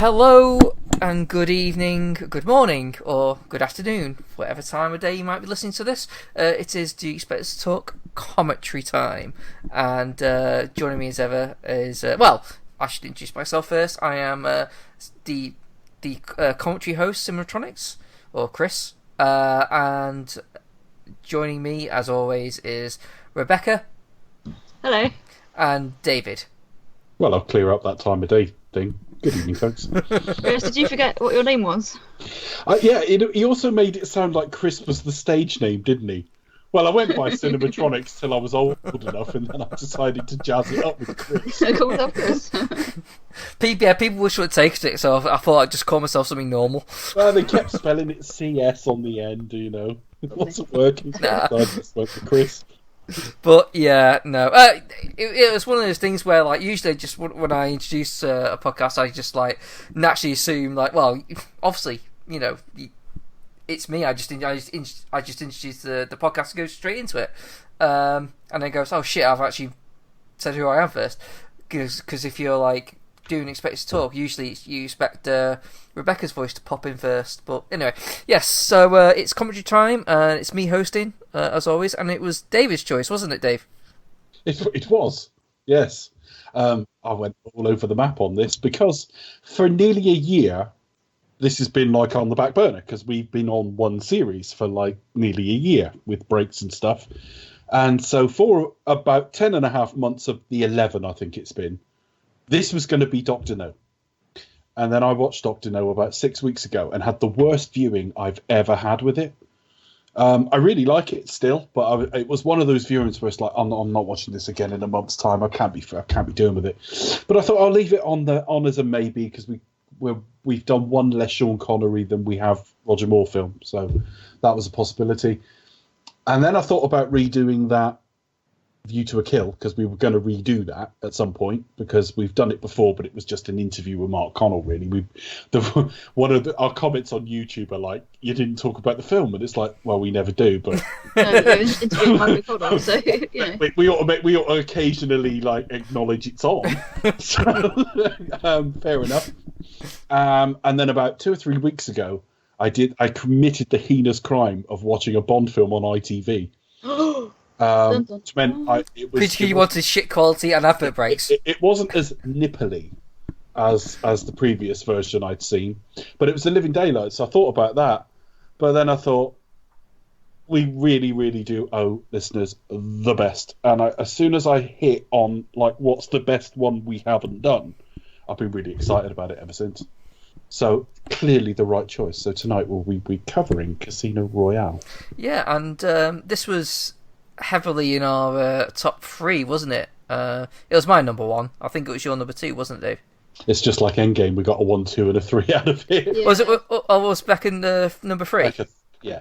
Hello and good evening, good morning, or good afternoon, whatever time of day you might be listening to this. It is Do You Expect Us to Talk commentary time, and joining me as ever is I should introduce myself first. I am the commentary host, Simulatronics, or Chris, and joining me as always is Rebecca. Hello. And David. Well, I'll clear up that time of day thing. Good evening, folks. Chris, did you forget what your name was? He also made it sound like Chris was the stage name, didn't he? Well, I went by Cinematronics till I was old enough, and then I decided to jazz it up with Chris. Call myself Chris. People wish would take it, so I thought I'd just call myself something normal. Well, they kept spelling it CS on the end, you know. It wasn't working, so I just went for Chris. But yeah, no. It was one of those things where, like, usually just when I introduce a podcast, I just like naturally assume, like, well, obviously, you know, it's me. I just introduce the podcast and go straight into it, and then goes, oh shit, I've actually said who I am first, because if you're like doing Expect to Talk, usually you expect Rebecca's voice to pop in first. But anyway, yes, so it's commentary time, and it's me hosting, as always, and it was David's choice, wasn't it, Dave? It was, yes. I went all over the map on this, because for nearly a year, this has been like on the back burner, because we've been on one series for like nearly a year, with breaks and stuff. And so for about 10 and a half months of the 11, I think it's been, this was going to be Dr. No. And then I watched Dr. No about 6 weeks ago and had the worst viewing I've ever had with it. I really like it still, but it was one of those viewings where it's like, I'm not watching this again in a month's time. I can't be doing with it. But I thought I'll leave it on as a maybe, because we've done one less Sean Connery than we have Roger Moore film. So that was a possibility. And then I thought about redoing that View to a Kill, because we were going to redo that at some point, because we've done it before, but it was just an interview with Mark Connell, really. One of our comments on YouTube are like, you didn't talk about the film, and it's like, well, we never do, but interviewing Mark Connell, so you know. we ought to occasionally like acknowledge it's on. So fair enough. And then about 2 or 3 weeks ago, I committed the heinous crime of watching a Bond film on ITV. Which meant you wanted shit quality and advert breaks. It wasn't as nipply as the previous version I'd seen, but it was The Living Daylights. So I thought about that, but then I thought we really, really do owe listeners the best. And as soon as I hit on like what's the best one we haven't done, I've been really excited about it ever since. So clearly the right choice. So tonight we'll be covering Casino Royale. Yeah, and this was heavily in our top 3, wasn't it? It was my number 1. I think it was your number 2, wasn't it, Dave? It's just like Endgame. We got a 1, 2, and a 3 out of it. Yeah. Was it? Was back in number 3? Yeah.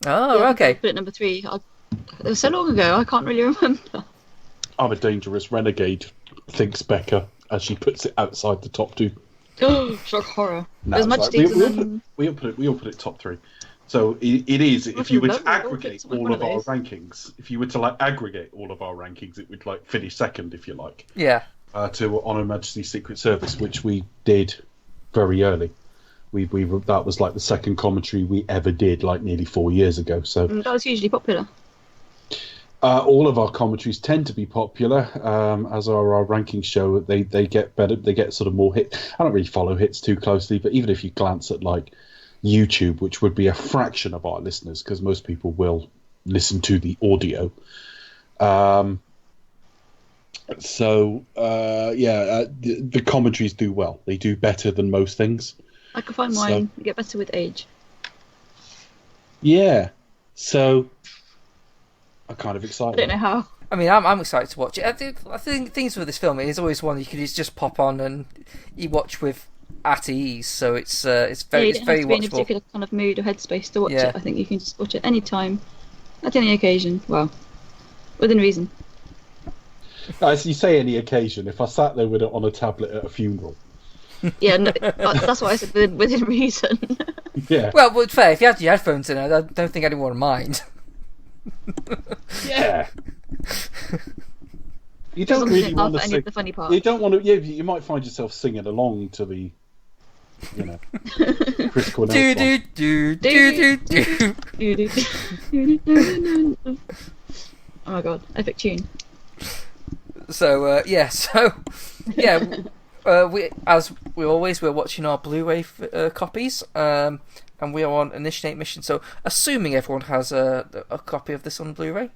Oh, yeah, okay. But number 3. It was so long ago. I can't really remember. I'm a dangerous renegade, thinks Becca, as she puts it outside the top 2. Shock horror. No, There's much deeper we all put it top 3. So it is. If you were to aggregate all of our rankings, it would like finish second, if you like. Yeah. To On Her Majesty's Secret Service, which we did very early. That was like the second commentary we ever did, like nearly 4 years ago. So that was hugely popular. All of our commentaries tend to be popular, as our rankings show. They get better. They get sort of more hit. I don't really follow hits too closely, but even if you glance at like YouTube, which would be a fraction of our listeners, because most people will listen to the audio. The commentaries do well. They do better than most things. I can find mine. You get better with age. Yeah. So I'm kind of excited. I don't know how. I mean, I'm excited to watch it. I think things with this film, it is always one you can just pop on and you watch with at ease. So it's very you don't have to be watchable. in a particular kind of mood or headspace to watch Yeah. it. I think you can just watch it any time, at any occasion. Well, within reason. As you say, any occasion. If I sat there with it on a tablet at a funeral. Yeah, no, that's what I said. Within reason. Yeah. Well, fair. If you had your headphones in, I don't think anyone would mind. Yeah. You don't really want to any sing. of the funny parts. You don't want to. Yeah, you might find yourself singing along to the you know, Chris Cornell. Do song. do do do do do. Oh my god, epic tune. So we're watching our Blu-ray copies, and we are on Initiate Mission. So assuming everyone has a copy of this on Blu-ray,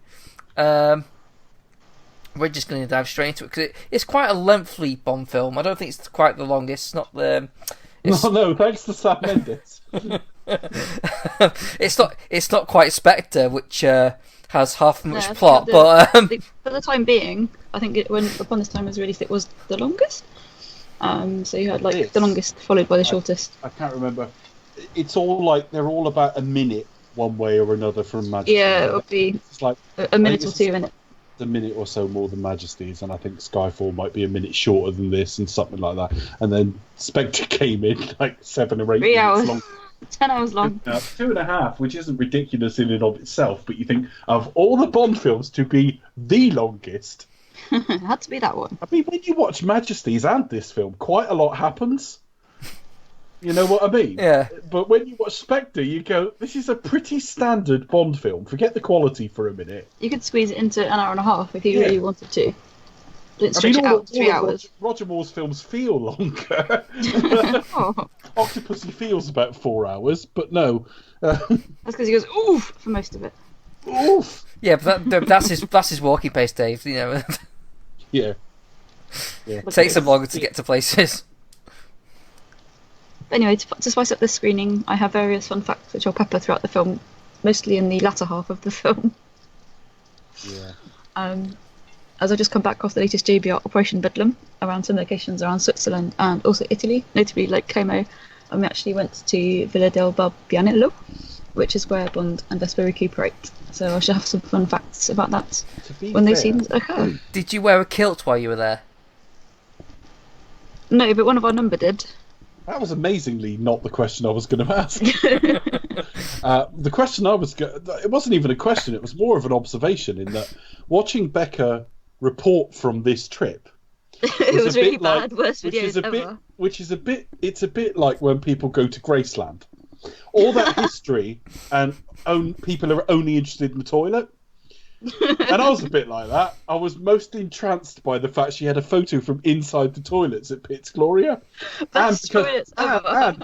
we're just going to dive straight into it because it's quite a lengthy Bond film. I don't think it's quite the longest. It's not the. No, thanks to Sam Mendes. It's not quite Spectre, which has half as much No, plot, but for the time being, I think when Upon This Time was released, it was the longest. So you had like the longest followed by the shortest. I can't remember. It's all like they're all about a minute one way or another from Majesty. Yeah, it would be it's like a minute or two in it. A minute or so more than Majesty's, and I think Skyfall might be a minute shorter than this and something like that. And then Spectre came in like 7 or 8 3 minutes hours. long. 10 hours long. 2.5, which isn't ridiculous in and of itself, but you think of all the Bond films to be the longest. It had to be that one. I mean, when you watch Majesty's and this film, quite a lot happens. You know what I mean? Yeah. But when you watch Spectre, you go, this is a pretty standard Bond film. Forget the quality for a minute. You could squeeze it into an hour and a half if you really wanted to. Didn't stretch it out to 3 hours. Roger Moore's films feel longer. Oh. Octopussy feels about 4 hours, but no. That's because he goes oof for most of it. Oof. yeah, but that's his walking pace, Dave. You know, Yeah. it takes him longer to get to places. Anyway, to spice up this screening, I have various fun facts which I'll pepper throughout the film, mostly in the latter half of the film. Yeah. As I just come back off the latest JBR Operation Bedlam around some locations around Switzerland and also Italy, notably like Como, and we actually went to Villa del Barbianello, which is where Bond and Vesper recuperate. So I should have some fun facts about that when those scenes occur. Did you wear a kilt while you were there? No, but one of our number did. That was amazingly not the question I was going to ask. The question it wasn't even a question, it was more of an observation in that watching Becca report from this trip It was really bad, worst videos ever. It's a bit like when people go to Graceland. All that history and people are only interested in the toilet. And I was a bit like that. I was most entranced by the fact she had a photo from inside the toilets at Pitt's Gloria. And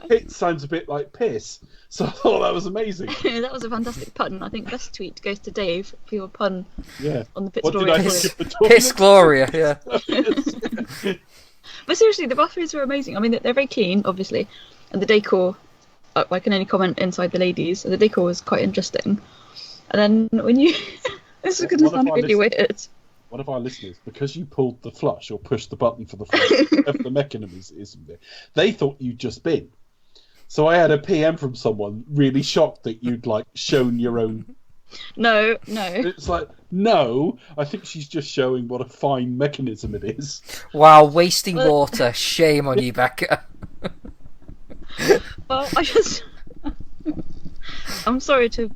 Pitt sounds a bit like piss. So I thought that was amazing. That was a fantastic pun. I think best tweet goes to Dave for your pun on the Pitt's What Gloria did I toilet. think of the toilets? Piss Gloria, yeah. But seriously, the bathrooms were amazing. I mean, they're very clean, obviously. And the decor, I can only comment inside the ladies. The decor was quite interesting. And then when you... This is going to sound really weird. One of our listeners, because you pulled the flush or pushed the button for the flush, whatever the mechanism is, they thought you'd just been. So I had a PM from someone really shocked that you'd like shown your own. No. It's like, no, I think she's just showing what a fine mechanism it is. Wow, wasting water. Shame on you, Becca. Well, I'm sorry to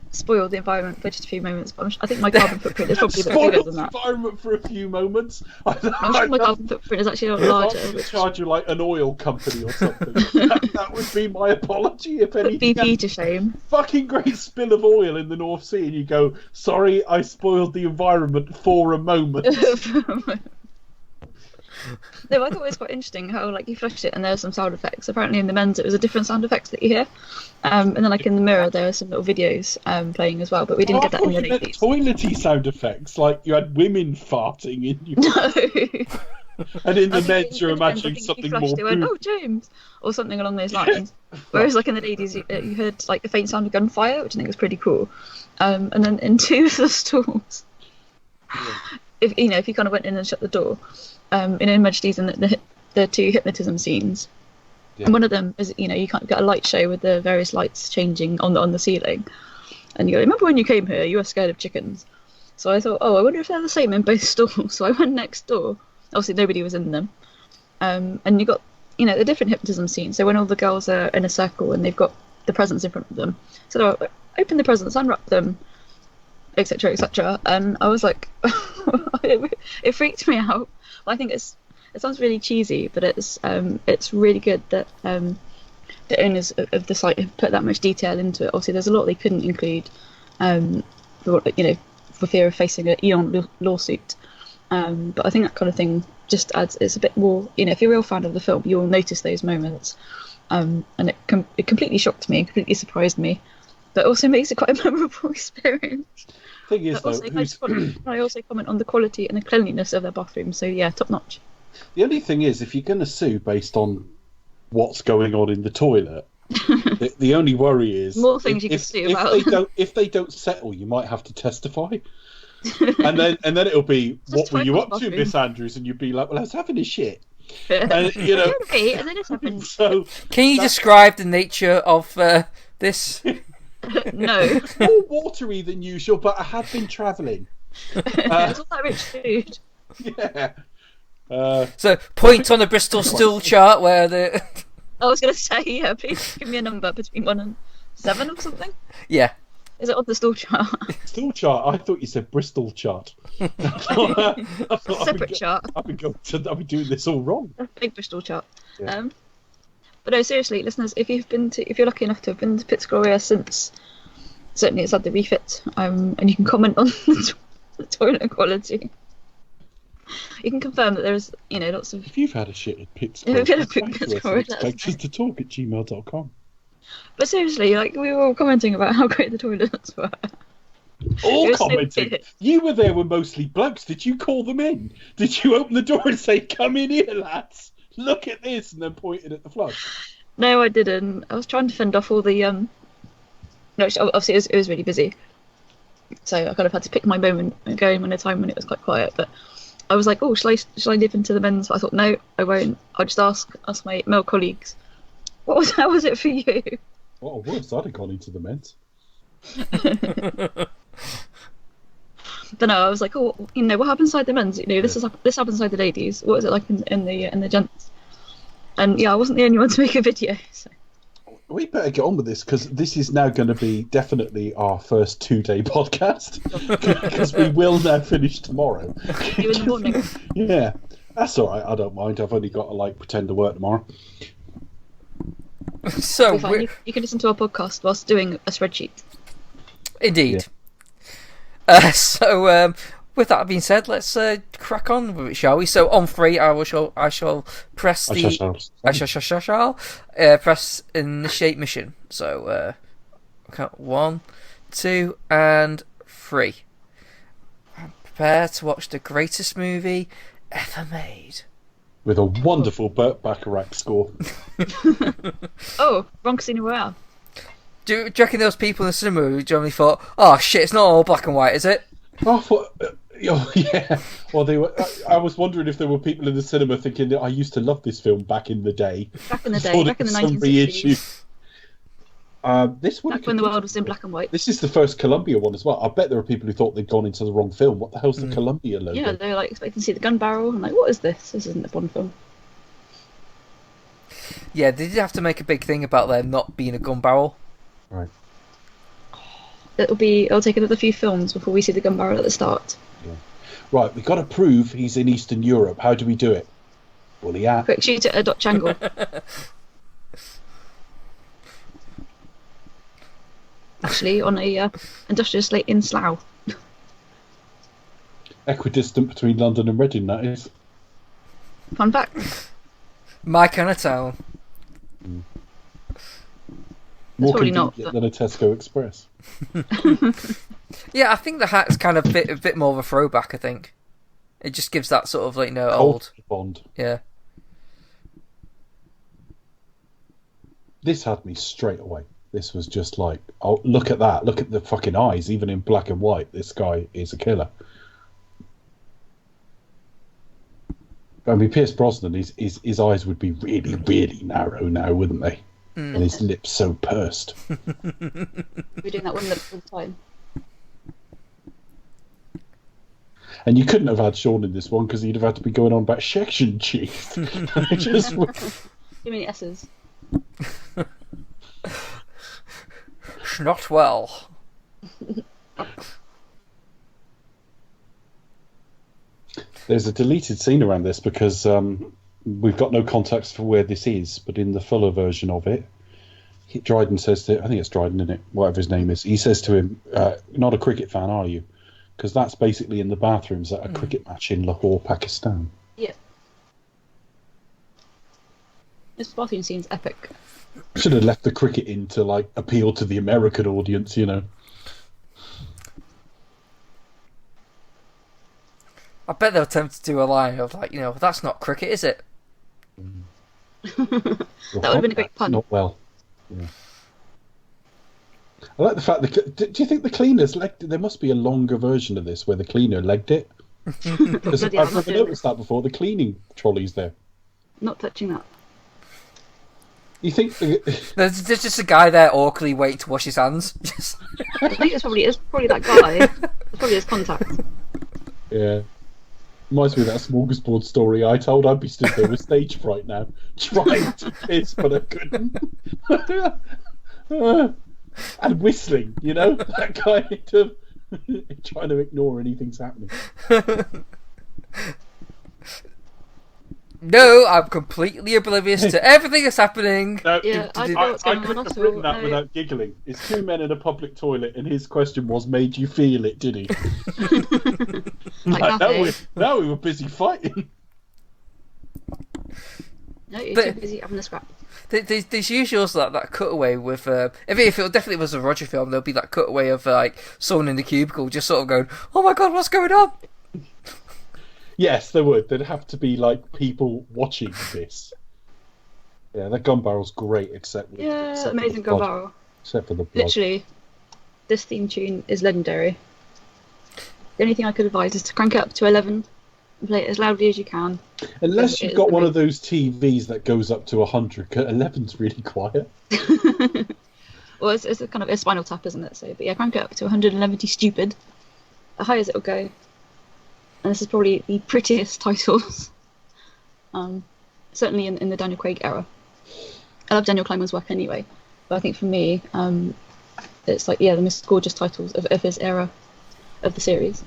spoil the environment for just a few moments, but I think my carbon footprint is probably a bit bigger than that. The environment for a few moments. I'm sure my carbon footprint is actually a lot larger. Charge you like an oil company or something. that would be my apology if Put anything. BP to shame. Fucking great spill of oil in the North Sea, and you go, sorry, I spoiled the environment for a moment. No, I thought it was quite interesting how like you flushed it and there were some sound effects. Apparently in the men's it was a different sound effects that you hear. And then like in the mirror there were some little videos playing as well, but we didn't get that in the ladies. Toilety sound effects, like you had women farting in you. No. And in the men's you're imagining I think something you flushed, more. they went, oh James, or something along those lines. Whereas like in the ladies you heard like the faint sound of gunfire, which I think was pretty cool. And then in two of the stalls, if you kind of went in and shut the door. In Majesty's and the two hypnotism scenes. Yeah. And one of them is, you can't get a light show with the various lights changing on the ceiling. And you go, remember when you came here, you were scared of chickens. So I thought, I wonder if they're the same in both stalls. So I went next door. Obviously nobody was in them. And you got, the different hypnotism scenes. So when all the girls are in a circle and they've got the presents in front of them. So open the presents, unwrap them, etc., etc. And I was like, it freaked me out. I think it's it sounds really cheesy, but it's really good that the owners of the site have put that much detail into it. Obviously, there's a lot they couldn't include, for fear of facing an Eon lawsuit. But I think that kind of thing just adds. It's a bit more. If you're a real fan of the film, you'll notice those moments. And it completely shocked me, completely surprised me, but also makes it quite a memorable experience. Thing is, though, I also comment on the quality and the cleanliness of their bathroom. So yeah, top notch. The only thing is, if you're going to sue based on what's going on in the toilet, the only worry is more things you can sue about. If they don't settle, you might have to testify, and then it'll be, what were you up to, Miss Andrews? And you'd be like, well, I was having a shit. And and then it happened. So, can you describe the nature of this? No. More watery than usual, but I had been travelling. It's all that rich food. Yeah. So, point on the Bristol stool chart where the. I was going to say, yeah, please give me a number between 1 and 7 or something. Yeah. Is it on the stool chart? Stool chart? I thought you said Bristol chart. Separate chart. I've been doing this all wrong. A big Bristol chart. Yeah. But no, seriously, listeners, if you're lucky enough to have been to Pits Gloria since, certainly it's had the refit, and you can comment on the toilet quality. You can confirm that there's, lots of. If you've had a shit at Pits Gloria, talk@gmail.com. But seriously, we were all commenting about how great the toilets were. All commenting. You were there with mostly blokes. Did you call them in? Did you open the door and say, "Come in here, lads. Look at this," and then pointed at the flush? No, I didn't. I was trying to fend off all the No, obviously it was really busy, so I kind of had to pick my moment and go in when a time when it was quite quiet. But I was like, "Oh, shall I nip into the men's?" But I thought, no, I won't. I'll just ask my male colleagues. How was it for you? Well, worse, I'd have gone into the men's. But no, I was like, what happens inside the men's? This happens inside the ladies. What is it like in the gents? And yeah, I wasn't the only one to make a video. So. We better get on with this, because this is now going to be definitely our first 2-day podcast, because we will now finish tomorrow. You in the morning. Yeah, that's all right. I don't mind. I've only got to pretend to work tomorrow. So you can listen to our podcast whilst doing a spreadsheet. Indeed. Yeah. So with that being said, let's crack on with it, shall we? So on 3, I shall press press initiate mission. So count 1, 2, and 3. Prepare to watch the greatest movie ever made. With a wonderful Burt Bacharach score. Oh, wrong Casino Royale. Do you reckon there was people in the cinema who generally thought, "Oh shit, it's not all black and white, is it?" I thought, yeah. Well, they were. I was wondering if there were people in the cinema thinking that I used to love this film back in the day. Back in the 1960s. This one. Back when the world was in black and white. This is the first Columbia one as well. I bet there are people who thought they'd gone into the wrong film. What the hell's the Columbia logo? Yeah, they were expecting to see the gun barrel. I'm like, what is this? This isn't a Bond film. Yeah, they did have to make a big thing about there not being a gun barrel. Right. It'll take another few films before we see the gun barrel at the start. Yeah. Right, we've got to prove he's in Eastern Europe. How do we do it? Well, yeah. Quick shoot at a Dutch angle. Actually, on a industrial estate in Slough. Equidistant between London and Reading, that is. Fun fact. My kind of town. More probably convenient than a Tesco Express. Yeah, I think the hat's kind of a bit more of a throwback. I think it just gives that sort of old Bond. Yeah. This had me straight away. This was just like, oh, look at that! Look at the fucking eyes. Even in black and white, this guy is a killer. I mean, Pierce Brosnan, his eyes would be really, really narrow now, wouldn't they? And his lips so pursed. We're doing that one lip all the time. And you couldn't have had Sean in this one because he'd have had to be going on about section chief. Just... Too many S's. Not well. There's a deleted scene around this because we've got no context for where this is, but in the fuller version of it, Dryden says to, I think it's Dryden, isn't it? Whatever his name is. He says to him, not a cricket fan, are you? Because that's basically in the bathrooms at a cricket match in Lahore, Pakistan. Yeah. This bathroom scene's epic. Should have left the cricket in to, like, appeal to the American audience, you know. I bet they'll attempt to do a line of, like, that's not cricket, is it? That would have been a great pun. Not well. Yeah. I like the fact that. Do you think the cleaners legged it? There must be a longer version of this where the cleaner legged it. Because I've never noticed that before. The cleaning trolley's there. Not touching that. You think there's just a guy there awkwardly waiting to wash his hands? I think it's probably that guy. It's probably his contact. Yeah. Reminds me of that smorgasbord story I told. I'd be stood there with stage fright now, trying to piss, but I couldn't. And whistling, that kind of trying to ignore anything's happening. No, I'm completely oblivious to everything that's happening. No, Yeah, I couldn't have written that without giggling. It's two men in a public toilet, and his question was, "Made you feel it?" Did he? Now we were busy fighting. No, you're too busy having a scrap. There's usually also that cutaway with if it definitely was a Roger film, there'll be that cutaway of like someone in the cubicle just sort of going, "Oh my god, what's going on?" Yes, there would. There'd have to be like people watching this. Yeah, that gun barrel's great, except amazing gun barrel. Except for the blood. Literally, this theme tune is legendary. The only thing I could advise is to crank it up to 11 and play it as loudly as you can. Unless you've got one of those TVs that goes up to 100, 11's really quiet. Well, it's a kind of a Spinal Tap, isn't it? So, but yeah, crank it up to 111 stupid, as high as it'll go. And this is probably the prettiest titles, certainly in the Daniel Craig era. I love Daniel Kleinman's work anyway, but I think for me, it's like, the most gorgeous titles of his era of the series.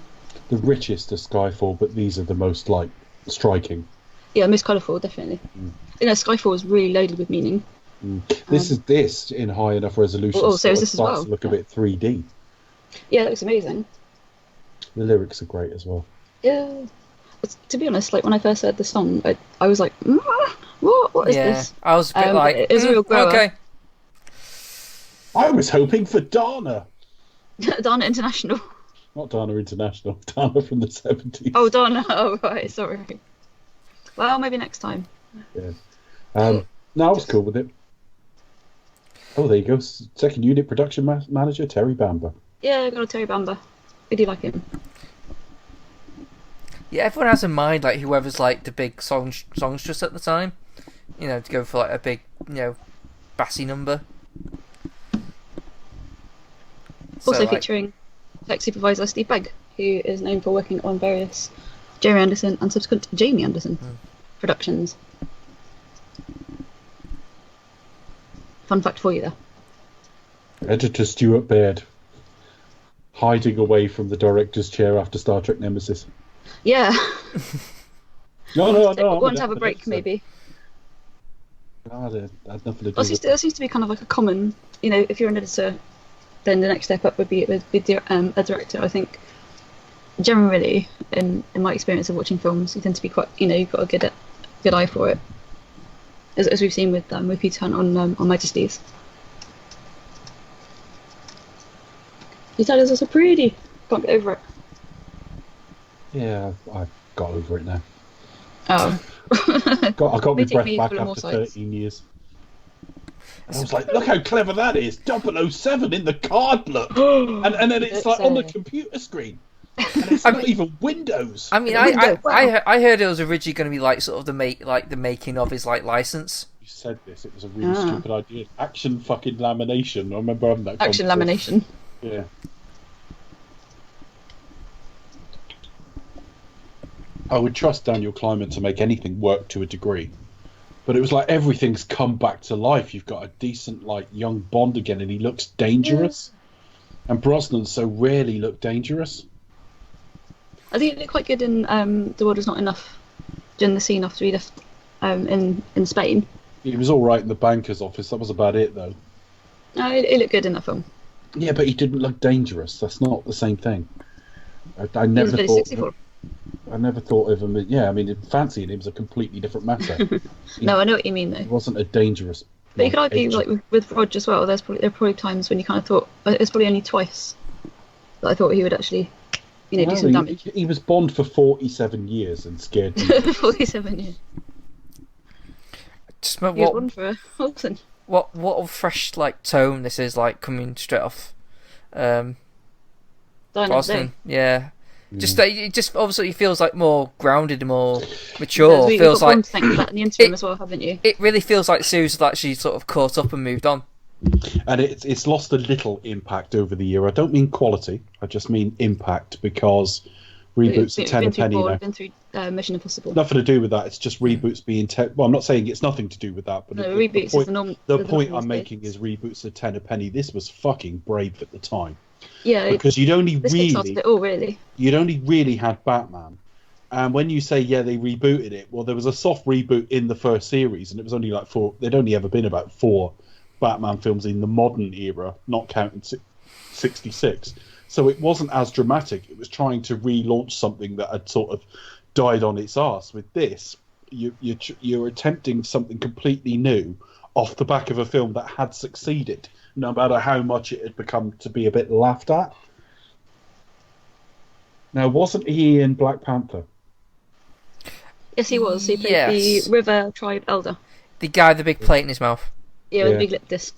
The richest are Skyfall, but these are the most, like, striking. Yeah, most colourful, definitely. Skyfall is really loaded with meaning. This is this in high enough resolution. So is this as well? To look a bit 3D. Yeah, that looks amazing. The lyrics are great as well. Yeah. But to be honest, like when I first heard the song, I was like, what is this? I was a bit like, it was a real grower. Okay. I was hoping for Dana. Dana International. Not Dana International. Dana from the 70s. Oh, Dana. Oh, right. Sorry. Well, maybe next time. Yeah. No, I was cool with it. Oh, there you go. Second unit production manager, Terry Bamber. Yeah, I got a Terry Bamber. I do like him. Yeah, everyone has in mind like whoever's like the big songstress at the time, to go for like a big, bassy number. Also featuring tech supervisor Steve Begg, who is known for working on various Jerry Anderson and subsequent Jamie Anderson productions. Fun fact for you there. Editor Stuart Baird, hiding away from the director's chair after Star Trek Nemesis. Yeah. No. Want to have a break, maybe. No, I had nothing to do That seems to be kind of like a common, if you're an editor, then the next step up would be a director. I think generally, in my experience of watching films, you tend to be quite, you've got a good eye for it, as we've seen with Peter Hunt on Majesties. His titles are so pretty. Can't get over it. Yeah, I've got over it now. Oh. I got my breath back after after 13 years. And I was like, look how clever that is. 007 in the card look. and then it's like on the computer screen. And it's not even Windows. I mean, I heard it was originally going to be like sort of the making of his like license. You said this. It was a really stupid idea. Action fucking lamination. I remember having that. Action lamination. Yeah. I would trust Daniel Kleinman to make anything work to a degree. But it was like everything's come back to life. You've got a decent, like, young Bond again, and he looks dangerous. And Brosnan so rarely looked dangerous. I think it looked quite good in The World Is Not Enough, during the scene after he left in Spain. He was all right in the banker's office. That was about it, though. No, it looked good in that film. Yeah, but he didn't look dangerous. That's not the same thing. I He was never very thought. 64. I never thought of him. Yeah, I mean, fancying him was a completely different matter. No, I know what you mean, He though. wasn't a dangerous. But you could argue, agent. like with Rog as well. There are probably times when you kind of thought it's probably only twice that I thought he would actually, do No, some damage. He was Bond for 47 years and scared me. 47 years. Just He was what one for Wilson. what a fresh like tone this is, like coming straight off. Dying of the Boston, Day. yeah. Just Mm. it just obviously feels like more grounded and more mature. We've Feels got one like to thank for that in the interim as well, haven't you? it really feels like the series has actually sort of caught up and moved on. And it's lost a little impact over the year. I don't mean quality. I just mean impact, because reboots are 10 a penny now. We've been through Mission Impossible. Nothing to do with that. It's just reboots being 10. Well, I'm not saying it's nothing to do with that, but No, the reboots is point, the norm. the the point normal I'm these making days. is reboots are 10 a penny. This was fucking brave at the time, Yeah, because you'd only this kickstarted it all, really. had Batman. And when you say, yeah, they rebooted it, well, there was a soft reboot in the first series, and it was only like 4. There'd only ever been about 4 Batman films in the modern era, not counting 66. So it wasn't as dramatic. It was trying to relaunch something that had sort of died on its arse. With this, you're attempting something completely new off the back of a film that had succeeded, no matter how much it had become to be a bit laughed at. Now, wasn't he in Black Panther? Yes, he was. He played Yes. the River Tribe Elder. The guy with the big plate in his mouth. Yeah, with Yeah. the big lip disc.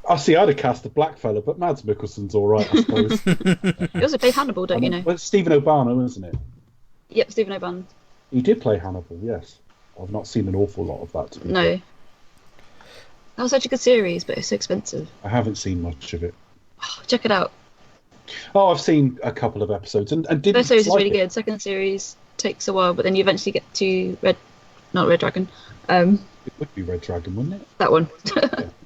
I see. I'd have cast the black fella, but Mads Mikkelsen's all right, I suppose. He also played Hannibal, don't you know? Well, it's Stephen O'Bannon, isn't it? Yep, Stephen O'Bannon. He did play Hannibal, yes. I've not seen an awful lot of that. To be No. fair. That was such a good series, but it's so expensive. I haven't seen much of it. Check it out. Oh, I've seen a couple of episodes and didn't First series is like really it. good. Second series takes a while, but then you eventually get to not Red Dragon. It would be Red Dragon, wouldn't it? That one.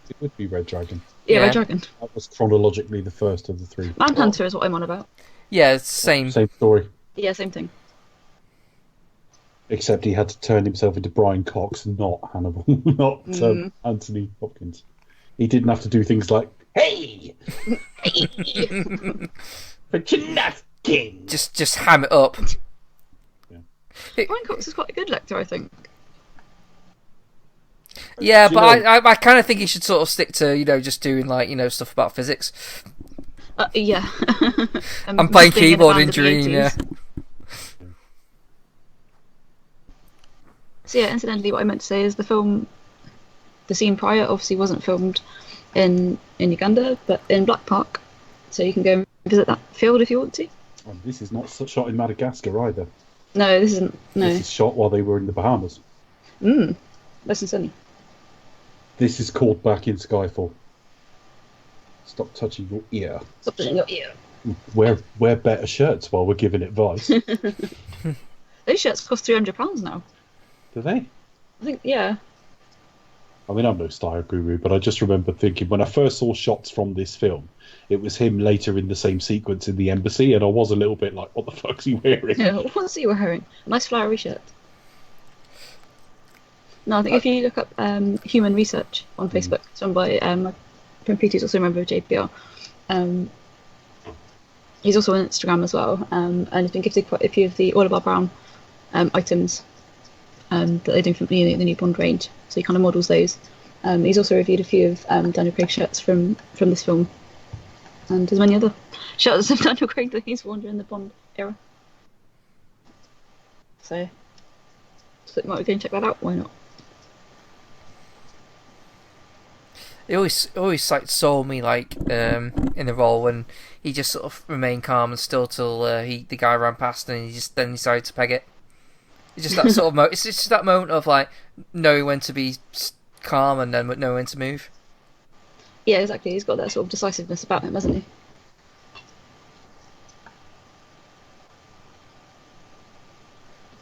Yeah, it would be Red Dragon. Yeah, Yeah. Red Dragon. That was chronologically the first of the 3. Manhunter is what I'm on about. Yeah, it's the same. Same story. Yeah, same thing. Except he had to turn himself into Brian Cox, not Hannibal, not Anthony Hopkins. He didn't have to do things like, hey! But you're nothing! Just ham it up. Brian Cox is quite a good lecturer, I think. Yeah, Do you but know- I kind of think he should sort of stick to just doing like stuff about physics. Yeah. I'm playing being in a keyboard band in of the Dream. Yeah. 80s. So yeah, incidentally, what I meant to say is the scene prior obviously wasn't filmed in Uganda, but in Black Park. So you can go and visit that field if you want to. And this is not shot in Madagascar either. No, this isn't. No. This is shot while they were in the Bahamas. Less than sunny. This is called Back in Skyfall. Stop touching your ear. Stop touching your ear. Wear better shirts while we're giving advice. Those shirts cost £300 now. Do they? I think, yeah. I mean, I'm no style guru, but I just remember thinking when I first saw shots from this film, it was him later in the same sequence in the embassy, and I was a little bit like, what the fuck's he wearing? Yeah, what's he wearing? A nice flowery shirt. No, I think if you look up Human Research on Facebook, it's run by my friend Peter, who's also a member of JPR. He's also on Instagram as well, and he's been gifted quite a few of the Oliver Brown items that they do from the new Bond range. So he kind of models those. He's also reviewed a few of Daniel Craig shirts from this film, and there's many other shirts of Daniel Craig that he's worn during the Bond era. So you might go and check that out. Why not? It always like sold me like in the role when he just sort of remained calm and still till the guy ran past and he just then decided to peg it. It's just that sort of it's just that moment of like knowing when to be calm and then knowing when to move. Yeah, exactly. He's got that sort of decisiveness about him, hasn't he?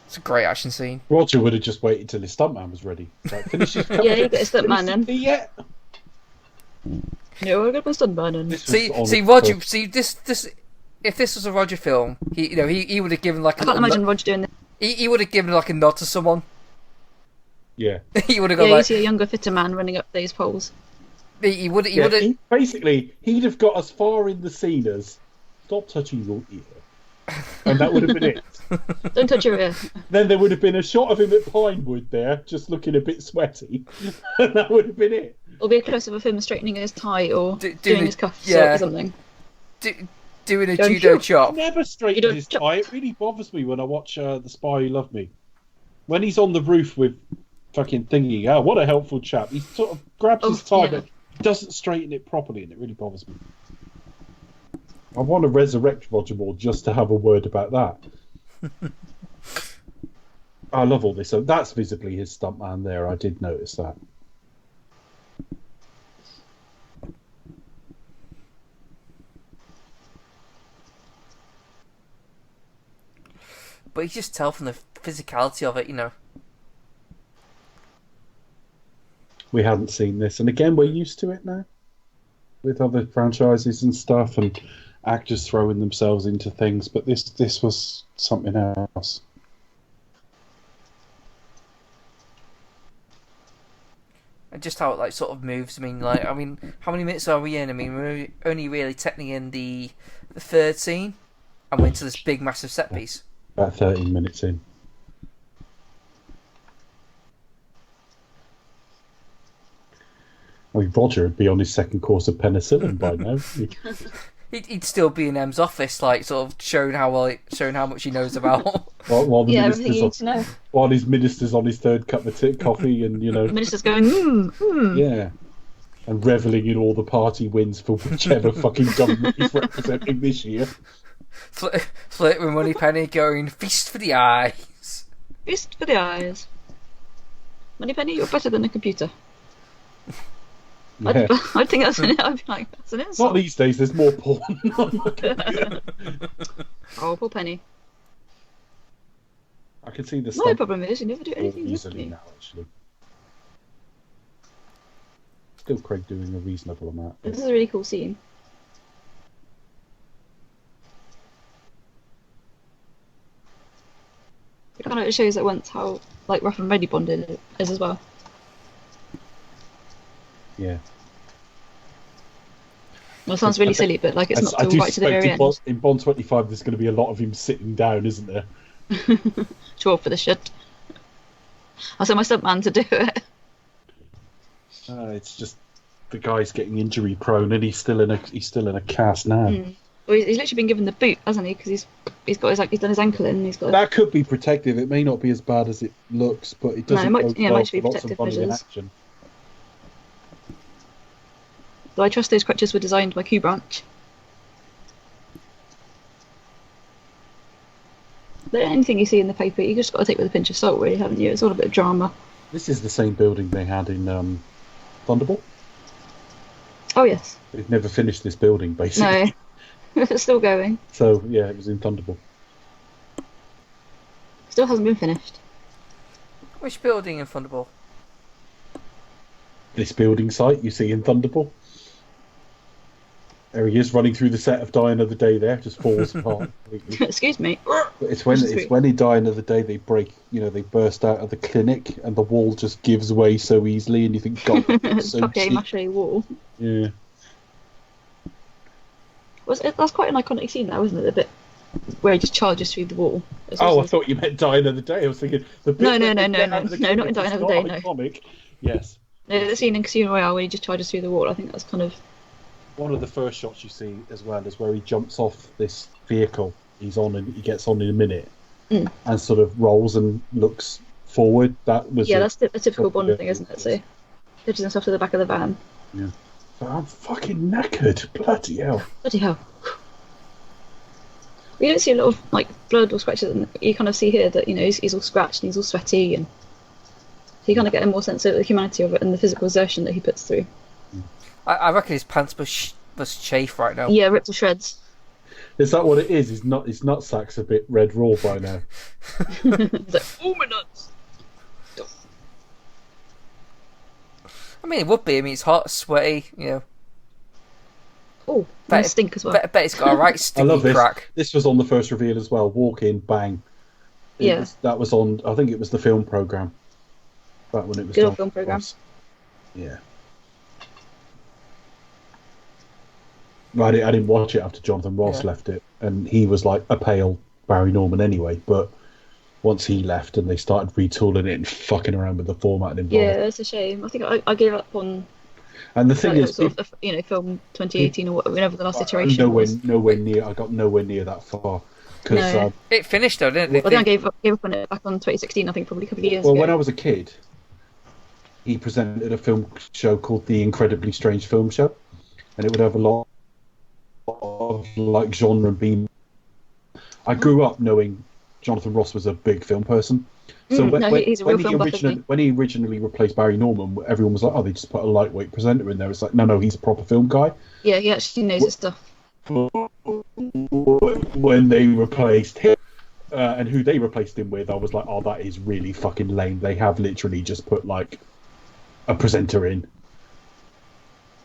It's a great action scene. Roger would have just waited till his stuntman was ready. Like, finish his Yeah, he got his stuntman then. Yeah. Yeah, we're good with Sunburn and This was See, on see, the Roger. first- See, this if this was a Roger film, he would have given like I can't imagine Roger doing this. He would have given like a nod to someone. Yeah. He would have gone Yeah, you like see a younger, fitter man running up these poles. he would have. Basically, he'd have got as far in the scene as "Stop touching your ear," and that would have been it. Don't touch your ear. Then there would have been a shot of him at Pinewood there, just looking a bit sweaty, and that would have been it. Or be a close-up of him straightening his tie or doing his cuffs yeah. or something. Doing a judo chop. He never straightened his tie. It really bothers me when I watch The Spy Who Loved Me. When he's on the roof with fucking thingy, oh, what a helpful chap. He sort of grabs his tie, but doesn't straighten it properly, and it really bothers me. I want to resurrect Roger Moore just to have a word about that. I love all this. So that's visibly his stuntman there. I did notice that. But you just tell from the physicality of it, We hadn't seen this, and again, we're used to it now with other franchises and stuff, and actors throwing themselves into things. But this was something else. And just how it like sort of moves. I mean, how many minutes are we in? I mean, we're only really technically in the third scene, and we're into this big, massive set piece. About 13 minutes in. I mean, Roger would be on his second course of penicillin by now. He'd still be in M's office, like sort of showing how much he knows about. while the everything you need to know. While his minister's on his third cup of coffee, and The minister's going, yeah, and revelling in all the party wins for whichever fucking government he's representing this year. Flirt with Moneypenny, going feast for the eyes. Feast for the eyes. Moneypenny, you're better than a computer. Yeah. I'd think that's an. I'd be like, that's an insult. Not these days. There's more porn on the computer. Oh, poor Penny. I can see the My stuff problem is you never do anything easily easily. now. Actually, still Craig doing a reasonable amount. This is a really cool scene. It kind of shows at once how like rough and ready Bonded is as well. Yeah. Well, it sounds really silly, but like it's not I till do right to the very suspect end. in Bond 25 there's going to be a lot of him sitting down, isn't there? Sure for the shit. I'll send my stuntman to do it. It's just the guy's getting injury prone, and he's still in a cast now. Well, he's literally been given the boot, hasn't he? Because he's done his ankle in. And he's got. That could be protective. It may not be as bad as it looks, but it doesn't. No, it might be lots of protective money in measures. action. Though I trust those crutches were designed by Q Branch. But anything you see in the paper, you just got to take with a pinch of salt, really, haven't you? It's all a bit of drama. This is the same building they had in Thunderball. Oh yes. They've never finished this building, basically. No, it's still going. So yeah, it was in Thunderball. Still hasn't been finished. Which building in Thunderball? This building site you see in Thunderball. There he is, running through the set of Die Another Day. There, just falls apart. Excuse me. But it's when in Die Another Day they burst out of the clinic and the wall just gives way so easily, and you think, God, it's so papier-mâché wall. Yeah. That's quite an iconic scene, though, isn't it? The bit where he just charges through the wall. I thought you meant Die Another Day. I was thinking the bit No, where not they in get out of the Die clinic is Another not Day, no. iconic. Yes. No, the scene in Casino Royale where he just charges through the wall. I think that's kind of. One of the first shots you see as well is where he jumps off this vehicle he's on, and he gets on in a minute and sort of rolls and looks forward. That was that's a typical Bond thing, isn't it? So pitches himself to the back of the van. Yeah. But I'm fucking knackered. Bloody hell. Bloody hell. We don't see a lot of like blood or scratches, and you kind of see here that he's all scratched and he's all sweaty, and so you kind of get a more sense of the humanity of it and the physical exertion that he puts through. I reckon his pants must chafe right now. Yeah, ripped to shreds. Is that what it is? His nutsack's a bit red raw by now. He's like, oh my nuts. I mean, it would be. I mean, it's hot, sweaty, Oh, And stink as well. Bet it's got a right I stinky love this. crack. This was on the first reveal as well. Walk in, bang. That was on. I think it was the film program. Back when it was Good old film program. Yeah. I didn't watch it after Jonathan Ross left it, and he was like a pale Barry Norman anyway. But once he left, and they started retooling it and fucking around with the format involved. Yeah, that's a shame. I think I gave up on. And the thing is, sort of, film 2018 or whenever the last iteration was. Nowhere near. I got nowhere near that far. No. It finished though, didn't it? I think I gave up on it back on 2016. I think probably a couple of years ago. ago. When I was a kid, he presented a film show called The Incredibly Strange Film Show, and it would have a lot of like genre and beam. I grew up knowing Jonathan Ross was a big film person. So he's a real film buff, isn't he? When he originally replaced Barry Norman, everyone was like, "Oh, they just put a lightweight presenter in there." It's like, no, he's a proper film guy. Yeah, he actually knows his stuff. When they replaced him, and who they replaced him with, I was like, "Oh, that is really fucking lame." They have literally just put like a presenter in,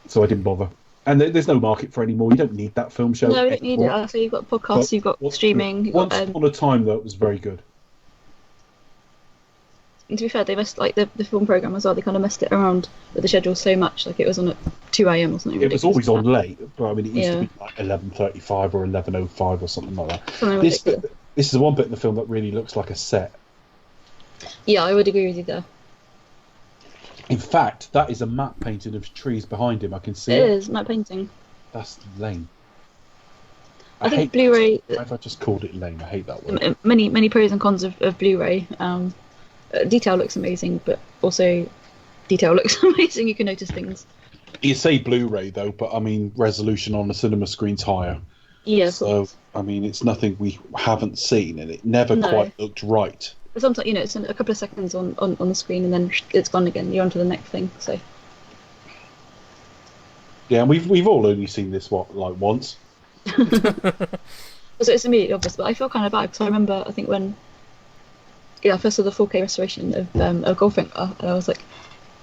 so I didn't bother. And there's no market for it anymore. You don't need that film show. No, you don't need it. So you've got podcasts, you've got streaming. Once upon a time, though, it was very good. And to be fair, they messed the film program as well. They kind of messed it around with the schedule so much. Like it was on at 2 a.m. or something. It was always on late, but I mean, it used to be like 11:35 or 11:05 or something like that. This is the one bit in the film that really looks like a set. Yeah, I would agree with you there. In fact, that is a map painting of trees behind him. I can see it. It is map painting. That's lame. I think Blu-ray. I've just called it lame. I hate that word. Many pros and cons of Blu-ray. Detail looks amazing, but also detail looks amazing. You can notice things. You say Blu-ray though, but I mean resolution on the cinema screen's higher. Yeah. So I mean, it's nothing we haven't seen, and it never quite looked right. But sometimes it's a couple of seconds on the screen, and then it's gone again. You're on to the next thing. So. Yeah, and we've all only seen this once. So it's immediately obvious, but I feel kind of bad because I remember I think when. Yeah, I first saw the 4K restoration of Goldfinger, and I was like,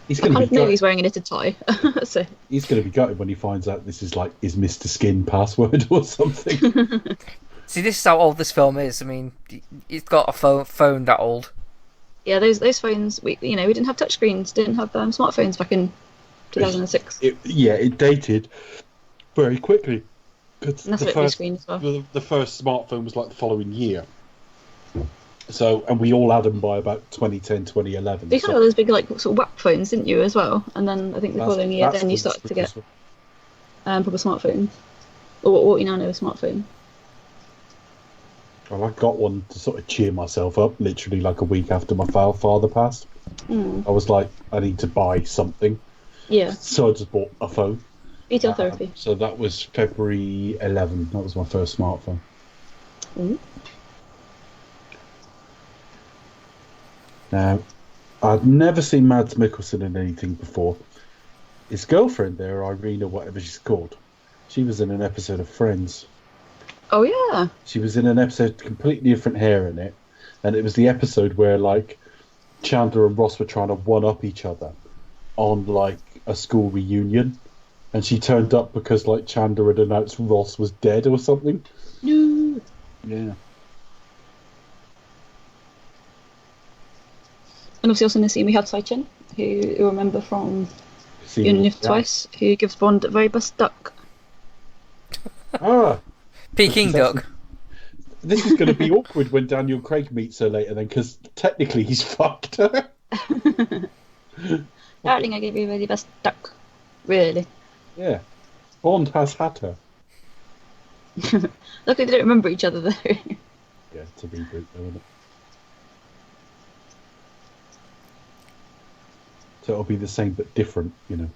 I kind of know he's wearing a knitted tie. So he's going to be gutted when he finds out this is his Mr. Skin password or something. See, this is how old this film is. I mean, it's got a phone that old. Yeah, those phones. We didn't have touchscreens, didn't have smartphones back in 2006. It dated very quickly. And that's a bit blue screen as well. The first smartphone was like the following year. So, and we all had them by about 2010, 2011. You kind of had those big, sort of whack phones, didn't you, as well? And then I think the following year, then you started to get proper smartphones. Or what you now know is smartphone. Well, I got one to sort of cheer myself up, literally like a week after my father passed. I was like, I need to buy something. Yeah. So I just bought a phone. Retail therapy. So that was February 11. That was my first smartphone. Now, I'd never seen Mads Mikkelsen in anything before. His girlfriend there, Irene or whatever she's called, she was in an episode of Friends. Oh, yeah. She was in an episode, completely different hair in it. And it was the episode where, Chandler and Ross were trying to one-up each other on, a school reunion. And she turned up because, Chandler had announced Ross was dead or something. No. Yeah. And obviously also in the scene we have Sai-Chen, who you remember from Union Twice, who gives Bond a very best duck. Peking duck. This is going to be awkward when Daniel Craig meets her later then, because technically he's fucked her. Darling, I gave you a really best duck. Really. Yeah. Bond has had her. Luckily they don't remember each other though. Yeah, it's a reboot though, isn't it? So it'll be the same but different,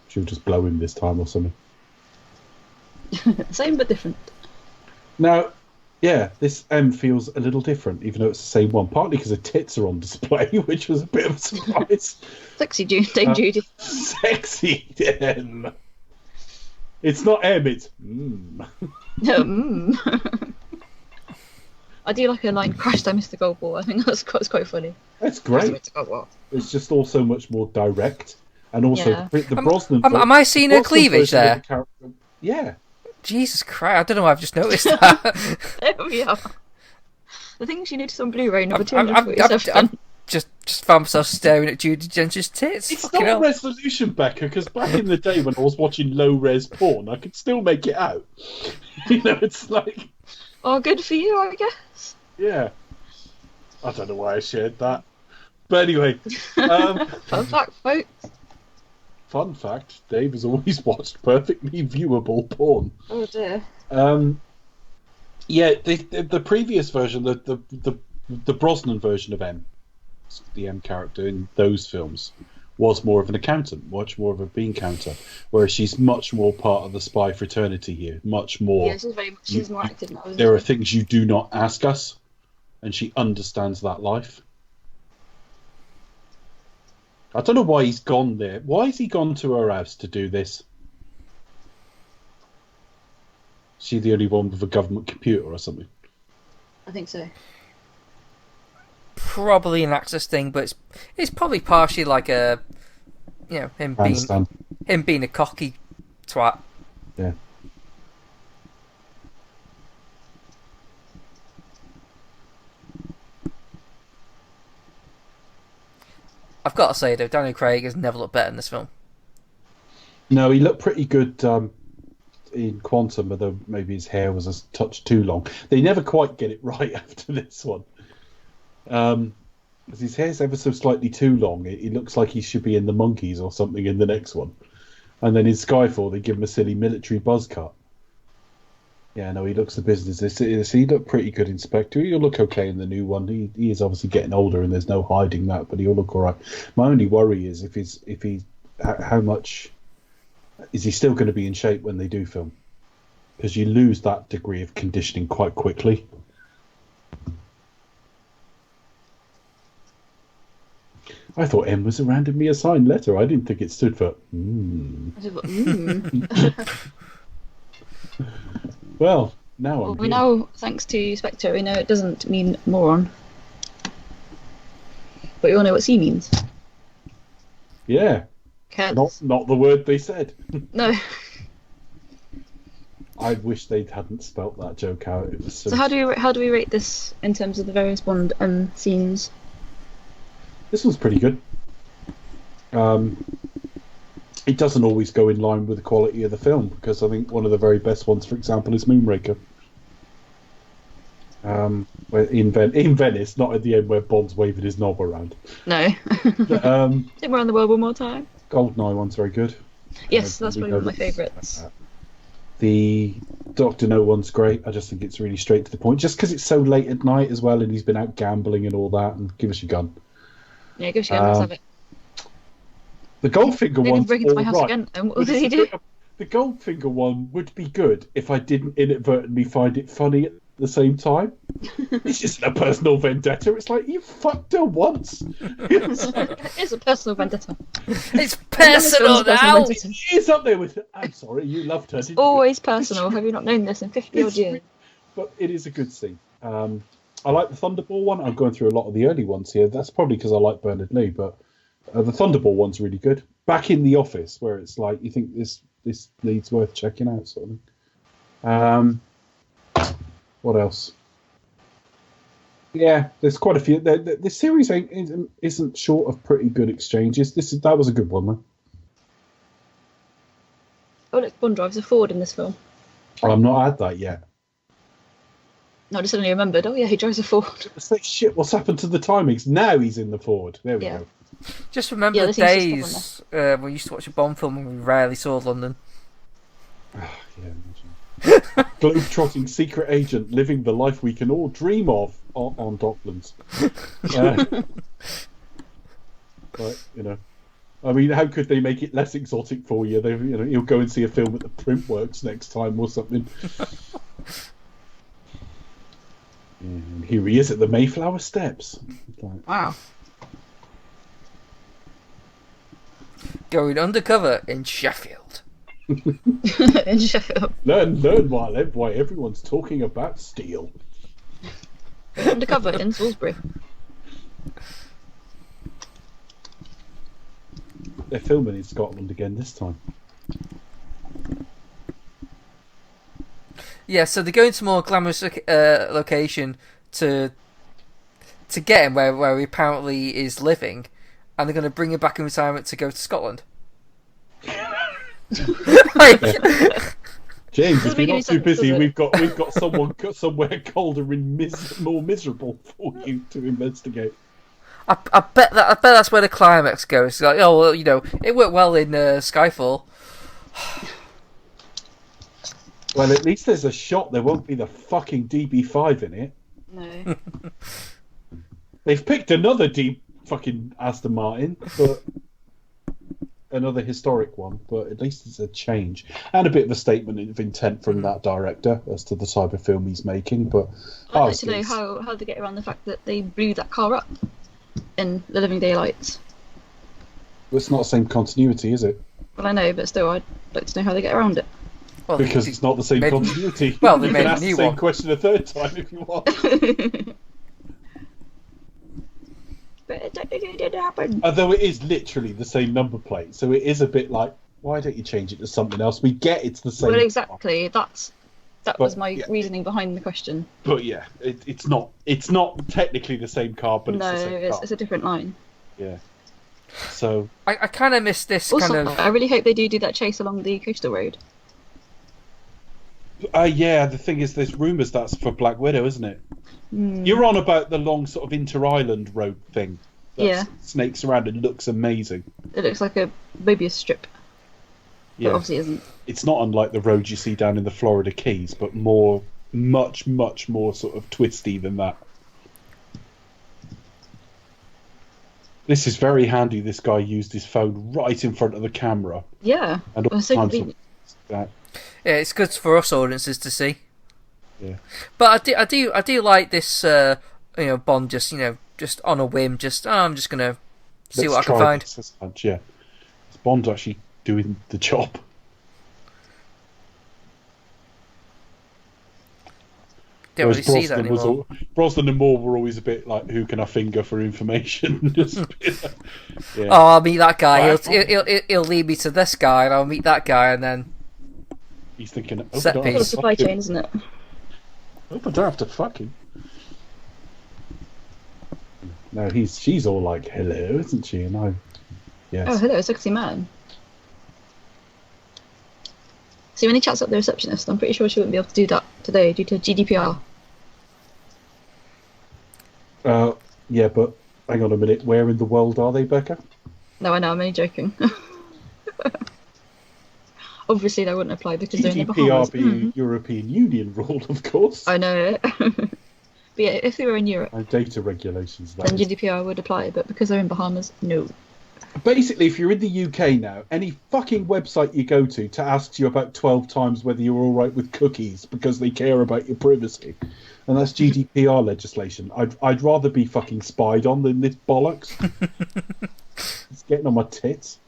She'll just blow him this time or something. Same but different. Now, yeah, this M feels a little different, even though it's the same one. Partly because her tits are on display, which was a bit of a surprise. Sexy Dame Judi. Sexy M. It's not M, it's I do like a line, Christ, I missed the gold ball. I think that's quite funny. That's great. It's just all so much more direct. And also, the Brosnan... Am I seeing her cleavage there? Yeah. Jesus Christ! I don't know why I've just noticed that. There we are. The things you notice on Blu-ray number I've 247. just found myself staring at Judi Dench's tits. It's Fucking not hell. resolution, Becca, because back in the day when I was watching low-res porn, I could still make it out. It's like... Oh, good for you, I guess. Yeah. I don't know why I shared that. But anyway... Fun fact, folks. Fun fact, Dave has always watched perfectly viewable porn. Oh, dear. Yeah, the previous version, the Brosnan version of M, the M character in those films, was more of an accountant, much more of a bean counter, whereas she's much more part of the spy fraternity here, much more. Yeah, she's more active now. There are things you do not ask us, and she understands that life. I don't know why he's gone there. Why has he gone to her house to do this? Is she the only one with a government computer or something? I think so. Probably an access thing, but it's probably partially like a, him being a cocky twat. Yeah. I've got to say though, Daniel Craig has never looked better in this film. No, he looked pretty good in Quantum, although maybe his hair was a touch too long. They never quite get it right after this one. Because his hair's ever so slightly too long. It looks like he should be in the Monkeys or something in the next one. And then in Skyfall, they give him a silly military buzz cut. Yeah, no, he looks the business. He looked pretty good in Spectre. He'll look okay in the new one. He is obviously getting older, and there's no hiding that, but he'll look all right. My only worry is how much is he still going to be in shape when they do film? Because you lose that degree of conditioning quite quickly. I thought M was a randomly assigned letter. I didn't think it stood for. Well, now we know, thanks to Spectre, we know it doesn't mean moron. But we all know what C means. Yeah. Not the word they said. No. I wish they hadn't spelt that joke out. It was so how do we rate this in terms of the various Bond scenes? This one's pretty good. It doesn't always go in line with the quality of the film, because I think one of the very best ones, for example, is Moonraker. In Venice, not at the end where Bond's waving his knob around. No. Think we're on the world one more time. Goldeneye one's very good. Yes, that's probably one of my favourites. The Dr. No one's great. I just think it's really straight to the point, just because it's so late at night as well, and he's been out gambling and all that, and give us your gun. Yeah, give us your gun, let's have it. The Goldfinger one's break into my house right. again. And what did he do? The Goldfinger one would be good if I didn't inadvertently find it funny at the same time. It's just a personal vendetta. It's like, you fucked her once. It's a personal vendetta. It's personal now. She's up there with, I'm sorry, you loved her. It's always personal. Have you not known this in 50 odd years? But it is a good scene. I like the Thunderball one. I'm going through a lot of the early ones here. That's probably because I like Bernard Lee, but the Thunderball one's really good. Back in the Office, where it's like, you think this lead's worth checking out, sort of thing. What else? Yeah, there's quite a few. This series isn't short of pretty good exchanges. That was a good one, though. Oh, look, Bond drives a Ford in this film. I'm not had that yet. No, I just suddenly remembered. Oh yeah, he drives a Ford. It's like, shit, what's happened to the timings? Now he's in the Ford. There we go. Just remember the days when we used to watch a Bond film and we rarely saw London. Yeah, globe-trotting secret agent living the life we can all dream of on Docklands. But, I mean, how could they make it less exotic for you? You'll go and see a film at the Printworks next time or something. And here he is at the Mayflower Steps. Wow. Going undercover in Sheffield. In Sheffield. Learn why everyone's talking about steel. Undercover in Salisbury. They're filming in Scotland again this time. Yeah, so they go into more glamorous location to get him where he apparently is living, and they're going to bring him back in retirement to go to Scotland. Like, James, if Doesn't make you're any not too sense, busy, does it? we've got someone somewhere colder and more miserable for you to investigate. I bet that's where the climax goes. It's like, oh well, it worked well in Skyfall. Well, at least there's a shot. There won't be the fucking DB5 in it. No. They've picked another fucking Aston Martin, but another historic one. But at least it's a change and a bit of a statement of intent from that director as to the type of film he's making. But I'd like to know how they get around the fact that they blew that car up in The Living Daylights. It's not the same continuity, is it? Well, I know, but still, I'd like to know how they get around it. Well, Because it's not the same continuity. Well, they you made can a ask new the same one. question a third time if you want. But it didn't happen. Although it is literally the same number plate, so it is a bit like, why don't you change it to something else? We get it's the same. Well, exactly. That was my yeah. reasoning behind the question. But yeah, it's not technically the same car, but it's No, the same car. it's a different line. Yeah. So I kind of miss this Also, kind of. I really hope they do that chase along the coastal road. yeah, the thing is, there's rumours that's for Black Widow, isn't it? Hmm. You're on about the long sort of inter-island road thing. That Yeah. snakes around and looks amazing. It looks like a Mobius strip, but Yeah. obviously isn't. It's not unlike the roads you see down in the Florida Keys, but much more sort of twisty than that. This is very handy. This guy used his phone right in front of the camera, Yeah, and all well, so times convenient. that. Yeah, it's good for us audiences to see. Yeah. But I do like this. Bond just just on a whim. I'm just gonna see Let's what I can try find. this as lunch, yeah. Bond's actually doing the job. Don't really see that anymore. Brosnan and Moore were always a bit like, who can I finger for information? Just a bit, yeah. Oh, I'll meet that guy. Right. He'll lead me to this guy, and I'll meet that guy, and then He's thinking, Set I don't piece. have It's to a supply fuck him. chain, isn't it? Hope I don't have to fuck him. No, she's all like, hello, isn't she? And I, yes. Oh, hello, sexy man. See, when he chats up the receptionist, I'm pretty sure she wouldn't be able to do that today due to GDPR. Yeah, but hang on a minute. Where in the world are they, Becca? No, I know, I'm only joking. Obviously, that wouldn't apply because they're in the Bahamas. GDPR being European Union rule, of course. I know it. But yeah, if they were in Europe, And data regulations. That then is. GDPR would apply, but because they're in Bahamas, no. Basically, if you're in the UK now, any fucking website you go to asks you about 12 times whether you're all right with cookies because they care about your privacy. And that's GDPR legislation. I'd rather be fucking spied on than this bollocks. It's getting on my tits.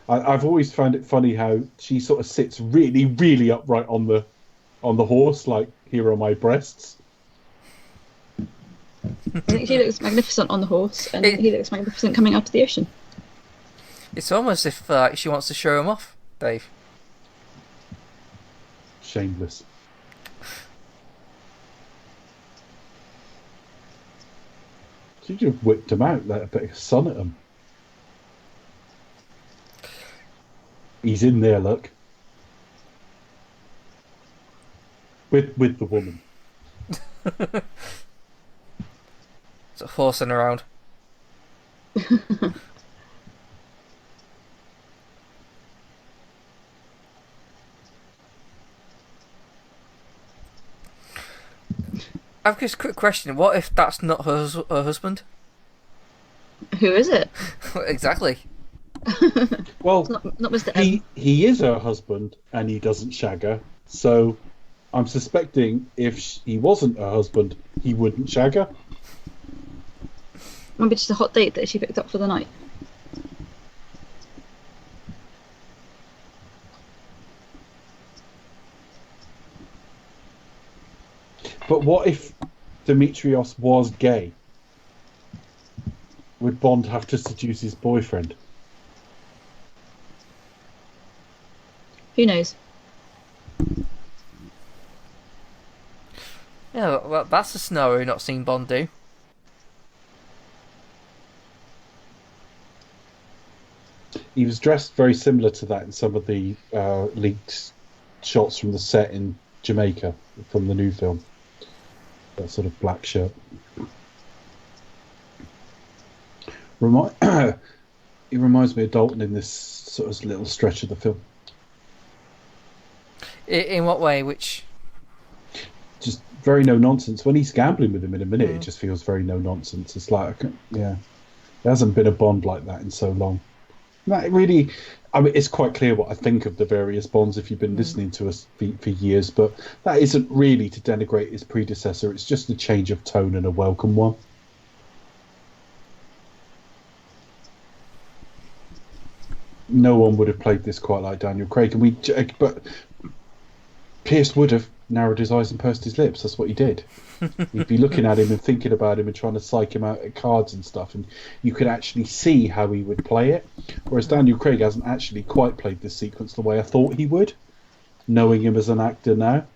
I've always found it funny how she sort of sits really, really upright on the horse, like, here are my breasts. I think she looks magnificent on the horse, and he looks magnificent coming out of the ocean. it's almost if she wants to show him off, Dave. Shameless. She just whipped him out, let a bit of sun at him. He's in there, look. With the woman. Sort of horsing around. I've just a quick question. What if that's not her husband? Who is it? Exactly. Well, It's not Mr. M. he is her husband, and he doesn't shag her. So I'm suspecting if he wasn't her husband, he wouldn't shag her. Maybe just a hot date that she picked up for the night. But what if Demetrios was gay? Would Bond have to seduce his boyfriend? Who knows? Yeah, well, that's a scenario we've not seen Bond do. He was dressed very similar to that in some of the leaked shots from the set in Jamaica from the new film. That sort of black shirt. He reminds me of Dalton in this sort of little stretch of the film. In what way? Which? Just very no nonsense. When he's gambling with him in a minute, it just feels very no nonsense. It's like, yeah, there hasn't been a Bond like that in so long. That really, I mean, it's quite clear what I think of the various Bonds if you've been listening to us for years, but that isn't really to denigrate his predecessor. It's just a change of tone and a welcome one. No one would have played this quite like Daniel Craig, but Pierce would have narrowed his eyes and pursed his lips. That's what he did. You'd be looking at him and thinking about him and trying to psych him out at cards and stuff, and you could actually see how he would play it. Whereas Daniel Craig hasn't actually quite played this sequence the way I thought he would, knowing him as an actor now.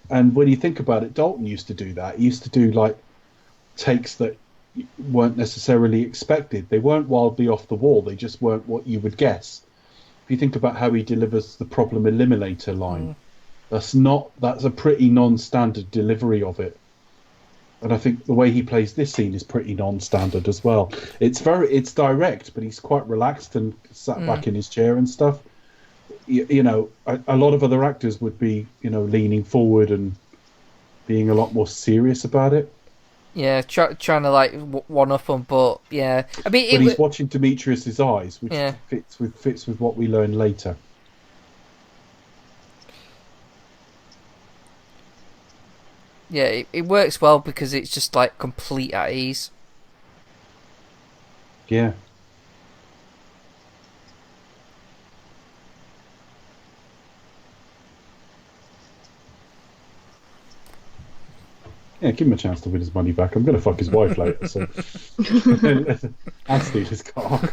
And when you think about it, Dalton used to do that. He used to do like takes that weren't necessarily expected. They weren't wildly off the wall. They just weren't what you would guess. If you think about how he delivers the problem eliminator line, that's a pretty non-standard delivery of it. And I think the way he plays this scene is pretty non-standard as well. It's direct, but he's quite relaxed and sat back in his chair and stuff. You know, a lot of other actors would be, you know, leaning forward and being a lot more serious about it. Yeah, trying to like one up him, but yeah, I mean, but he's watching Demetrius's eyes, which fits with what we learn later. Yeah, it works well because it's just like complete at ease. Yeah. Yeah, give him a chance to win his money back. I'm going to fuck his wife later, so and steal his car.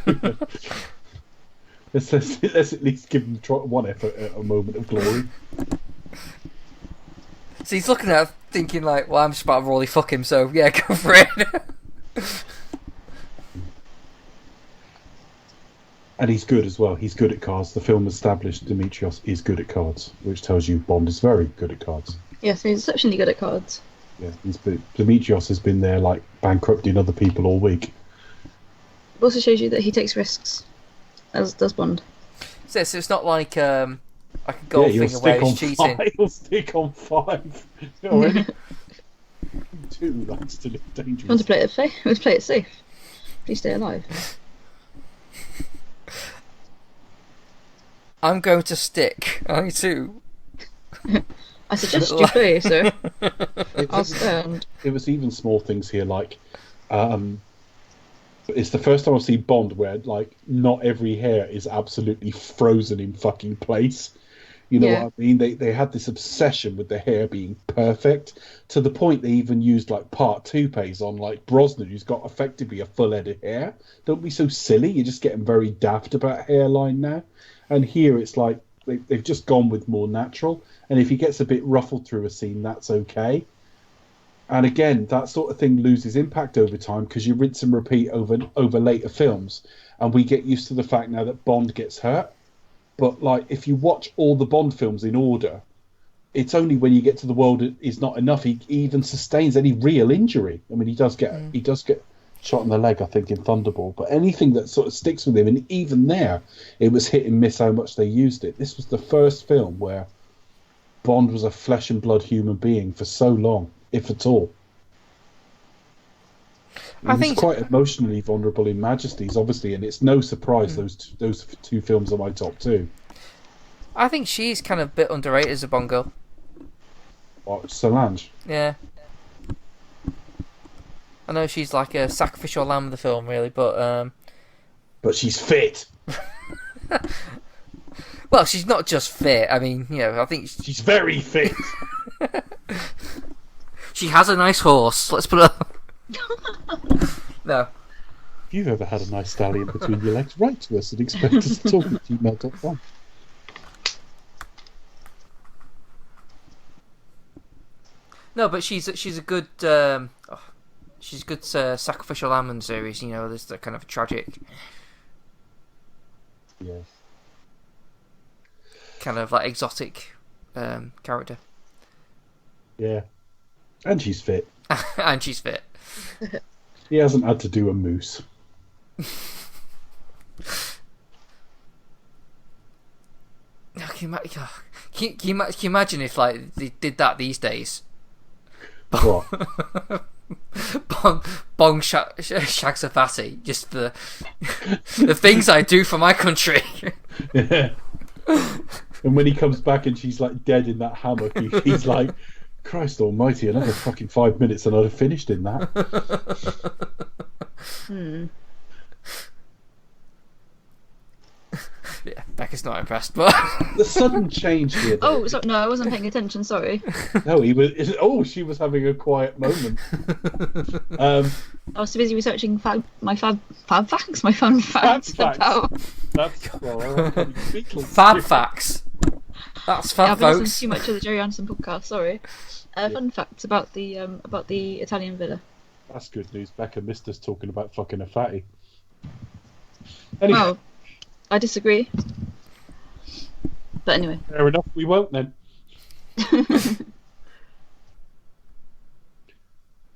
let's at least give him one effort at a moment of glory. So he's looking at her thinking like, well, I'm just about to really fuck him, so yeah, go for it. And he's good as well. He's good at cards. The film established Demetrius is good at cards, which tells you Bond is very good at cards. Yes, he's exceptionally good at cards. Yeah, Demetrius has been there like bankrupting other people all week. It also shows you that he takes risks, as does Bond. So it's not like a Goldfinger where he's cheating. He'll stick on 5. Already. 2 likes to live dangerous. Want to play it safe? Let's play it safe. Please stay alive. I'm going to stick. I too. I suggest you play, sir. I'll stand. It was even small things here, like it's the first time I've seen Bond where like not every hair is absolutely frozen in fucking place. You know what I mean? They had this obsession with the hair being perfect to the point they even used like part toupees on like Brosnan, who's got effectively a full head of hair. Don't be so silly. You're just getting very daft about hairline now. And here it's like they've just gone with more natural. And if he gets a bit ruffled through a scene, that's okay. And again, that sort of thing loses impact over time because you rinse and repeat over later films. And we get used to the fact now that Bond gets hurt. But like, if you watch all the Bond films in order, it's only when you get to The World Is Not Enough he even sustains any real injury. I mean, he does get shot in the leg, I think, in Thunderball. But anything that sort of sticks with him, and even there, it was hit and miss how much they used it. This was the first film where Bond was a flesh and blood human being for so long, if at all. I think he's quite emotionally vulnerable in Majesties, obviously, and it's no surprise those two films are my top 2. I think she's kind of a bit underrated as a Bond girl. What, Solange? Yeah. I know she's like a sacrificial lamb of the film, really, but she's fit. Well, she's not just fit. I mean, you know, I think she's very fit. She has a nice horse. Let's put it up. No. If you've ever had a nice stallion between your legs, write to us and expect us to talk at gmail.com. No, but she's a good she's a good sacrificial lamb series. You know, there's the kind of tragic, kind of like exotic character. Yeah, and she's fit. And she's fit. He hasn't had to do a moose. Can you imagine if like they did that these days? What? Bong shags a fatty just for the things I do for my country. Yeah. And when he comes back and she's like dead in that hammock, he's like, Christ almighty, another fucking 5 minutes and I'd have finished in that. Yeah, Becca's not impressed, but The sudden change here. Oh, no, I wasn't paying attention. Sorry. No, he was. Oh, she was having a quiet moment. I was too busy researching my fun facts about. That's fab facts. That's fab, I've been listening folks. too much of the Jerry Anderson podcast. Sorry. Fun facts about the Italian villa. That's good news. Becca missed us talking about fucking a fatty. Anyway, Well, I disagree. But anyway. fair enough. We won't then.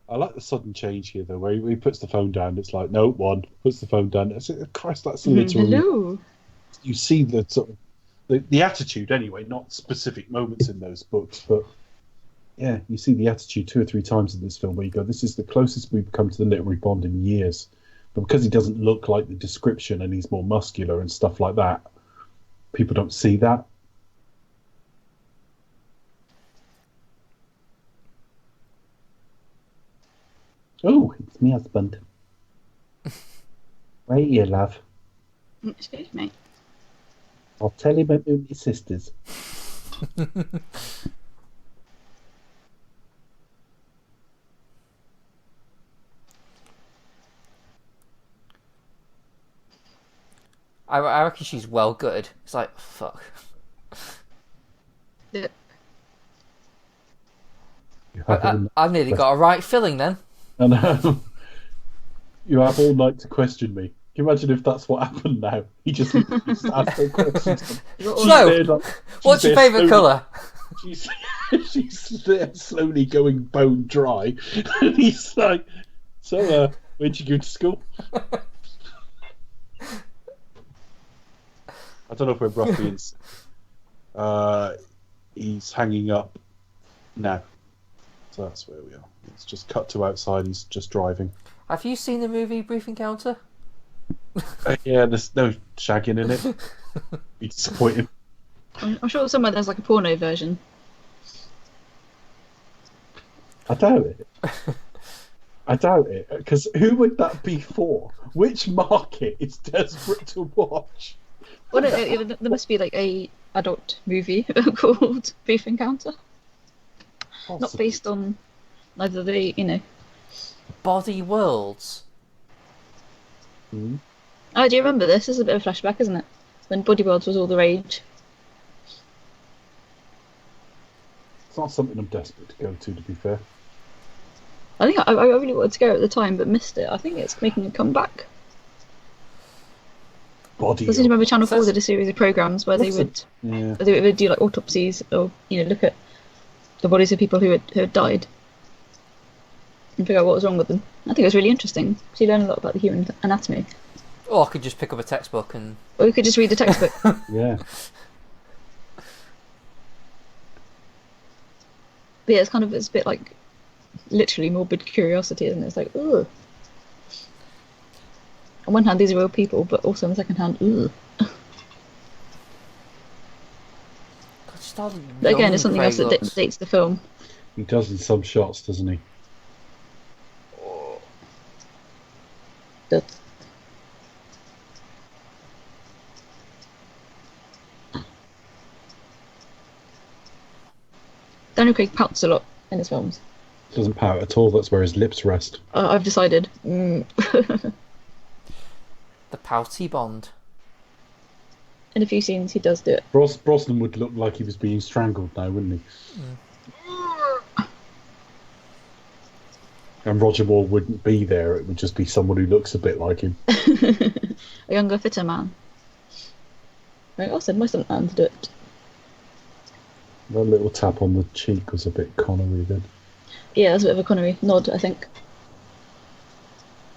I like the sudden change here, though, where he puts the phone down. It's like, no, one puts the phone down. Christ, that's literally. Hello. You see the sort of the attitude anyway, not specific moments in those books, but yeah, you see the attitude 2 or 3 times in this film where you go, this is the closest we've come to the literary Bond in years. But because he doesn't look like the description and he's more muscular and stuff like that, people don't see that. Oh, it's me husband. Right here, love. Excuse me. I'll tell him about my sisters. I reckon she's well good. It's like, fuck. Yeah. I've nearly got a right filling then. And you have all night to question me. Can you imagine if that's what happened now? He just asked her questions. So, what's your favourite colour? She's there slowly going bone dry. And he's like, so, where'd you go to school? I don't know if we're Ruffians. He's hanging up now. So that's where we are. It's just cut to outside. He's just driving. Have you seen the movie Brief Encounter? Yeah, there's no shagging in it. Be disappointing. I'm sure somewhere there's like a porno version. I doubt it. I doubt it. Because who would that be for? Which market is desperate to watch? Well, there must be like a adult movie called Brief Encounter. Possibly. Not based on either Body Worlds. Mm-hmm. Oh, do you remember this? This is a bit of a flashback, isn't it? When Body Worlds was all the rage. It's not something I'm desperate to go to be fair. I think I really wanted to go at the time, but missed it. I think it's making a comeback. Body. I seem to remember Channel 4 did a series of programmes where they would do like autopsies or look at the bodies of people who had died and figure out what was wrong with them. I think it was really interesting. So you learn a lot about the human anatomy. Or I could just pick up a textbook and... Or we could just read the textbook. Yeah. But yeah, it's a bit like literally morbid curiosity, isn't it? It's like, ugh. On one hand, these are real people, but also on the second hand, ugh. But again, it's something else that dictates the film. He does in some shots, doesn't he? But Daniel Craig pouts a lot in his films. Doesn't pout at all. That's where his lips rest. I've decided. The pouty Bond. In a few scenes, he does do it. Brosnan would look like he was being strangled now, wouldn't he? And Roger Moore wouldn't be there. It would just be someone who looks a bit like him. A younger, fitter man. Right, I said my stuntman to do it. That little tap on the cheek was a bit Connery then. Yeah, that's a bit of a Connery nod, I think.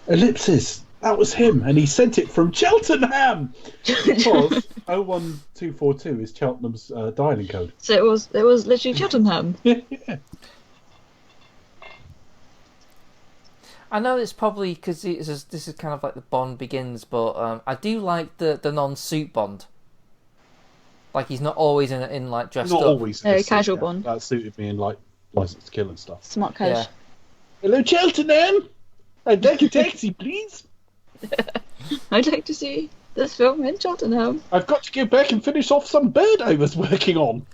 Ellipsis! That was him, and he sent it from Cheltenham! Because 01242 is Cheltenham's dialing code. So it was literally Cheltenham. Yeah. I know it's probably because this is kind of like the Bond Begins, but I do like the non-suit Bond. Like he's not always in like dressed Not up. always. in a suit, Casual yeah. Bond. That suited me in like License to Kill and stuff. Smart cash. Yeah. Hello, Cheltenham! I'd like a taxi, please. I'd like to see this film in Cheltenham. I've got to go back and finish off some bird I was working on.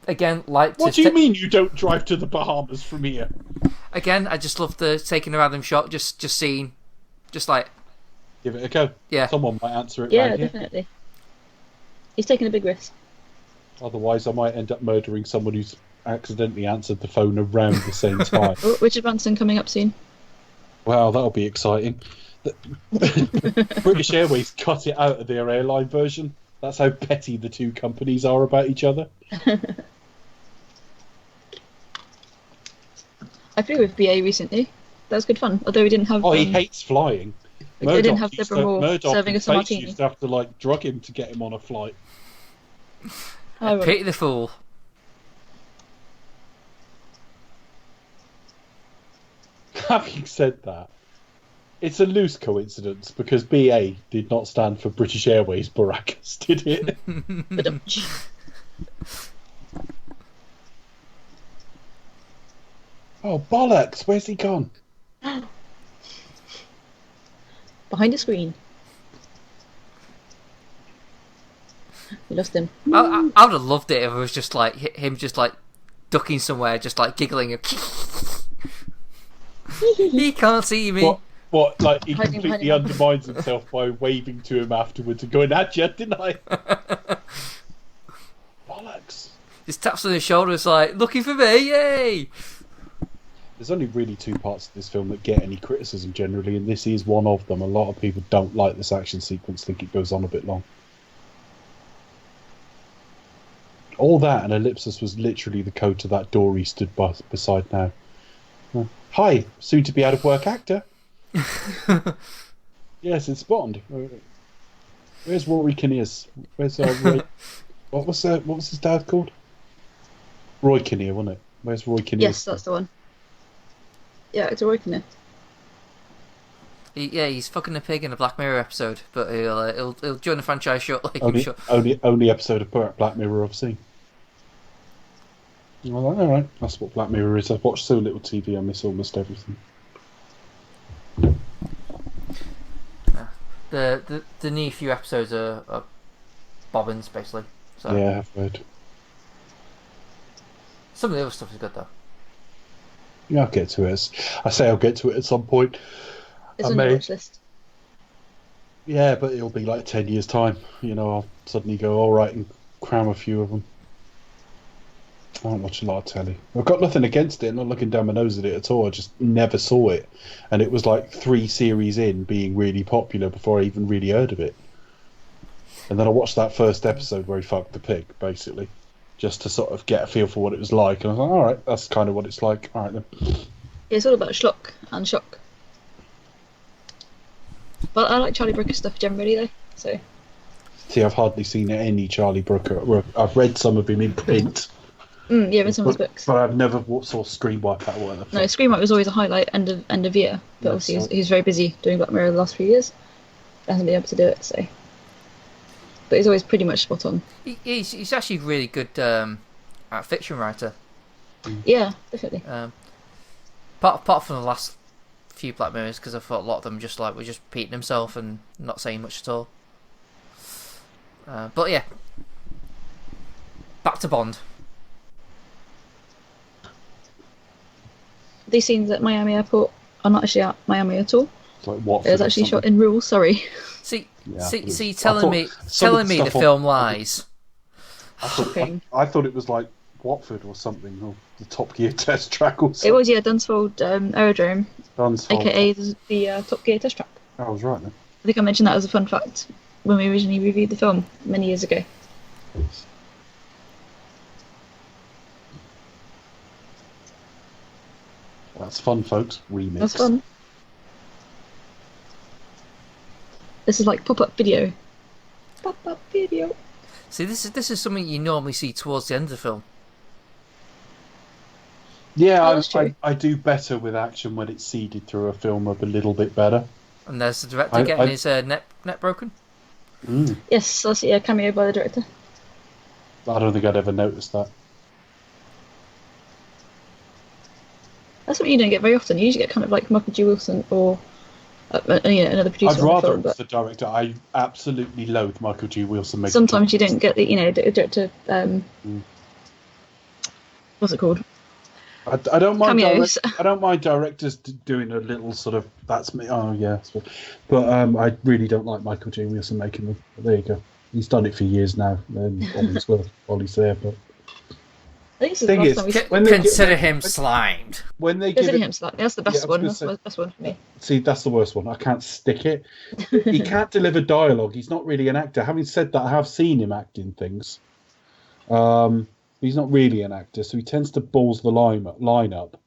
Again, like What do you mean you don't drive to the Bahamas from here? Again, I just love the taking a random shot, just seeing, just like Give it a go. Yeah. Someone might answer it Yeah, right here. definitely. He's taking a big risk. Otherwise, I might end up murdering someone who's accidentally answered the phone around the same time. Oh, Richard Branson coming up soon. Wow, that'll be exciting. British Airways cut it out of their airline version. That's how petty the two companies are about each other. I flew with BA recently. That was good fun. Although we didn't have. Oh, he hates flying. They didn't have used Deborah Moore Murdoch serving and us a Bates martini. used to have to like drug him to get him on a flight. Oh, right. pity the fool. Having said that, it's a loose coincidence because BA did not stand for British Airways Baracus, did it? Oh, bollocks! Where's he gone? Behind the screen. We lost him. I would have loved it if it was just like him, just like ducking somewhere, just like giggling. He can't see me. What? Like he Hiding completely behind him. undermines himself by waving to him afterwards and going, "At you, didn't I?" Bollocks! Just taps on his shoulder, it's like, looking for me, yay! There's only really two parts of this film that get any criticism generally, and this is one of them. A lot of people don't like this action sequence, think it goes on a bit long. All that and Ellipsis was literally the code to that door he stood beside now. Hi, soon to be out of work actor. Yes, it's Bond. Where's Rory Kinnear's? Where's Roy? What was his dad called? Roy Kinnear, wasn't it? Where's Roy Kinnear? Yes, that's the one. Yeah, it's a working there. He's fucking a pig in a Black Mirror episode, but he'll join the franchise shortly. I'm sure. Only episode of Black Mirror I've seen. I'm like, all right, that's what Black Mirror is. I've watched so little TV, I miss almost everything. The new few episodes are bobbins, basically. So. Yeah, I've heard. Some of the other stuff is good though. Yeah, I'll get to it. I say I'll get to it at some point. It's on your watch list. Yeah, but it'll be like 10 years' time. You know, I'll suddenly go, all right, and cram a few of them. I don't watch a lot of telly. I've got nothing against it. I'm not looking down my nose at it at all. I just never saw it. And it was like 3 series in being really popular before I even really heard of it. And then I watched that first episode where he fucked the pig, basically, just to sort of get a feel for what it was like. And I was like, all right, that's kind of what it's like. All right, then. Yeah, it's all about schlock and shock. But I like Charlie Brooker stuff generally, though. So. See, I've hardly seen any Charlie Brooker. I've read some of him in print. Yeah, in some of his books. But I've never saw Screenwipe that one. No, Screenwipe was always a highlight end of year. But obviously he's very busy doing Black Mirror the last few years. Hasn't been able to do it, so. But he's always pretty much spot on. He's actually really good fiction writer. Yeah, definitely. Apart from the last few Black Mirrors, because I thought a lot of them just like were just repeating himself and not saying much at all. But yeah, back to Bond. These scenes at Miami Airport are not actually at Miami at all. It's like Watford It was actually shot in Royale, sorry. See, Yeah, telling me the film lies. I thought it was like Watford or something, or the Top Gear test track or something. It was, yeah, Dunsfold Aerodrome, Dunsfold. aka the Top Gear test track. I was right then. I think I mentioned that as a fun fact when we originally reviewed the film many years ago. That's fun, folks. Remix. That's fun. This is like pop-up video. Pop-up video. See, this is something you normally see towards the end of the film. Yeah, I do better with action when it's seeded through a film a little bit better. And there's the director getting his net broken. Mm. Yes, I see a cameo by the director. I don't think I'd ever noticed that. That's something you don't get very often. You usually get kind of like Michael G. Wilson or another producer. I'd rather film, it was the director. I absolutely loathe Michael G. Wilson making. Sometimes you don't get the the director. What's it called? I don't mind cameos. I don't mind directors doing a little sort of that's me. Oh yeah, but I really don't like Michael G. Wilson making them. But there you go. He's done it for years now. And Ollie's there, but. I think this is the last time we consider him slimed. When they consider him slimed. That's the best one. That's say, the best one for me. See, that's the worst one. I can't stick it. He can't deliver dialogue. He's not really an actor. Having said that, I have seen him act in things. He's not really an actor, so he tends to balls the line up.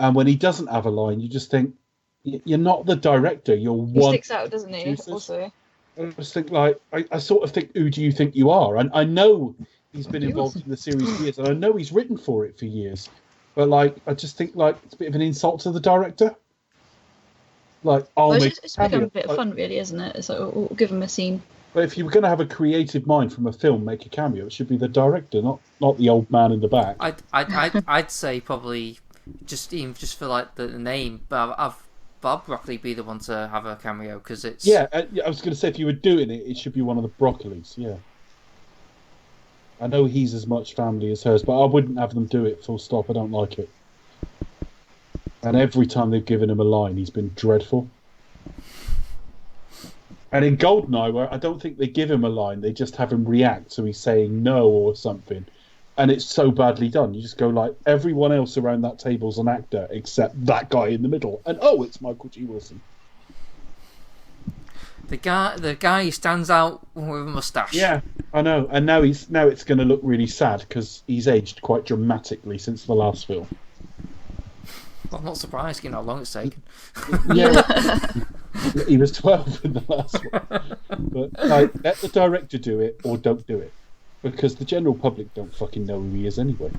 And when he doesn't have a line, you just think, you're not the director. You're one. He sticks out, doesn't he? Producers. Also, I just think I sort of think, who do you think you are? And I know he's been involved in the series for years, and I know he's written for it for years. But I just think it's a bit of an insult to the director. It's become a bit of fun, really, isn't it? It's like we'll give him a scene. But if you were going to have a creative mind from a film, make a cameo, it should be the director, not the old man in the back. I'd say probably just for like the name, but Bob Broccoli be the one to have a cameo because it's I was going to say if you were doing it, it should be one of the Broccolis. Yeah, I know he's as much family as hers, but I wouldn't have them do it. Full stop. I don't like it. And every time they've given him a line, he's been dreadful. And in Goldeneye, where I don't think they give him a line, they just have him react, so he's saying no or something. And it's so badly done. You just go everyone else around that table's an actor except that guy in the middle. And it's Michael G. Wilson. The guy who stands out with a moustache. Yeah, I know. And now it's going to look really sad because he's aged quite dramatically since the last film. Well, I'm not surprised, how long it's taken. Yeah. He was 12 in the last one. But let the director do it or don't do it. Because the general public don't fucking know who he is anyway.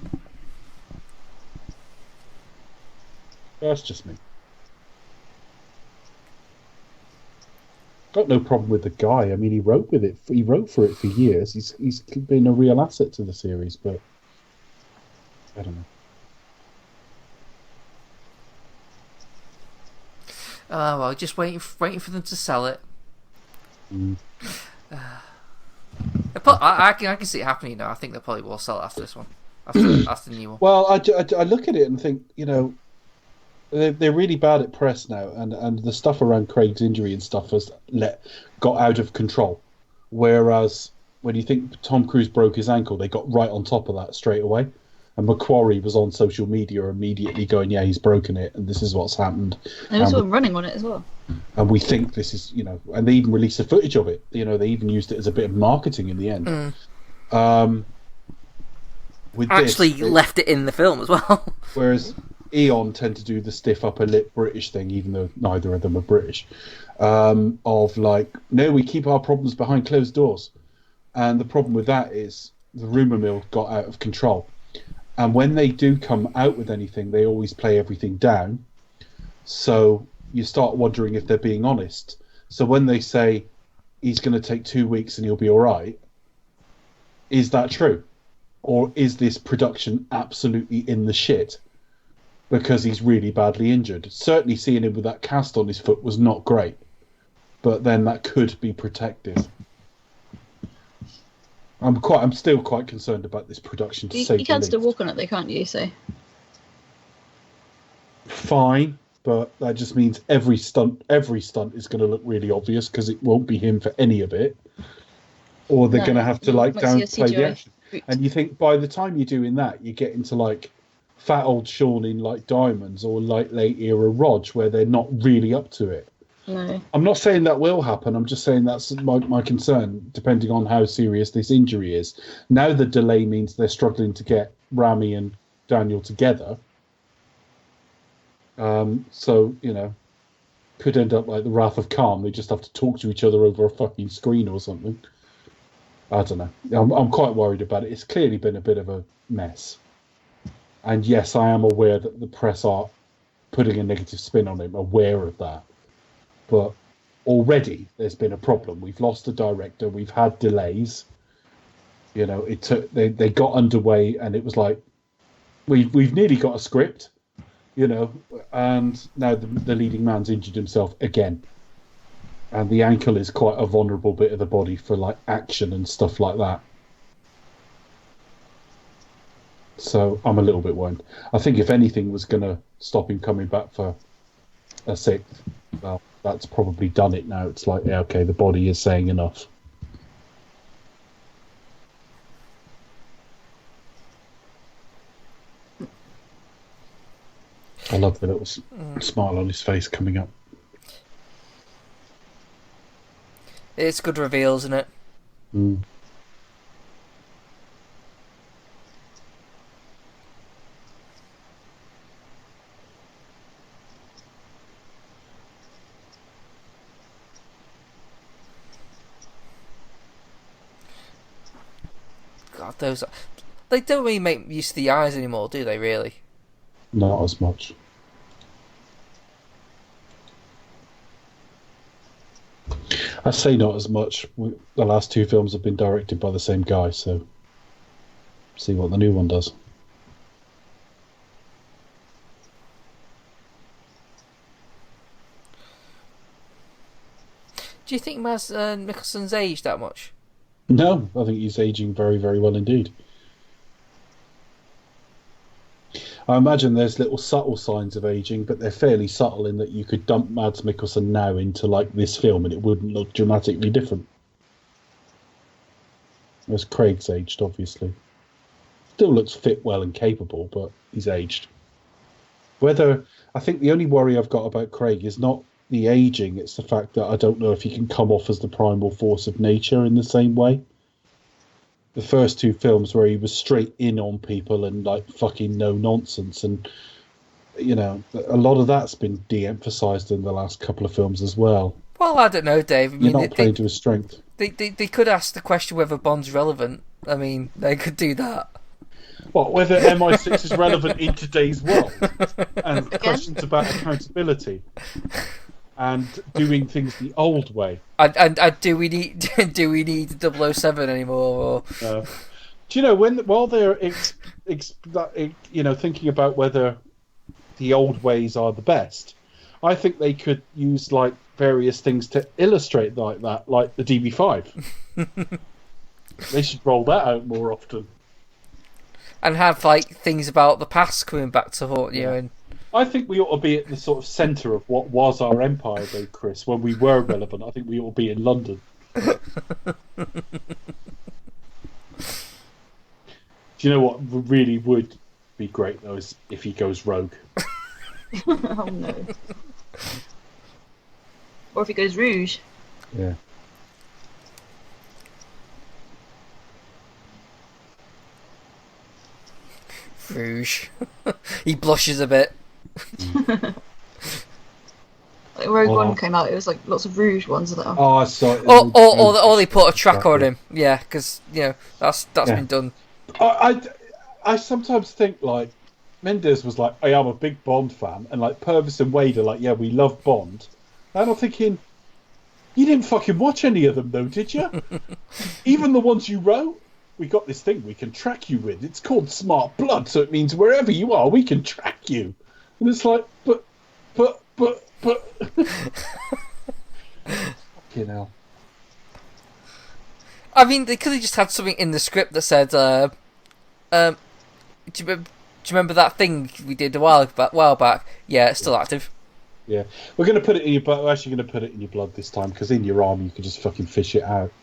That's just me. Got no problem with the guy. I mean, he wrote for it for years. He's been a real asset to the series, but I don't know. Well, just waiting for them to sell it. Mm. I can see it happening now. I think they probably will sell it after this one, after the new one. Well, I look at it and think, they're really bad at press now, and the stuff around Craig's injury and stuff has got out of control. Whereas when you think Tom Cruise broke his ankle, they got right on top of that straight away. And Macquarie was on social media immediately going, yeah, he's broken it, and this is what's happened. And also running on it as well. And we think this is, and they even released the footage of it. They even used it as a bit of marketing in the end. Left it in the film as well. Whereas Eon tend to do the stiff upper lip British thing, even though neither of them are British. No, we keep our problems behind closed doors. And the problem with that is the rumour mill got out of control. And when they do come out with anything, they always play everything down. So you start wondering if they're being honest. So when they say he's going to take 2 weeks and he'll be all right, is that true? Or is this production absolutely in the shit because he's really badly injured? Certainly seeing him with that cast on his foot was not great. But then that could be protective. I'm still quite concerned about this production. You can still walk on it, though, can't you? So fine, but that just means every stunt is going to look really obvious because it won't be him for any of it, or they're going to have to downplay the action. And you think by the time you're doing that, you get into like fat old Sean in like Diamonds or like late era Rog, where they're not really up to it. No. I'm not saying that will happen. I'm just saying that's my concern, depending on how serious this injury is. Now the delay means they're struggling to get Rami and Daniel together. So, could end up like the Wrath of Khan. They just have to talk to each other over a fucking screen or something. I don't know. I'm quite worried about it. It's clearly been a bit of a mess. And yes, I am aware that the press are putting a negative spin on him, aware of that. But already there's been a problem. We've lost a director. We've had delays. It took they got underway, and it was like we've nearly got a script, and now the leading man's injured himself again, and the ankle is quite a vulnerable bit of the body for like action and stuff like that. So I'm a little bit worried. I think if anything was going to stop him coming back for a sixth, well, that's probably done it now. It's like, yeah, okay, the body is saying enough. I love the little smile on his face coming up. It's good reveal, isn't it? Mm. God, they don't really make use of the eyes anymore, do they? Really? Not as much. I say not as much. The last two films have been directed by the same guy, so see what the new one does. Do you think Mads Mikkelsen's aged that much? No, I think he's aging very, very well indeed. I imagine there's little subtle signs of aging, but they're fairly subtle in that you could dump Mads Mikkelsen now into like this film and it wouldn't look dramatically different. Whereas Craig's aged, obviously. Still looks fit, well and capable, but he's aged. I think the only worry I've got about Craig is not the aging, it's the fact that I don't know if he can come off as the primal force of nature in the same way. The first two films where he was straight in on people and like fucking no nonsense, and a lot of that's been de-emphasized in the last couple of films as well. Well, I don't know, Dave. You're not playing to his strength. They could ask the question whether Bond's relevant. I mean, they could do that. What, whether MI6 is relevant in today's world, and questions about accountability and doing things the old way. And do we need 007 anymore? Or... Do you know while they're thinking about whether the old ways are the best, I think they could use like various things to illustrate like that, like the DB5. They should roll that out more often. And have like things about the past coming back to haunt you. And I think we ought to be at the sort of centre of what was our empire, though, Chris, when we were relevant. I think we ought to be in London. Do you know what really would be great, though, is if he goes rogue. Oh, no. Or if he goes rouge. Yeah. Rouge. He blushes a bit. Like Rogue One came out, it was like lots of rouge ones that. Oh, I saw it. Or they put a tracker on him. Yeah, because that's been done. I sometimes think like Mendes was like, I am a big Bond fan, and like Purvis and Wade are like, yeah, we love Bond. And I'm thinking, you didn't fucking watch any of them though, did you? Even the ones you wrote. We got this thing we can track you with. It's called Smart Blood, so it means wherever you are, we can track you. And it's like, but. Fucking hell. I mean, they could have just had something in the script that said, do you remember that thing we did a while back? Yeah, it's still active. Yeah. We're going to put it in your blood. We're actually going to put it in your blood this time, because in your arm you can just fucking fish it out.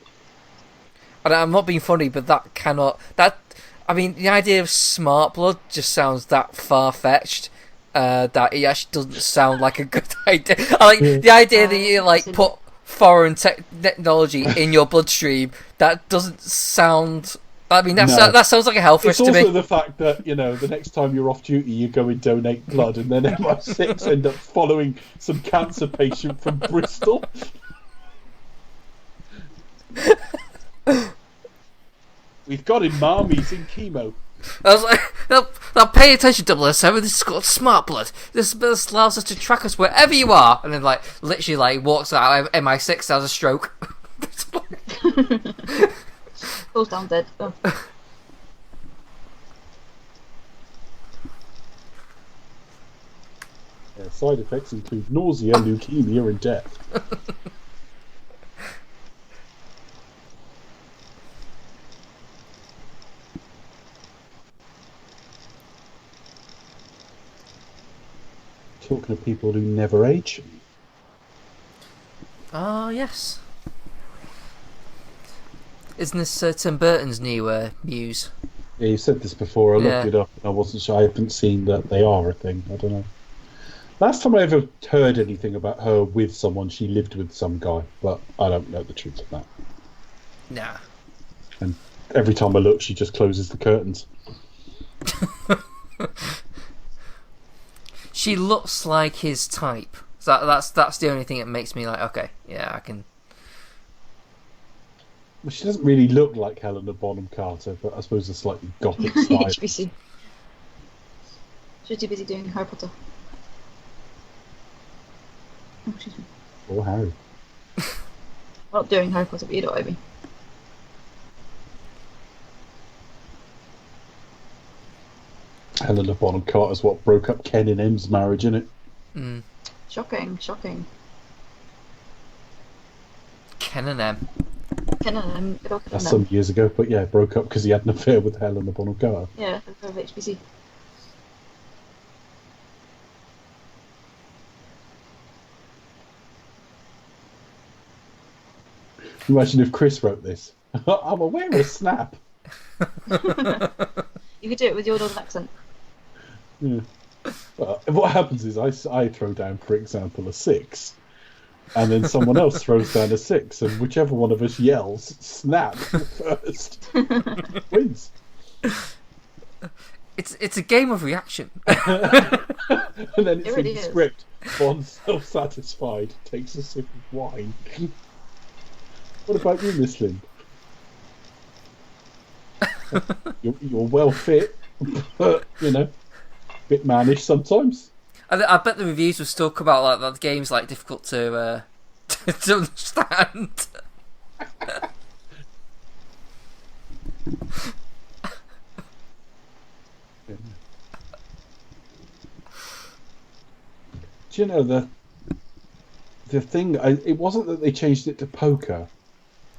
And I'm not being funny, but that cannot... I mean, the idea of smart blood just sounds that far-fetched that it actually doesn't sound like a good idea. The idea that you, put foreign technology in your bloodstream, that doesn't sound... I mean, that sounds like a health risk to me. It's also the fact that, the next time you're off duty, you go and donate blood, and then MI6 end up following some cancer patient from Bristol. We've got him, Mum. He's in chemo. I was like, now pay attention, 007. This is called smart blood. This allows us to track us wherever you are. And then, literally, walks out of MI6, has a stroke. Falls down dead. Oh. Yeah, side effects include nausea, leukemia, and death. Talking of people who never age. Oh, yes. Isn't this Tim Burton's new Muse? Yeah, you said this before. I looked it up and I wasn't sure. I haven't seen that they are a thing. I don't know. Last time I ever heard anything about her with someone, she lived with some guy, but I don't know the truth of that. Nah. And every time I look, she just closes the curtains. She looks like his type. So that's the only thing that makes me like, okay, yeah, I can... Well, she doesn't really look like Helena Bonham Carter, but I suppose a slightly gothic style. HBC. She's too busy doing Harry Potter. Oh, excuse me. Or Harry. Well, not doing Harry Potter, but you know what I mean. Helena Bonham Carter's what broke up Ken and M's marriage, innit? Mm. Shocking. Ken and M. Ken and M. Good old Ken That's and M. some years ago, but yeah, broke up because he had an affair with Helena Bonham Carter. Yeah, of HBC. Imagine if Chris wrote this. I'm aware of Snap. You could do it with your northern accent. Yeah. What happens is I throw down, for example, a 6, and then someone else throws down a 6, and whichever one of us yells "Snap" first wins. It's a game of reaction. And then it's It really in the is. script. One self-satisfied takes a sip of wine. What about you, Miss Lynn? You're well fit, but a bit mannish sometimes. I bet the reviews will still come out like that. The game's difficult to to understand. Do you know the thing? It wasn't that they changed it to poker.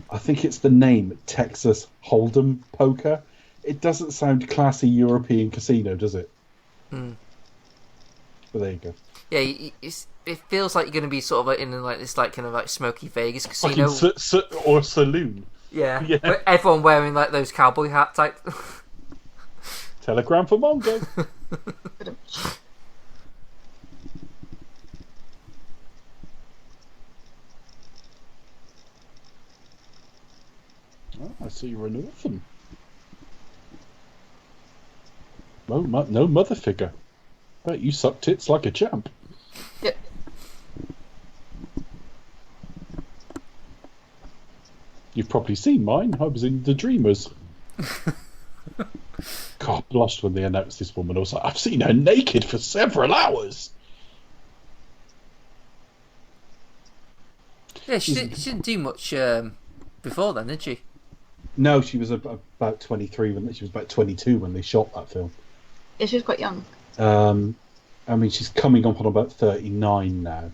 I think it's the name Texas Hold'em Poker. It doesn't sound classy European casino, does it? Hmm. But there you go. Yeah, it feels like you're going to be sort of in this kind of smoky Vegas casino Or saloon. Yeah. Where everyone wearing those cowboy hat type. Telegram for Mongo. Oh, I see you're an orphan. No mother figure. Bet you suck tits like a champ. Yep. You've probably seen mine. I was in The Dreamers. God, I blushed when they announced this woman. I was like, I've seen her naked for several hours. Yeah, she didn't do much before then, did she? No, she was about 23 when she was about 22 when they shot that film. Yeah, she was quite young. I mean, she's coming up on about 39 now.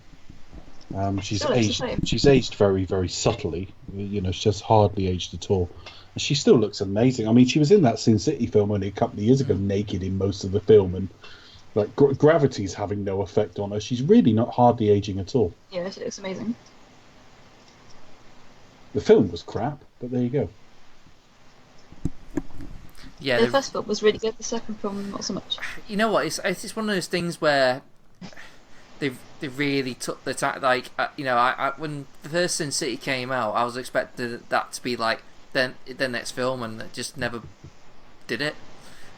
She's aged very, very subtly. She has hardly aged at all. And she still looks amazing. I mean, she was in that Sin City film only a couple of years ago, naked in most of the film, and gravity's having no effect on her. She's really not hardly aging at all. Yeah, she looks amazing. The film was crap, but there you go. Yeah, The first film was really good. The second film, not so much. you know what? It's one of those things where they really took the time. Like I when the first Sin City came out, I was expecting that to be like the next film, and it just never did it.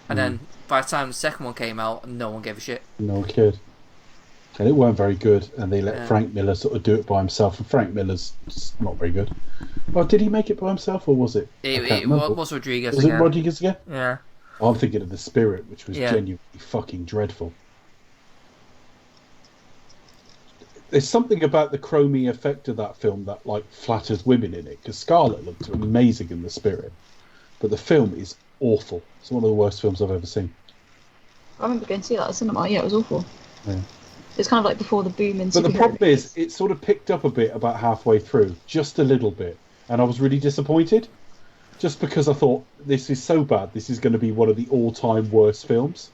And then by the time the second one came out, no one gave a shit. No kid. And it weren't very good, and they let Frank Miller sort of do it by himself, and Frank Miller's just not very good. Oh, did he make it by himself, or was it? It was Rodriguez. Was it Rodriguez again? Yeah. Oh, I'm thinking of The Spirit, which was genuinely fucking dreadful. There's something about the chromey effect of that film that like flatters women in it, because Scarlett looked amazing in The Spirit, but the film is awful. It's one of the worst films I've ever seen. I remember going to see that at the cinema. Yeah, it was awful. Yeah. It's kind of like before the boom in. But the problem is, it sort of picked up a bit about halfway through, just a little bit, and I was really disappointed, just because I thought this is so bad. This is going to be one of the all-time worst films.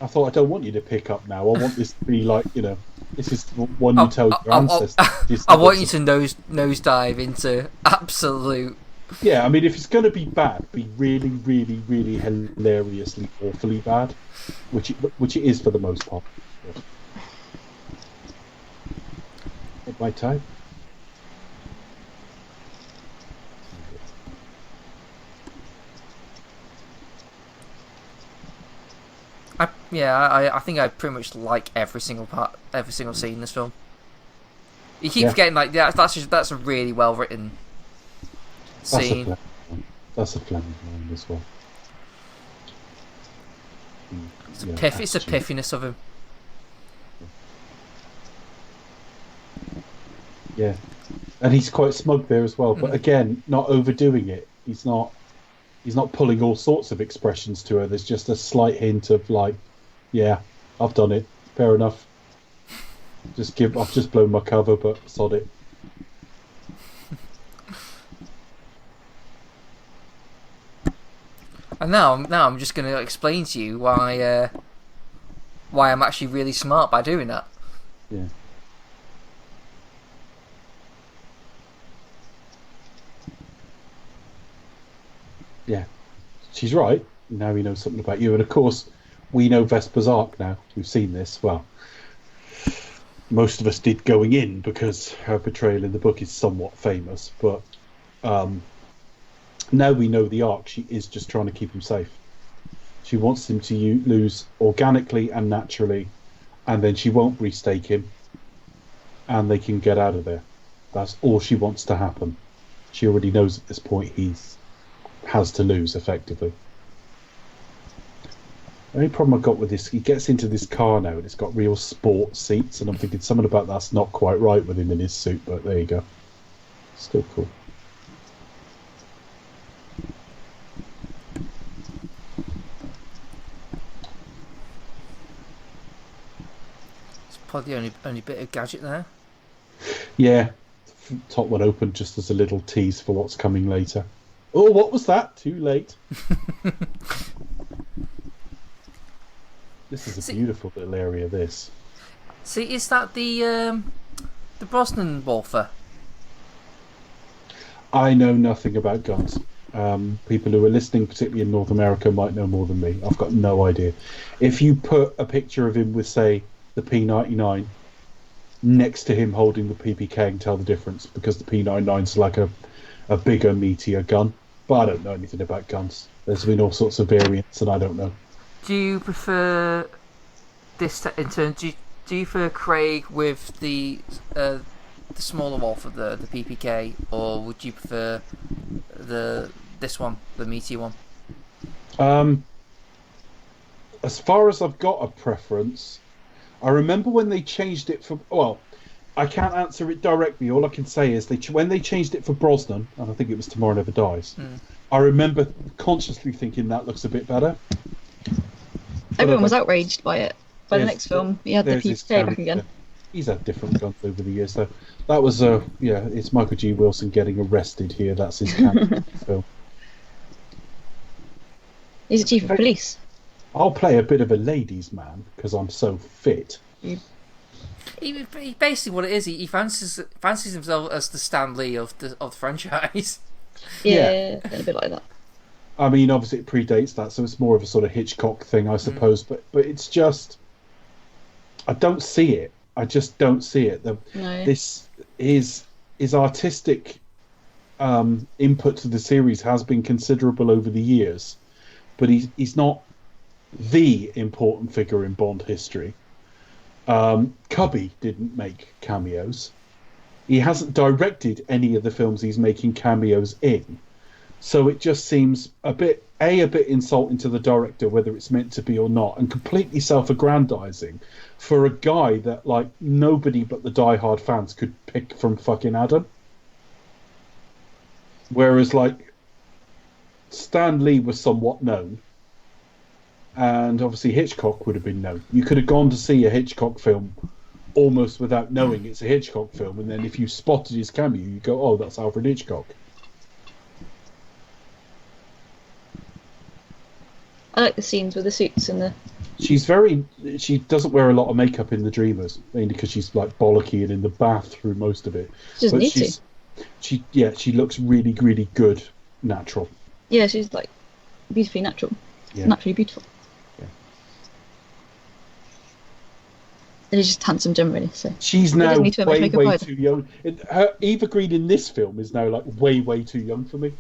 I thought, I don't want you to pick up now. I want this to be like, this is one you tell your ancestors. I want you to nosedive into absolute. Yeah, I mean, if it's going to be bad, be really, really, really hilariously, awfully bad, which it is for the most part. Not my type. I think I pretty much like every single scene in this film. You keep forgetting that's a really well written scene. That's a Fleming line as well. It's the piffiness of him. Yeah, and he's quite smug there as well. But again, not overdoing it. He's not pulling all sorts of expressions to her. There's just a slight hint of like, yeah, I've done it. Fair enough. I've just blown my cover, but sod it. And now I'm just going to explain to you why I'm actually really smart by doing that. Yeah. Yeah, she's right. Now we know something about you, and of course, we know Vesper's arc now. We've seen this. Well, most of us did going in because her portrayal in the book is somewhat famous, but now we know the arc. She is just trying to keep him safe. She wants him to lose organically and naturally, and then she won't restake him, and they can get out of there. That's all she wants to happen. She already knows at this point has to lose effectively. The only problem I've got with this, he gets into this car now and it's got real sport seats, and I'm thinking something about that's not quite right with him in his suit, but there you go. Still cool. It's probably the only bit of gadget there. Yeah, top one open just as a little tease for what's coming later. Oh, what was that? Too late. This is a beautiful little area, this. See, is that the Brosnan Wolfer? I know nothing about guns. People who are listening, particularly in North America, might know more than me. I've got no idea. If you put a picture of him with, say, the P99 next to him holding the PPK, and tell the difference, because the P99 is like a bigger, meatier gun. But I don't know anything about guns. There's been all sorts of variants, and I don't know. Do you prefer this in terms? Do you prefer Craig with the smaller Wolf of the PPK, or would you prefer this one, the meatier one? As far as I've got a preference, I remember when they changed it for. Well, I can't answer it directly. All I can say is when they changed it for Brosnan, and I think it was Tomorrow Never Dies. I remember consciously thinking that looks a bit better. Everyone was outraged by it. By the next film, he had the PPK back again. He's had different guns over the years, so that was it's Michael G. Wilson getting arrested here. That's his character film. He's a chief of police. I'll play a bit of a ladies' man because I'm so fit. He basically what it is. He fancies himself as the Stan Lee of the franchise. Yeah, a bit like that. I mean, obviously it predates that, so it's more of a sort of Hitchcock thing, I suppose. But it's just, I don't see it. I just don't see it. No. This is his artistic input to the series has been considerable over the years, but he's not the important figure in Bond history. Cubby didn't make cameos. He hasn't directed any of the films he's making cameos in. So it just seems a bit insulting to the director, whether it's meant to be or not, and completely self-aggrandizing for a guy that like nobody but the diehard fans could pick from fucking Adam. Whereas like Stan Lee was somewhat known, and obviously Hitchcock would have been known. You could have gone to see a Hitchcock film almost without knowing it's a Hitchcock film, and then if you spotted his cameo, you go, "Oh, that's Alfred Hitchcock." I like the scenes with the suits and the. She doesn't wear a lot of makeup in The Dreamers, mainly because she's like bollocky and in the bath through most of it. She doesn't need to. She looks really, really good, natural. Yeah, she's like beautifully natural. Yeah. Naturally beautiful. Yeah. And he's just handsome generally, so. She's now doesn't need to wear much makeup way either. too young. Eva Green in this film is now like way too young for me.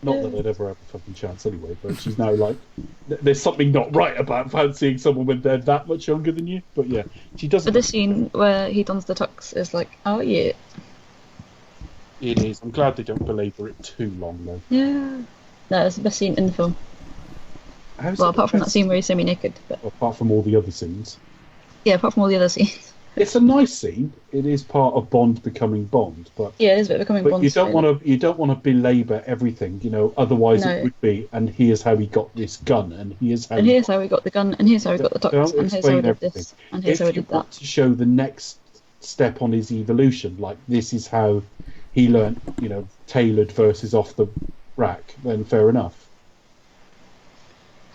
Not that I'd ever have a fucking chance anyway, but she's now like, there's something not right about fancying someone when they're that much younger than you. But yeah, she doesn't. But this scene where he dons the tux is like, oh yeah. It is. I'm glad they don't belabor it too long though. Yeah. No, it's the best scene in the film. Well, apart from that scene where he's semi-naked. But... Apart from all the other scenes. Yeah, apart from all the other scenes. It's a nice scene. It is part of Bond becoming Bond, but yeah, it is a bit becoming Bond. You don't want to belabor everything, Otherwise, No. it would be. And here's how he got this gun, and here's how. And here's how we got the gun, and here's how we got the tux, Don't and here's how we explain did this, everything. and here's how we If you did want that. to show the next step on his evolution, like this is how he learned, tailored versus off the rack, then fair enough.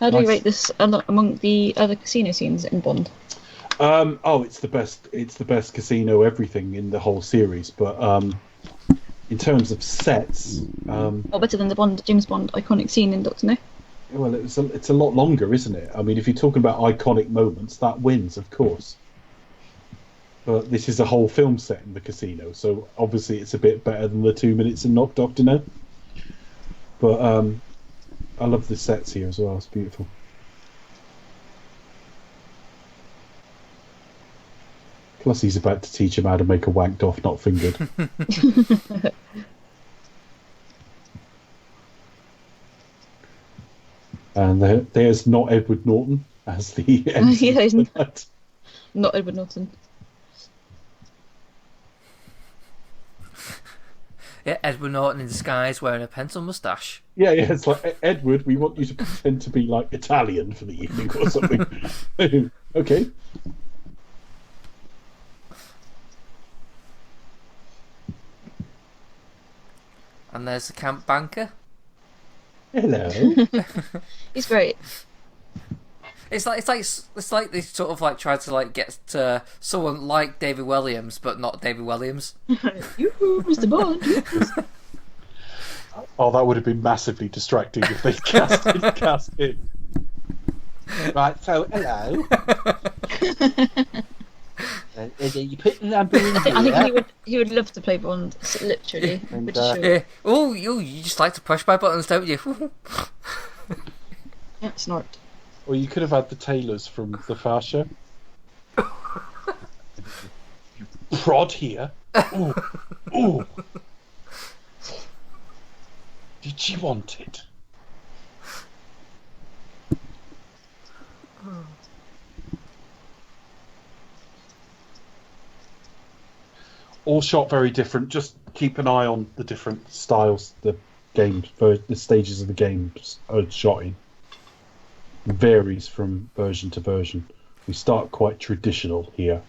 How do you Nice. rate this among the other casino scenes in Bond? It's the best. It's the best casino everything in the whole series. But in terms of sets, Or better than the James Bond iconic scene in Doctor No? well, it's a lot longer, isn't it? I mean, if you're talking about iconic moments, that wins, of course. But this is a whole film set in the casino, so obviously it's a bit better than the 2 minutes in Doctor No. But I love the sets here as well. It's beautiful. Plus, he's about to teach him how to make a wanked off, not fingered. And there's not Edward Norton as the MC. Yeah, he's not Edward Norton. Yeah, Edward Norton in disguise wearing a pencil moustache. Yeah, it's like, Edward, we want you to pretend to be like Italian for the evening or something. Okay. And there's the camp banker. Hello. He's great. It's like they sort of like tried to like get someone like David Williams, but not David Williams. Yoo-hoo, Mr. Bond. Oh, that would have been massively distracting if they cast it. Right, so hello. You put the number in I think he would love to play Bond, literally. And, Which is true. Yeah. Oh, you just like to push my buttons, don't you? Yeah, snort. Or you could have had the tailors from the fascia. Prod here. Ooh. Ooh. Did she want it? All shot very different. Just keep an eye on the different styles the stages of the games are shot in. It varies from version to version. We start quite traditional here,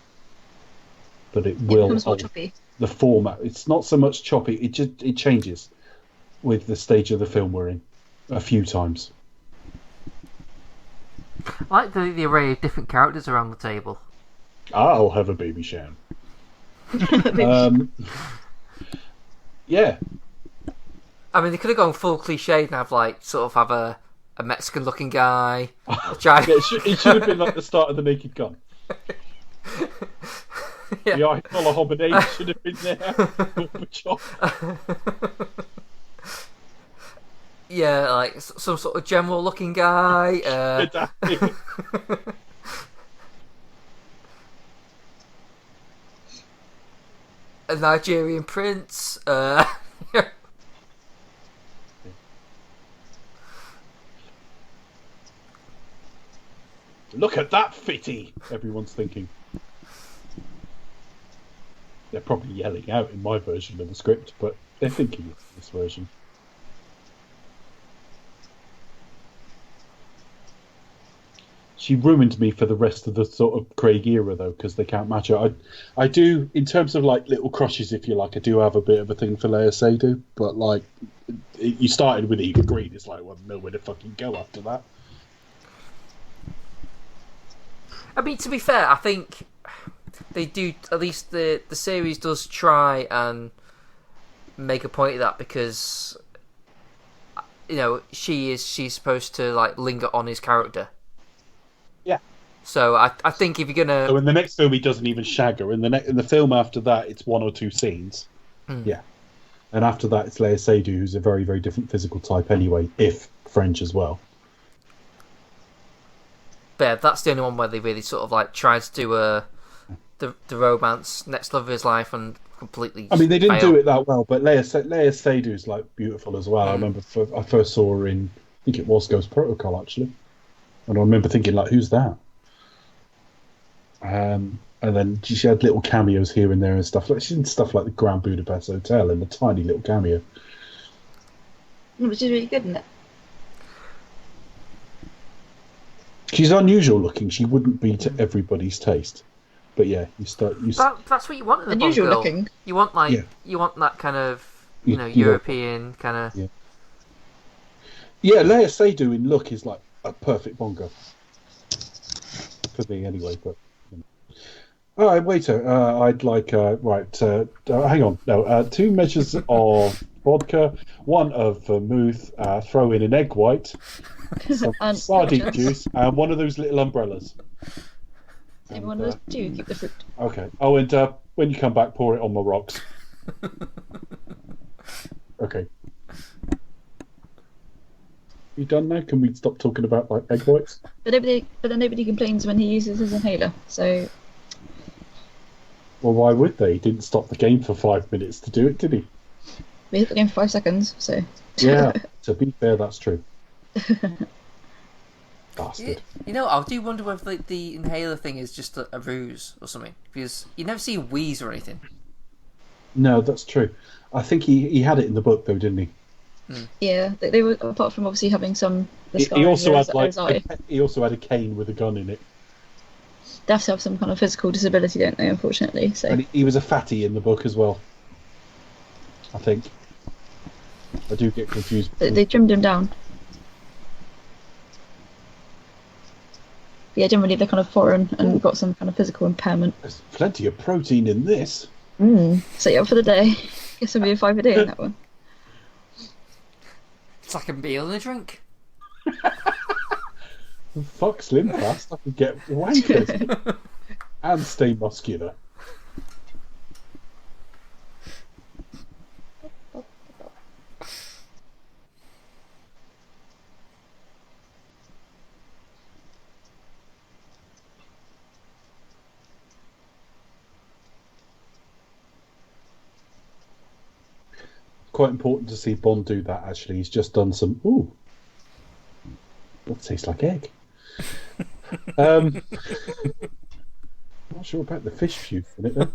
but it will becomes more choppy. the format. It's not so much choppy. It changes with the stage of the film we're in a few times. I like the array of different characters around the table. I'll have a baby sham. Yeah. I mean, they could have gone full cliche and have a Mexican-looking guy. Trying... Yeah, it should have been like the start of The Naked Gun. Yeah. The Ayatollah Khomeini should have been there. Yeah, like some sort of general-looking guy. A Nigerian prince. Look at that fitty! Everyone's thinking. They're probably yelling out in my version of the script, but they're thinking of this version. She ruined me for the rest of the sort of Craig era, though, because they can't match her. I do, in terms of like little crushes, if you like, I do have a bit of a thing for Lea Seydoux, but like, you started with Eva Green, it's like, well, nowhere to fucking go after that. I mean, to be fair, I think they do. At least the series does try and make a point of that because she's supposed to like linger on his character. Yeah. So I think if you're gonna, so in the next film he doesn't even shag her. In the film after that, it's one or two scenes. Yeah. And after that, it's Lea Seydoux, who's a very, very different physical type anyway, if French as well. But yeah, that's the only one where they really sort of like tried to do the romance, next love of his life, and completely. I mean, they didn't failed. do it that well, but Lea Seydoux like beautiful as well. I remember I first saw her in, I think it was Ghost Protocol actually, and I remember thinking like, who's that? And then she had little cameos here and there and stuff. Like she did stuff like the Grand Budapest Hotel and a tiny little cameo. Which is really good, isn't it? She's unusual looking. She wouldn't be to everybody's taste, but yeah, that's what you want in a unusual Bond girl. looking. You want you want that kind of European kind of. Yeah, Lea Seydoux in look is like a perfect Bond girl for me anyway. But all right, waiter. I'd like hang on. No, 2 measures of vodka, 1 of vermouth. Throw in an egg white. Some sardine juice and 1 of those little umbrellas. Maybe 1 of those 2, keep the fruit. Okay. Oh, and when you come back, pour it on my rocks. Okay. You done now? Can we stop talking about like egg whites? But then nobody complains when he uses his inhaler. So. Well, why would they? He didn't stop the game for 5 minutes to do it, did he? We hit the game for 5 seconds. So. Yeah. To be fair, that's true. Bastard. I do wonder whether the inhaler thing is just a ruse or something, because you never see wheeze or anything. No, that's true. I think he had it in the book though, didn't he? Yeah, they were, apart from obviously having some. He also had he also had a cane with a gun in it. They have to have some kind of physical disability, don't they? Unfortunately, so. And he was a fatty in the book as well. I think. I do get confused. They trimmed him down. Yeah, generally they're kind of foreign and got some kind of physical impairment. There's plenty of protein in this. So you're up for the day. Guess I'll be a 5 a day in that one. It's like a meal and a drink. Fuck Slim Fast, I could get wankers and stay muscular. Quite important to see Bond do that, actually. He's just done some... Ooh. That tastes like egg. Not sure about the fish juice in it, though.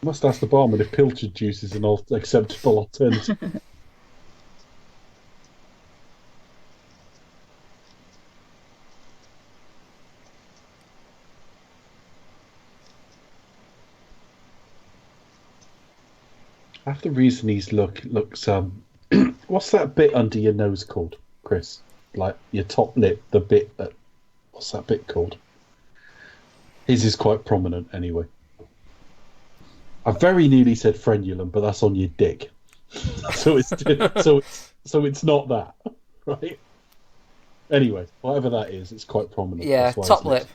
Must ask the barman if pilchard juice is an acceptable alternative. I have to reason his looks. What's that bit under your nose called, Chris? Like your top lip, the bit that. What's that bit called? His is quite prominent anyway. I very nearly said frenulum, but that's on your dick. so it's not that, right? Anyway, whatever that is, it's quite prominent. Yeah, top lip.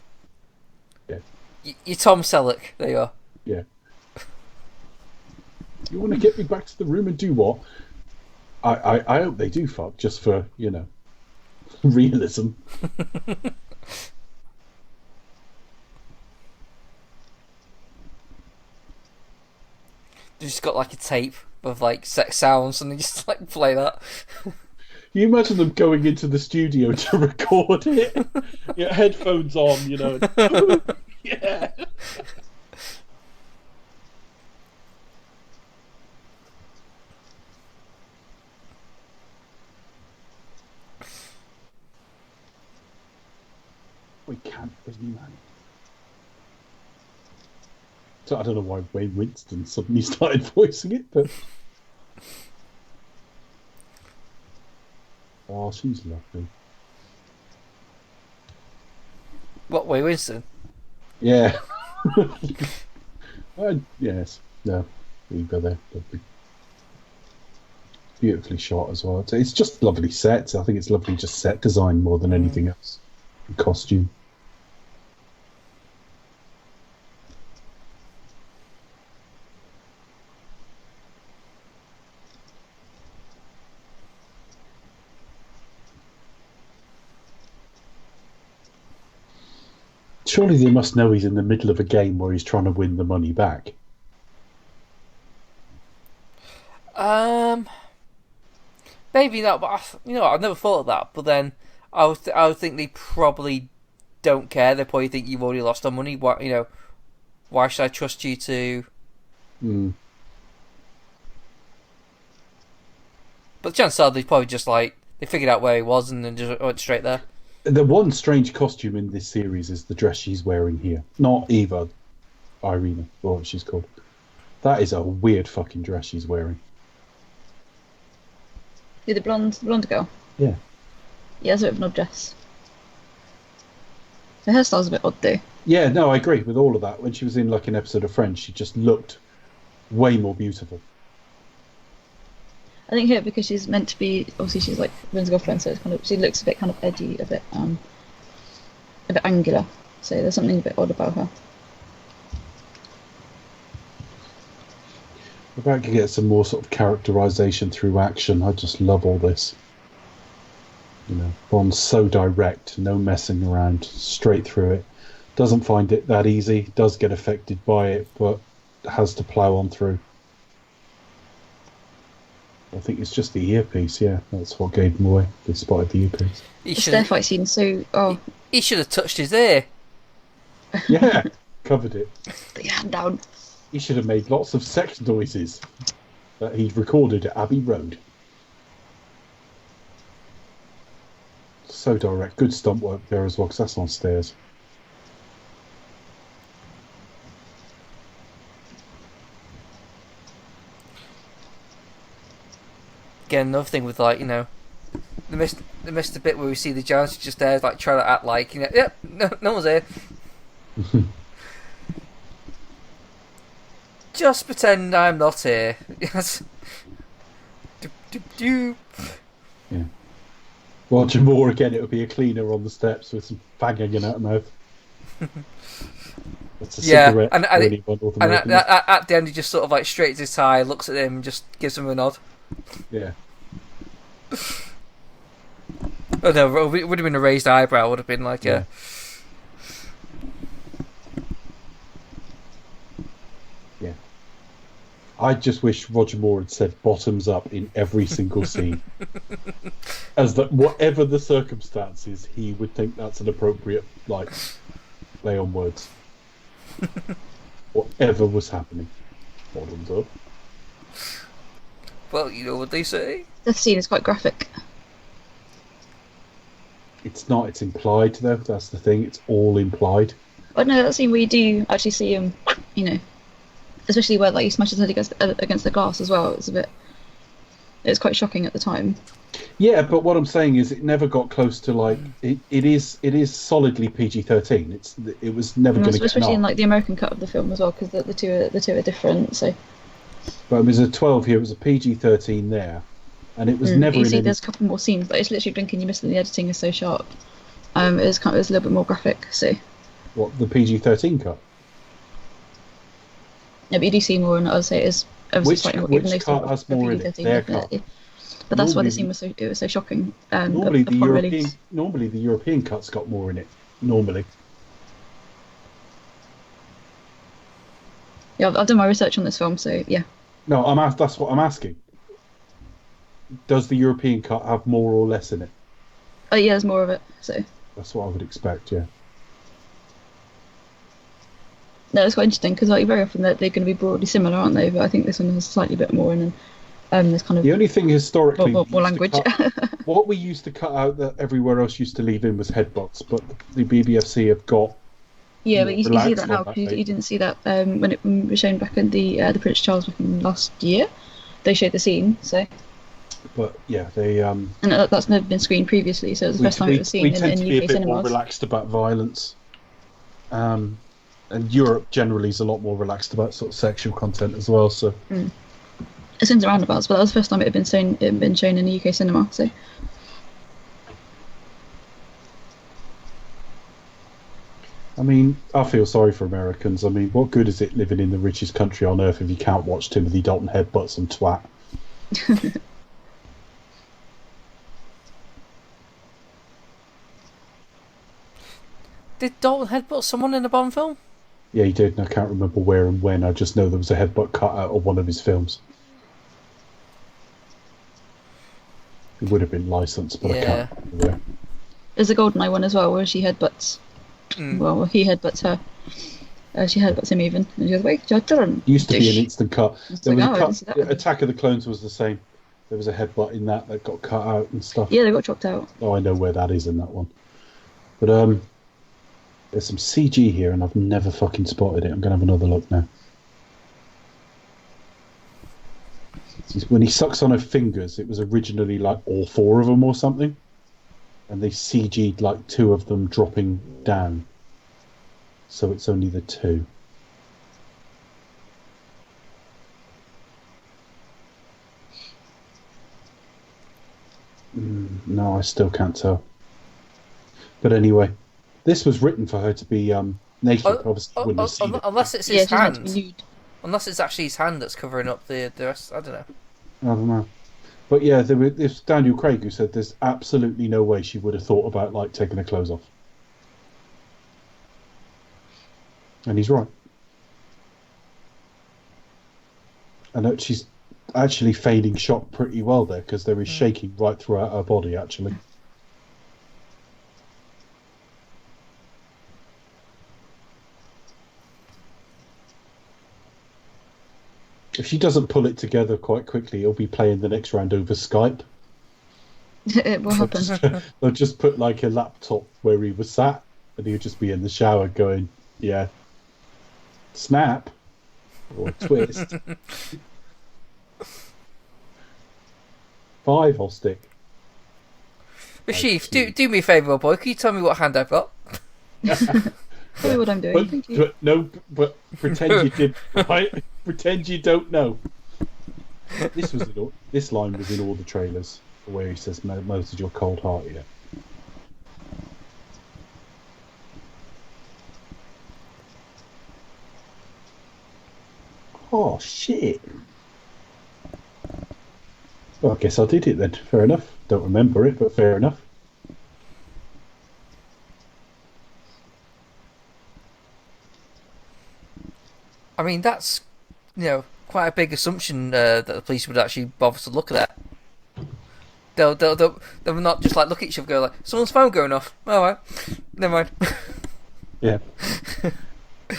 Yeah. You're Tom Selleck. There you are. Yeah. You want to get me back to the room and do what? I hope they do fuck, just for, realism. They just got like a tape of like sex sounds and they just like play that. You imagine them going into the studio to record it? Headphones on, yeah. We can't, man. So I don't know why Wayne Winston suddenly started voicing it, but oh, she's lovely. What, Wayne Winston? Yeah. Yes. No. We go there. Lovely. Beautifully shot as well. It's just lovely sets. I think it's lovely just set design more than anything else. And costume. Surely they must know he's in the middle of a game where he's trying to win the money back. Maybe not, but I've never thought of that. But then I would think they probably don't care. They probably think you've already lost our money. Why should I trust you to? Mm. But chances are they probably just like they figured out where he was and then just went straight there. The one strange costume in this series is the dress she's wearing here. Not Eva, Irina, or what she's called. That is a weird fucking dress she's wearing. Yeah, the blonde girl. Yeah. Yeah, it's a bit of an odd dress. The hairstyle's a bit odd though. Yeah, no, I agree with all of that. When she was in like an episode of Friends, she just looked way more beautiful. I think here because she's meant to be, obviously she's like Vin's girlfriend, so it's she looks a bit kind of edgy, a bit angular. So there's something a bit odd about her. We're about to get some more sort of characterization through action. I just love all this. Bond's so direct, no messing around, straight through it. Doesn't find it that easy, does get affected by it, but has to plough on through. I think it's just the earpiece, yeah. That's what gave him away. They spotted the earpiece. The stair fight scene, so... Oh. He should have touched his ear. Yeah, covered it. Put your hand down. He should have made lots of sex noises that he'd recorded at Abbey Road. So direct. Good stunt work there as well, because that's on stairs. Again, another thing with they missed a bit where we see the Giants just there, like trying to act like yep, no one's here. Just pretend I'm not here. Yes. Yeah. Roger Moore again. It would be a cleaner on the steps with some fag hanging out of mouth. That's a cigarette. And at the end, he just sort of like straightens his tie, looks at him, and just gives him a nod. Yeah. Oh no, it would have been a raised eyebrow. Would have been like a. Yeah. I just wish Roger Moore had said "bottoms up" in every single scene, as that whatever the circumstances, he would think that's an appropriate play on words. Whatever was happening, bottoms up. Well, you know what they say. The scene is quite graphic. It's not. It's implied, though. That's the thing. It's all implied. But no, that scene where you do actually see him, especially where he smashes his head against the glass as well. It's quite shocking at the time. Yeah, but what I'm saying is, it never got close to it is solidly PG-13. It was never going to get especially an in the American cut of the film as well, because the two are different. So But it was a 12 here. It was a PG-13 there, and it was never You in see, any. there's a couple more scenes, but it's literally blinking. You missed it. The editing is so sharp. It was a little bit more graphic. So What, the PG-13 cut? yeah, but you do see more, and I would say it is ever so slightly more. Even though Which cut has more in it? Their cut. But that's why Normally the scene was so shocking. Normally the upon European release. normally the European cut's got more in it. Normally. Yeah, I've done my research on this film, so yeah. No, that's what I'm asking. Does the European cut have more or less in it? Oh yeah, there's more of it. So That's what I would expect, yeah. no, it's quite interesting because like very often they're going to be broadly similar, aren't they? But I think this one has slightly bit more, and there's kind of The only thing historically more we used to language. what we used to cut out that everywhere else used to leave in was headbutts, but the BBFC have got Yeah, but you see relaxed that now on that because bit. you didn't see that when it was shown back in the Prince Charles back in last year. They showed the scene, so But yeah, they and that's never been screened previously, so it was the first time it was seen we tend in to be a UK bit more cinemas. relaxed about violence. And Europe generally is a lot more relaxed about sort of sexual content as well. So It swings and roundabouts, but that was the first time it had been shown in the UK cinema. So I mean, I feel sorry for Americans. I mean, what good is it living in the richest country on earth if you can't watch Timothy Dalton headbutt some twat? Did Dalton headbutt someone in a Bond film? Yeah, he did, and I can't remember where and when. I just know there was a headbutt cut out of one of his films. It would have been licensed, but I can't remember where. there's a GoldenEye one as well where she headbutts. Well, he headbutts her. She headbutts him even, and she goes, "Wait, your turn." Used to be an instant cut. There was like, a oh, I didn't see cut. that one. Attack of the Clones was the same. There was a headbutt in that got cut out and stuff. Yeah, they got chopped out. Oh, I know where that is in that one. But there's some CG here, and I've never fucking spotted it. I'm gonna have another look now. When he sucks on her fingers, it was originally like all four of them or something, and they CG'd like two of them dropping down, so it's only the two. No, I still can't tell. But anyway, this was written for her to be naked. Obviously, wouldn't have seen it. Unless it's Yeah, his she's meant to be hand. nude. Unless it's actually his hand that's covering up the rest. I don't know. I don't know. But yeah, there's Daniel Craig who said there's absolutely no way she would have thought about like taking her clothes off. And he's right. And she's actually feigning shock pretty well there, because there is shaking right throughout her body, actually. If she doesn't pull it together quite quickly, he'll be playing the next round over Skype. It will happen. They'll just put like a laptop where he was sat, and he'll just be in the shower going, yeah, snap, or twist. 5, I'll stick. Rashif, do me a favour, boy. Can you tell me what hand I've got? Tell me what I'm doing. Thank you. But pretend you did, right? Pretend you don't know. This line was in all the trailers, where he says, "Most of your cold heart here." Oh shit! Well, I guess I did it then. Fair enough. Don't remember it, but fair enough. I mean, that's, quite a big assumption that the police would actually bother to look at that. They'll not just like look at each other and go like, someone's phone going off. Oh, right. Never mind. Yeah.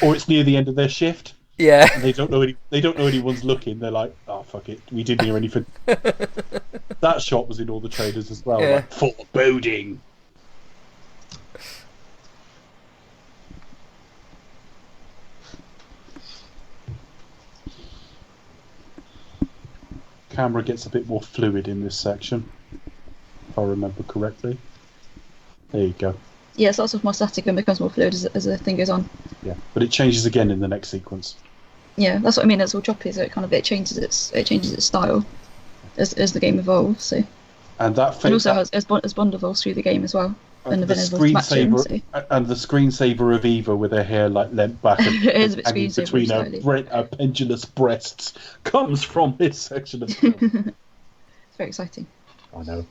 Or it's near the end of their shift. Yeah. And they don't know anyone's looking. They're like, oh fuck it, we didn't hear anything. That shot was in all the trailers as well. Yeah. Like, foreboding. Camera gets a bit more fluid in this section, if I remember correctly. There you go. Yeah, it starts off more static and becomes more fluid as the thing goes on. Yeah, but it changes again in the next sequence. Yeah, that's what I mean. It's all choppy, so it changes its style as the game evolves. So, And and also as Bond evolves through the game as well, and the then evolves to match him. So. and the screensaver of Eva with her hair like leant back and It is a bit hanging between her pendulous breasts comes from this section of the film. It's very exciting. I know.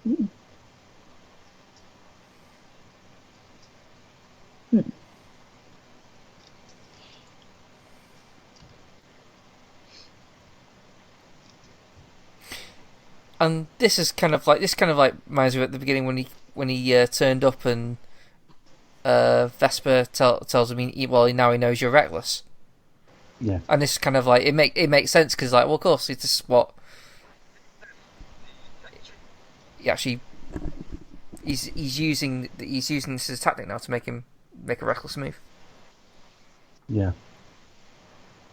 Mm. And this kind of like reminds me at the beginning when he turned up and Vesper tells him now he knows you're reckless. Yeah. And this kind of like it makes sense because like, well, of course it's just what he actually he's using this as a tactic now to make him make a reckless move. Yeah.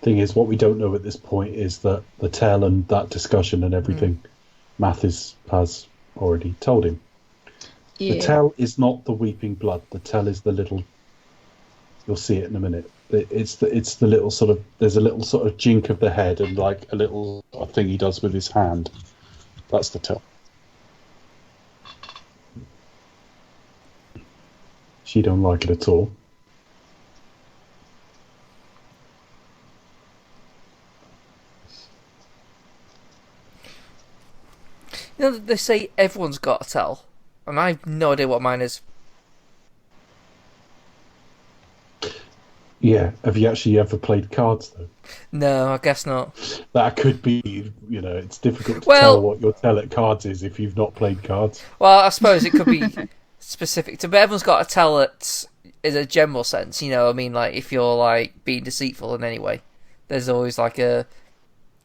Thing is, what we don't know at this point is that the tell and that discussion and everything, Mathis has already told him. Yeah. The tell is not the weeping blood. The tell is the little. You'll see it in a minute. It's the little sort of. There's a little sort of jink of the head and like a little thing he does with his hand. That's the tell. She don't like it at all. You know, they say everyone's got a tell, and I have no idea what mine is. Yeah, have you actually ever played cards, though? No, I guess not. That could be, it's difficult to tell what your tell at cards is if you've not played cards. Well, I suppose it could be specific to, but everyone's got a tell that is a general sense, I mean, like, if you're, like, being deceitful in any way, there's always, like, there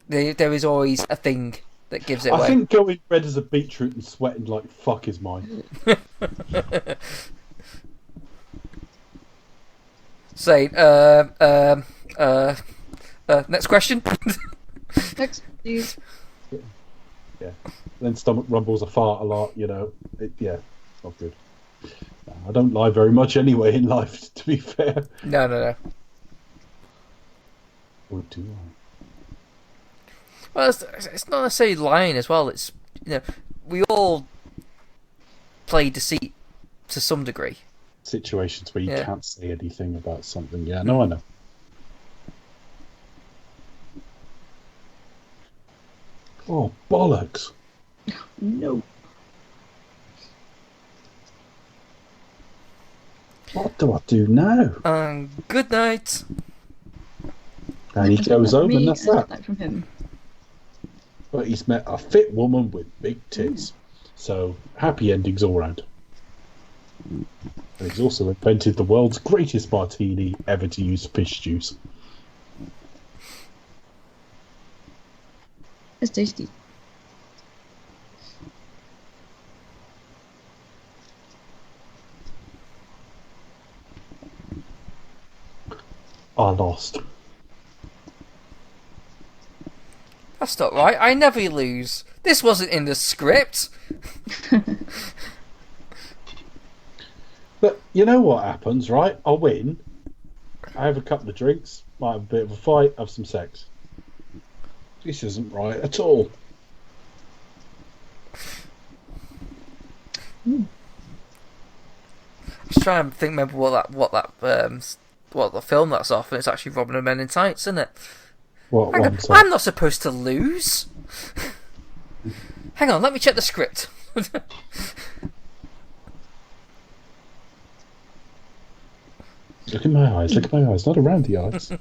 is always a thing that gives it away. I think going red as a beetroot and sweating like fuck is mine. Saying, next question. Next, please. Yeah. Then stomach rumbles a fart a lot, not good. I don't lie very much anyway in life, to be fair. No. Or do I? Well, it's not necessarily lying as well. It's we all play deceit to some degree. Situations where you can't say anything about something. Yeah, no, I know. Oh, bollocks. No. What do I do now? Good night. And he goes home and that's that. From him. But he's met a fit woman with big tits. So, happy endings all round. And he's also invented the world's greatest martini ever to use fish juice. It's tasty. I lost. That's not right. I never lose. This wasn't in the script. But you know what happens, right? I'll win. I have a couple of drinks, might have a bit of a fight, have some sex. This isn't right at all. Just trying to think, remember what the film that's off, and it's actually Robin and Men in Tights, isn't it? What Hang on, I'm not supposed to lose. Hang on, let me check the script. Look at my eyes, not around the eyes.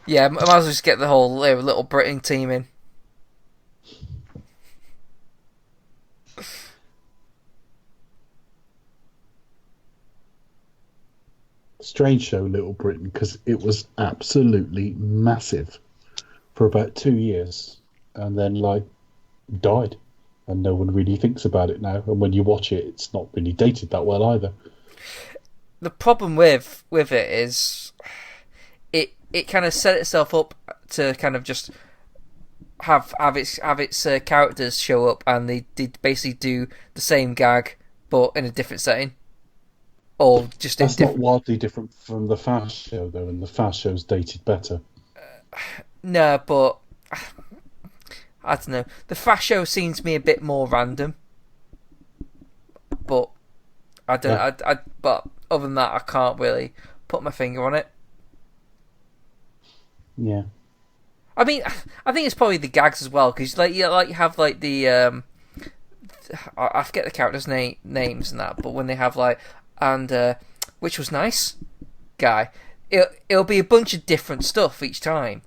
Yeah, might as well just get the whole Little Britain team in. Strange show, Little Britain, because it was absolutely massive for about 2 years, and then died, and no one really thinks about it now. And when you watch it, it's not really dated that well either. The problem with it is, it kind of set itself up to kind of just have its characters show up and they basically do the same gag but in a different setting, or just That's in not wildly different from the Fast Show, though, and the Fast Show's dated better. No, but I don't know. The Fast Show seems to me a bit more random, but I don't. Yeah. But other than that, I can't really put my finger on it. Yeah. I mean, I think it's probably the gags as well, because you have like the I forget the characters' names and that, but when they have like which was nice, guy, it'll be a bunch of different stuff each time,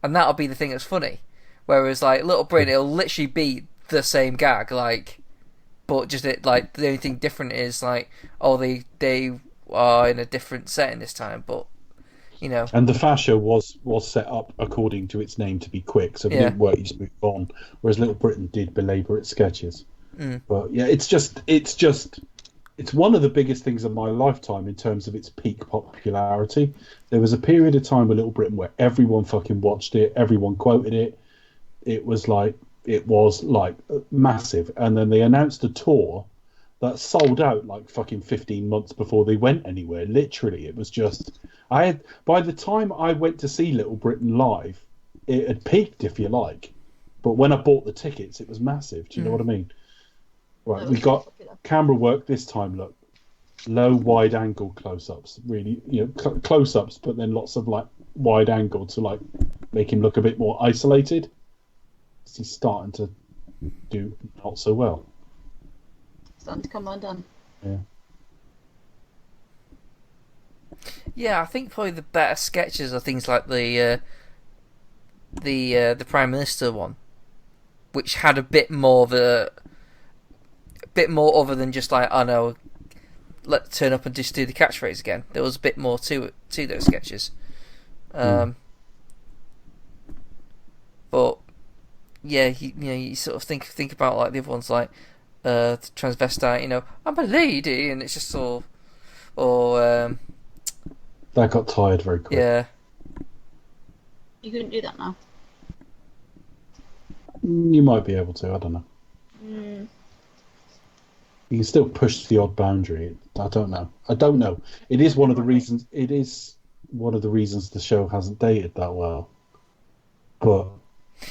and that'll be the thing that's funny. Whereas like Little Britain, it'll literally be the same gag, like, but just the only thing different is like, oh, they are in a different setting this time, but. You know. And the Fast Show was set up according to its name to be quick, so if it didn't work, you just move on. Whereas Little Britain did belabour its sketches. But yeah, it's one of the biggest things of my lifetime in terms of its peak popularity. There was a period of time with Little Britain where everyone fucking watched it, everyone quoted it. It was like massive, and then they announced a tour that sold out like fucking 15 months before they went anywhere. Literally, it was just. By the time I went to see Little Britain live, it had peaked, if you like. But when I bought the tickets, it was massive. Do you know what I mean? Right, we got camera work this time. Look, low wide angle close-ups, really, close-ups, but then lots of like wide angle to like make him look a bit more isolated. He's starting to do not so well. Starting to come undone. Yeah. Yeah, I think probably the better sketches are things like the Prime Minister one, which had a bit more other than just like, oh no, let's turn up and just do the catchphrase again. There was a bit more to those sketches. But yeah, you sort of think about like the other ones, like the transvestite, I'm a lady, and it's just all, or that got tired very quick. Yeah. You couldn't do that now. You might be able to. I don't know. You can still push the odd boundary. I don't know. It is one of the reasons. It is one of the reasons the show hasn't dated that well. But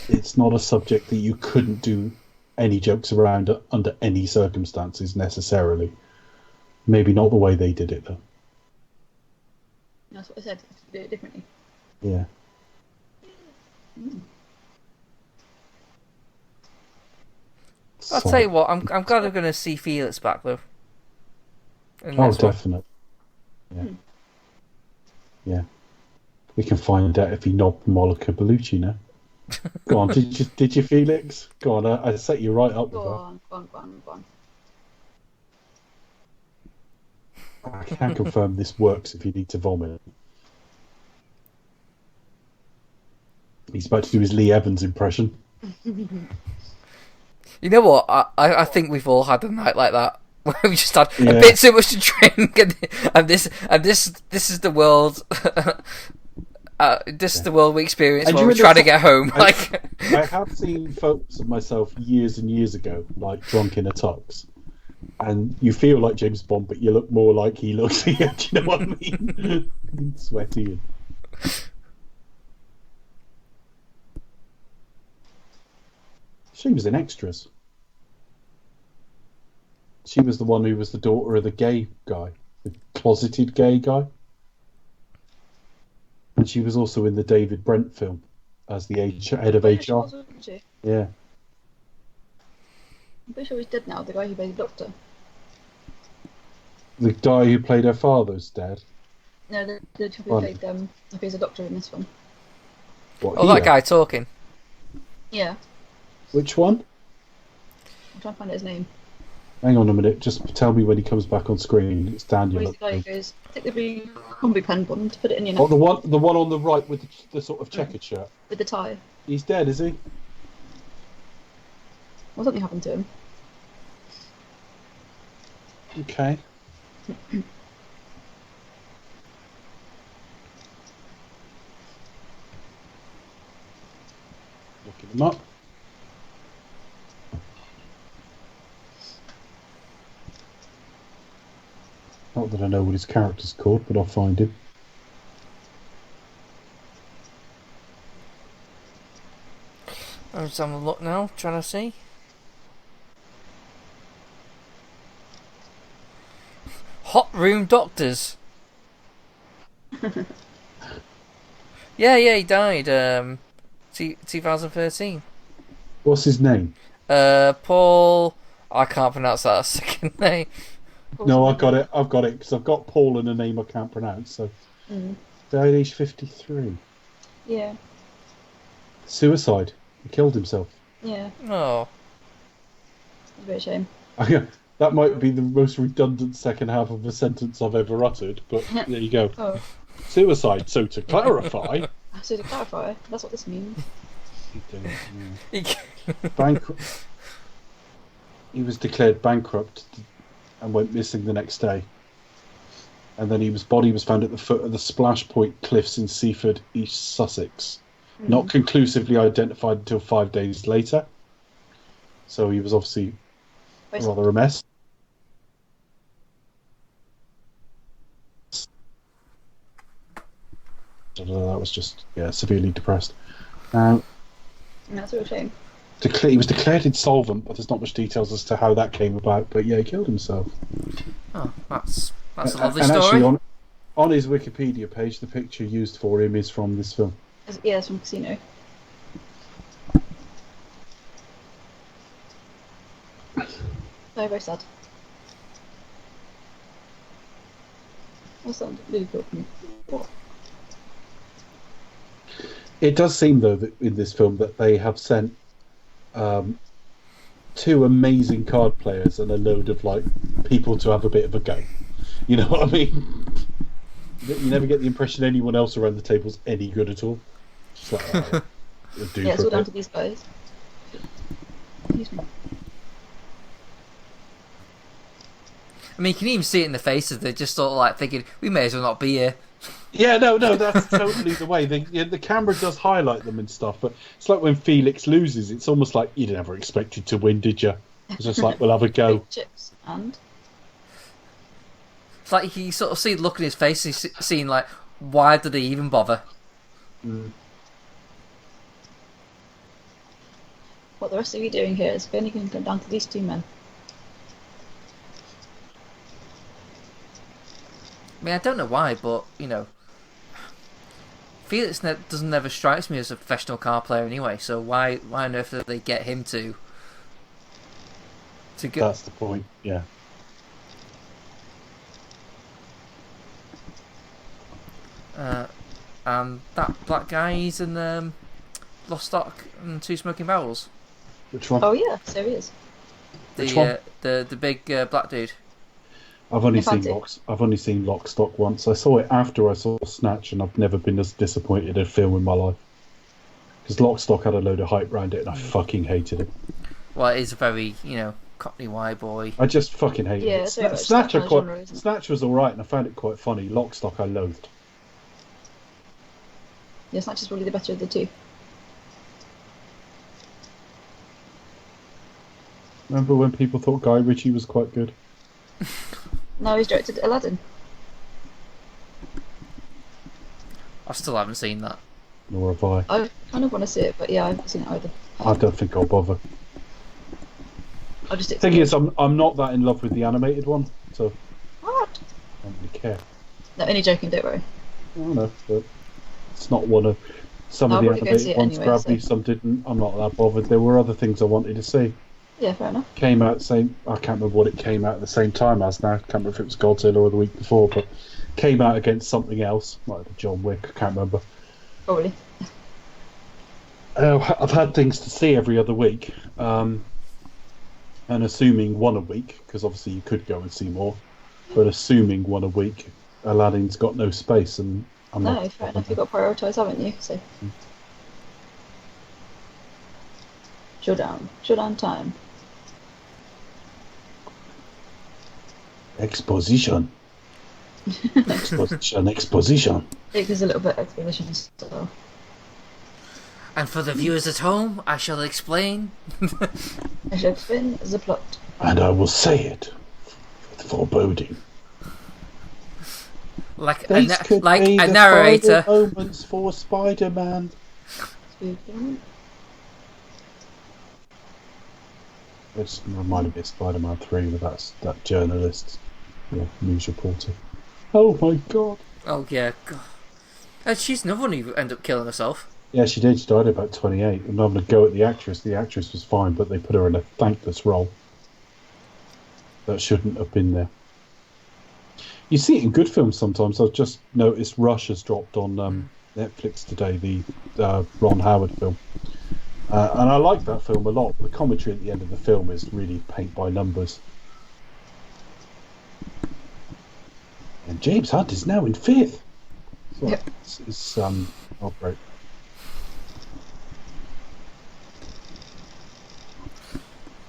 it's not a subject that you couldn't do any jokes around under any circumstances necessarily. Maybe not the way they did it though. That's what I said. Do it differently. Yeah. I'll tell you what. I'm glad we're going to see Felix back though. Oh, definitely. Yeah. Yeah. We can find out if he knobbed Monica Bellucci now. Go on. Did you Felix? Go on. I set you right up with that. Go on. I can confirm this works if you need to vomit. He's about to do his Lee Evans impression. You know what? I think we've all had a night like that where we just had a bit too much to drink, and this is the world. This is the world we experience when we're trying to get home. I have seen photos of myself years and years ago, like drunk in a tux. And you feel like James Bond, but you look more like he looks here. Do you know what I mean? Sweaty. She was in Extras. She was the one who was the daughter of the gay guy, the closeted gay guy. And she was also in the David Brent film as the head of HR. Wasn't she? Yeah. I'm pretty sure he's dead now, the guy who played the Doctor. The guy who played her father's dad? No, the chap who played if he's a doctor in this one. What, that guy talking. Yeah. Which one? I'm trying to find out his name. Hang on a minute, just tell me when he comes back on screen. It's Daniel. Where's the guy who goes, take the blue combi pen bond, put it in your neck. Oh, the one on the right with the sort of checkered shirt. With the tie. He's dead, is he? Well, something happened to him. Okay. Looking Not. Not that I know what his character's called, but I'll find him. I'm just having a look now, trying to see. Hot Room Doctors. Yeah, he died. 2013. What's his name? Paul. I can't pronounce that second name. No, I've got it. Because I've got Paul and a name I can't pronounce. So, died age 53. Yeah. Suicide. He killed himself. Yeah. Oh. It's a bit of a shame. That might be the most redundant second half of a sentence I've ever uttered, but there you go. Oh. Suicide. So to clarify, So to clarify, that's what this means. bankrupt. He was declared bankrupt and went missing the next day. And then his body was found at the foot of the Splash Point Cliffs in Seaford, East Sussex. Not conclusively identified until 5 days later. So he was obviously rather a mess. That was just, severely depressed. That's a real shame. He was declared insolvent, but there's not much details as to how that came about. But yeah, he killed himself. Oh, that's a lovely and story. Actually, on his Wikipedia page, the picture used for him is from this film. Yeah, it's from Casino. Very, very sad. That sounded really cool for me. What? It does seem, though, that in this film that they have sent two amazing card players and a load of people to have a bit of a go. You know what I mean? You never get the impression anyone else around the table's any good at all. Just like, it's all down to these guys. Excuse me. I mean, you can even see it in the faces. They're just sort of thinking, we may as well not be here. Yeah, no, that's totally the way. The camera does highlight them and stuff, but it's like when Felix loses, it's almost like you never expected to win, did you? It's just like, we'll have a go. Chips and? It's like you sort of see the look in his face, he's seeing why did they even bother? What the rest of you doing here is only going to come down to these two men. I mean, I don't know why, but, Felix doesn't ever strikes me as a professional card player anyway, so why on earth did they get him to go? That's the point, yeah. And that black guy, he's in Lost Stock and Two Smoking Barrels. Which one? Oh yeah, so he is. Which one? The big black dude. I've only seen Lock, Stock once. I saw it after I saw Snatch, and I've never been as disappointed in a film in my life. Because Lock, Stock had a load of hype around it, and I fucking hated it. Well, it is a very, Cockney white boy. I just fucking hated it. Snatch was alright, and I found it quite funny. Lock, Stock I loathed. Yeah, Snatch is probably the better of the two. Remember when people thought Guy Ritchie was quite good? Now he's directed Aladdin. I still haven't seen that. Nor have I. I kind of want to see it, but yeah, I haven't seen it either. I don't think I'll bother. I'll just. The thing is, I'm not that in love with the animated one, so What? I don't really care. No, only joking. Don't worry. I don't know, but it's not one of some of the animated ones grabbed me, some didn't. I'm not that bothered. There were other things I wanted to see. Yeah, fair enough. Came out I can't remember what it came out at the same time as now. I can't remember if it was Godzilla or the week before, but came out against something else, like John Wick. I can't remember. Probably. I've had things to see every other week, and assuming one a week, because obviously you could go and see more, but assuming one a week, Aladdin's got no space, and I'm not. No, fair enough. You've got to prioritise, haven't you? So. Showdown time. Exposition. Exposition. It gives a little bit of exposition as well. And for the viewers at home, I shall explain. I shall explain the plot. And I will say it with foreboding. Like This could be a the narrator. final moments for Spider-Man. It's reminded me of Spider-Man 3 with that journalist, news reporter. Oh my god. Oh yeah, God. And she's another one who ended up killing herself. Yeah, she did. She died at about 28. I'm not going to go at the actress. The actress was fine, but they put her in a thankless role that shouldn't have been there. You see it in good films sometimes. I've just noticed Rush has dropped on Netflix today, the Ron Howard film. And I like that film a lot. The commentary at the end of the film is really paint by numbers. And James Hunt is now in 5th. So Yep. It's not great.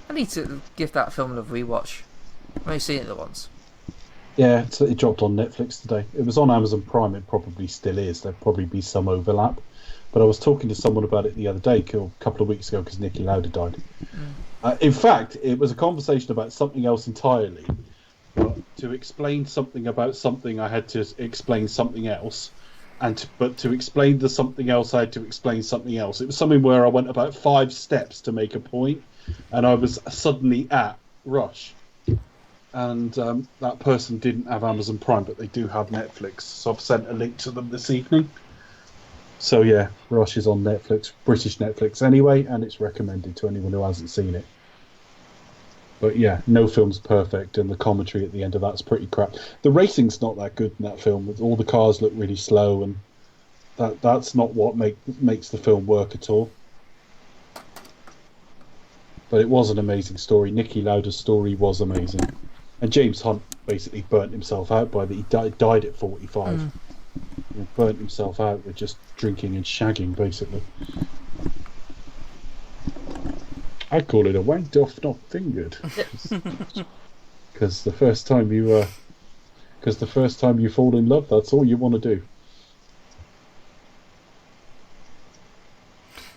I need to give that film another rewatch. I've only seen it once. Yeah, it dropped on Netflix today. It was on Amazon Prime. It probably still is. There'd probably be some overlap. But I was talking to someone about it the other day, a couple of weeks ago, because Nicky Lauda died. In fact, it was a conversation about something else entirely. But to explain something about something, I had to explain something else. But to explain the something else, I had to explain something else. It was something where I went about 5 steps to make a point, and I was suddenly at Rush. And that person didn't have Amazon Prime, but they do have Netflix. So I've sent a link to them this evening. So yeah, Rush is on Netflix, British Netflix anyway, and it's recommended to anyone who hasn't seen it. But yeah, no film's perfect, and the commentary at the end of that's pretty crap. The racing's not that good in that film. All the cars look really slow, and that's not what makes the film work at all. But it was an amazing story. Nicky Lauda's story was amazing. And James Hunt basically burnt himself out he died at 45. He burnt himself out with just drinking and shagging, basically. I call it a wanked off, not fingered. Because the first time you fall in love, that's all you want to do.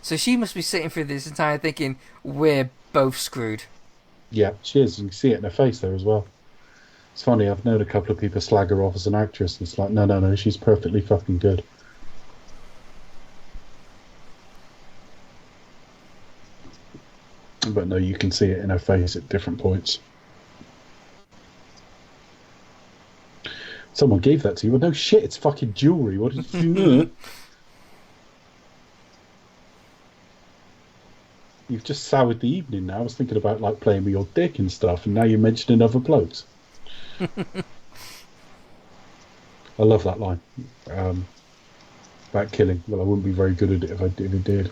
So she must be sitting through this entire thinking, we're both screwed. Yeah, she is. You can see it in her face there as well. It's funny, I've known a couple of people slag her off as an actress, and it's like, no, she's perfectly fucking good. But no, you can see it in her face at different points. Someone gave that to you. Well, no shit, it's fucking jewellery. What did you know? You've just soured the evening now. I was thinking about like playing with your dick and stuff, and now you're mentioning other blokes. I love that line about killing. Well, I wouldn't be very good at it if I did.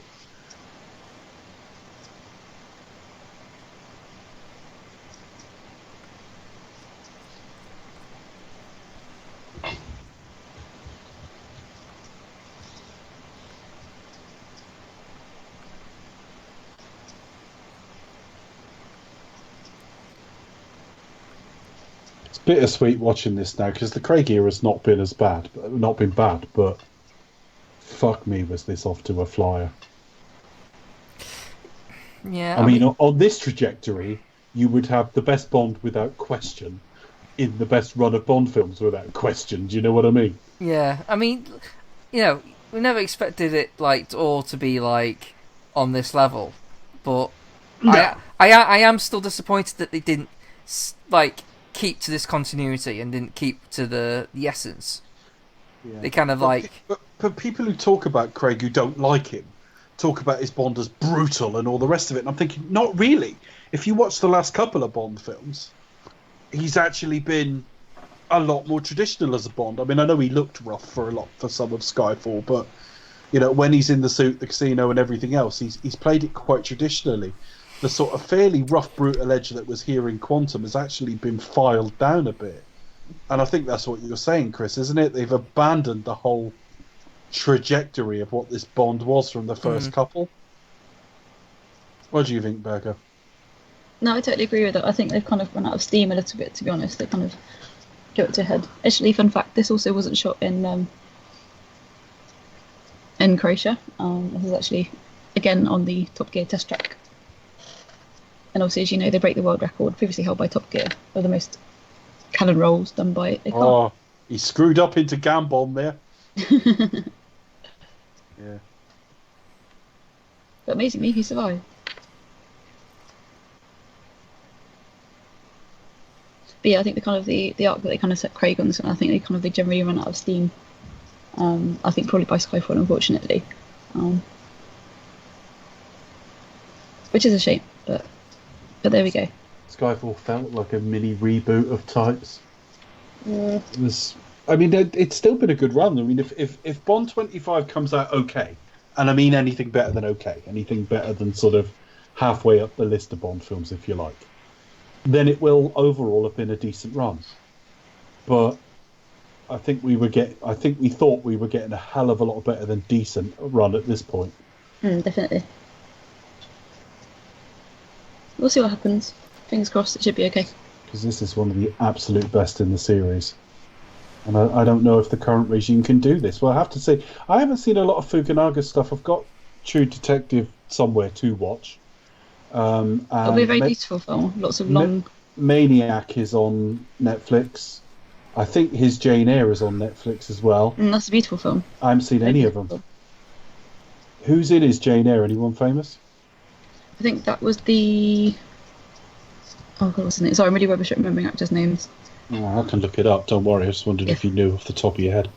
Bittersweet watching this now because the Craig era's not been bad, but fuck me, was this off to a flyer. Yeah, I mean, on this trajectory, you would have the best Bond without question in the best run of Bond films without question. Do you know what I mean? Yeah, I mean, we never expected it all to be like on this level, but no. I am still disappointed that they didn't keep to this continuity and didn't keep to the essence. Yeah. They kind of but people who talk about Craig who don't like him talk about his Bond as brutal and all the rest of it, and I'm thinking, not really. If you watch the last couple of Bond films, he's actually been a lot more traditional as a Bond. I mean, I know he looked rough for some of Skyfall, but when he's in the suit, the casino and everything else, he's played it quite traditionally. The sort of fairly rough, brutal edge that was here in Quantum has actually been filed down a bit. And I think that's what you're saying, Chris, isn't it? They've abandoned the whole trajectory of what this Bond was from the first couple. What do you think, Becca? No, I totally agree with that. I think they've kind of run out of steam a little bit, to be honest. They kind of go to head. Actually, fun fact, this also wasn't shot in Croatia. This is actually again on the Top Gear test track. And obviously, as you know, they break the world record previously held by Top Gear of the most cannon rolls done by a car. Oh, he screwed up into Gambon there. Yeah. But amazingly, he survived. But yeah, I think the kind of the arc that they kind of set Craig on this one, I think they generally run out of steam. I think probably by Skyfall, unfortunately, which is a shame. But there we go. Skyfall felt like a mini reboot of types. Yeah. It was. I mean, it's still been a good run. I mean, if Bond 25 comes out okay, and I mean anything better than okay, anything better than sort of halfway up the list of Bond films, if you like, then it will overall have been a decent run. But I think we thought we were getting a hell of a lot better than decent run at this point. Definitely. We'll see what happens. Fingers crossed, it should be okay. Because this is one of the absolute best in the series. And I don't know if the current regime can do this. Well, I have to say, I haven't seen a lot of Fukunaga stuff. I've got True Detective somewhere to watch. It'll be a very beautiful film. Lots of long... Maniac is on Netflix. I think his Jane Eyre is on Netflix as well. That's a beautiful film. I haven't seen any of them. Who's in his Jane Eyre? Anyone famous? I think that was the... Oh God, what's his name? Sorry, I'm really rubbish at remembering actors' names. Oh, I can look it up. Don't worry. I just wondered if you knew off the top of your head.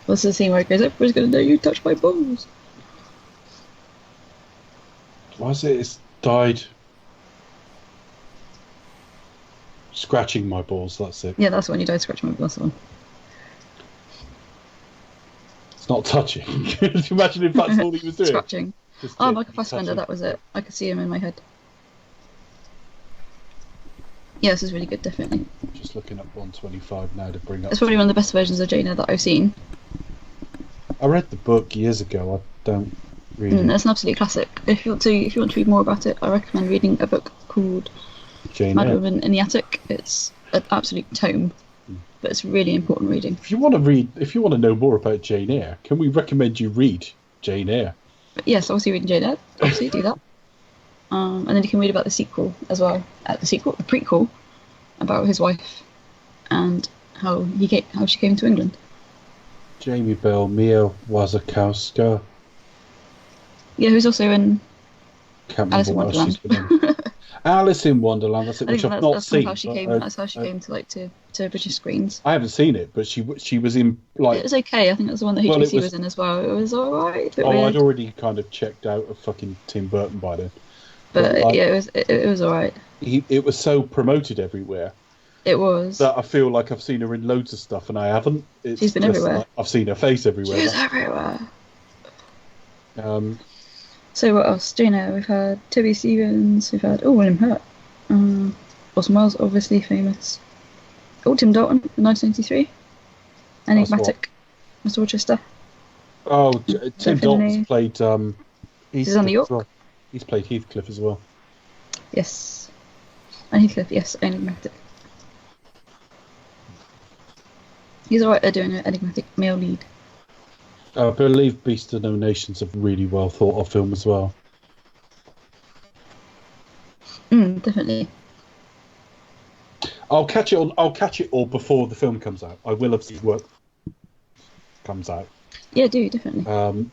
What's the scene where it goes, everybody's going to know you touched my balls? Why is it? It's died scratching my balls. That's it. Yeah, that's the one. You died scratching my balls. That's the one. It's not touching. Can you imagine if that's all he was doing? Scratching. Michael Fassbender, that was it. I could see him in my head. Yeah, this is really good, definitely. Just looking up 125 now to bring up. It's probably one of the best versions of Jane Eyre that I've seen. I read the book years ago. I don't read it. It's an absolute classic. If you want to read more about it, I recommend reading a book called Jane Mad Eyre. Woman in the Attic. It's an absolute tome, but it's really important reading. If you want to know more about Jane Eyre, can we recommend you read Jane Eyre? But yes, obviously reading Jane Eyre. Obviously do that. And then you can read about the sequel as well. The prequel, about his wife and how she came to England. Jamie Bell, Mia Wasikowska. Yeah, who's also in Can't Alice in remember what else she's Wonderland. been in. Alice in Wonderland. That's it, which I've not seen. That's how she came to British screens. I haven't seen it, but she was in like. It was okay. I think that was the one that HBC was in as well. It was alright. I'd already kind of checked out of fucking Tim Burton by then. But like, yeah, it was alright. It was so promoted everywhere. It was. That I feel like I've seen her in loads of stuff, and I haven't. She's been everywhere. Like I've seen her face everywhere. She's everywhere. Um. So what else? Jane Eyre, we've had Toby Stevens, we've had William Hurt. Orson Welles, obviously famous. Tim Dalton, 1993. Enigmatic, Mr. Rochester. Oh, Tim Dalton's played. He's on New York. Well. He's played Heathcliff as well. Yes. And Heathcliff, yes, Enigmatic. He's alright at doing an enigmatic male lead. I believe Beast of No Nation's a really well thought of film as well. Definitely. I'll catch it all before the film comes out. I will have seen work comes out. Yeah, do definitely.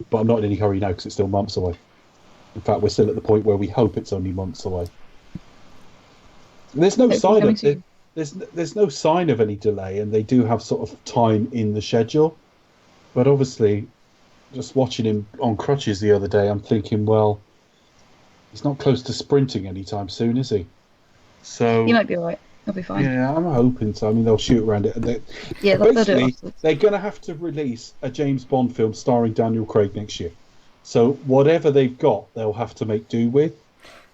But I'm not in any hurry now because it's still months away. In fact, we're still at the point where we hope it's only months away. There's no sign of there's no sign of any delay, and they do have sort of time in the schedule. But obviously, just watching him on crutches the other day, I'm thinking, well, he's not close to sprinting anytime soon, is he? So he might be alright. He'll be fine. Yeah, I'm hoping so. I mean, they'll shoot around it. Basically, they're going to have to release a James Bond film starring Daniel Craig next year. So whatever they've got, they'll have to make do with.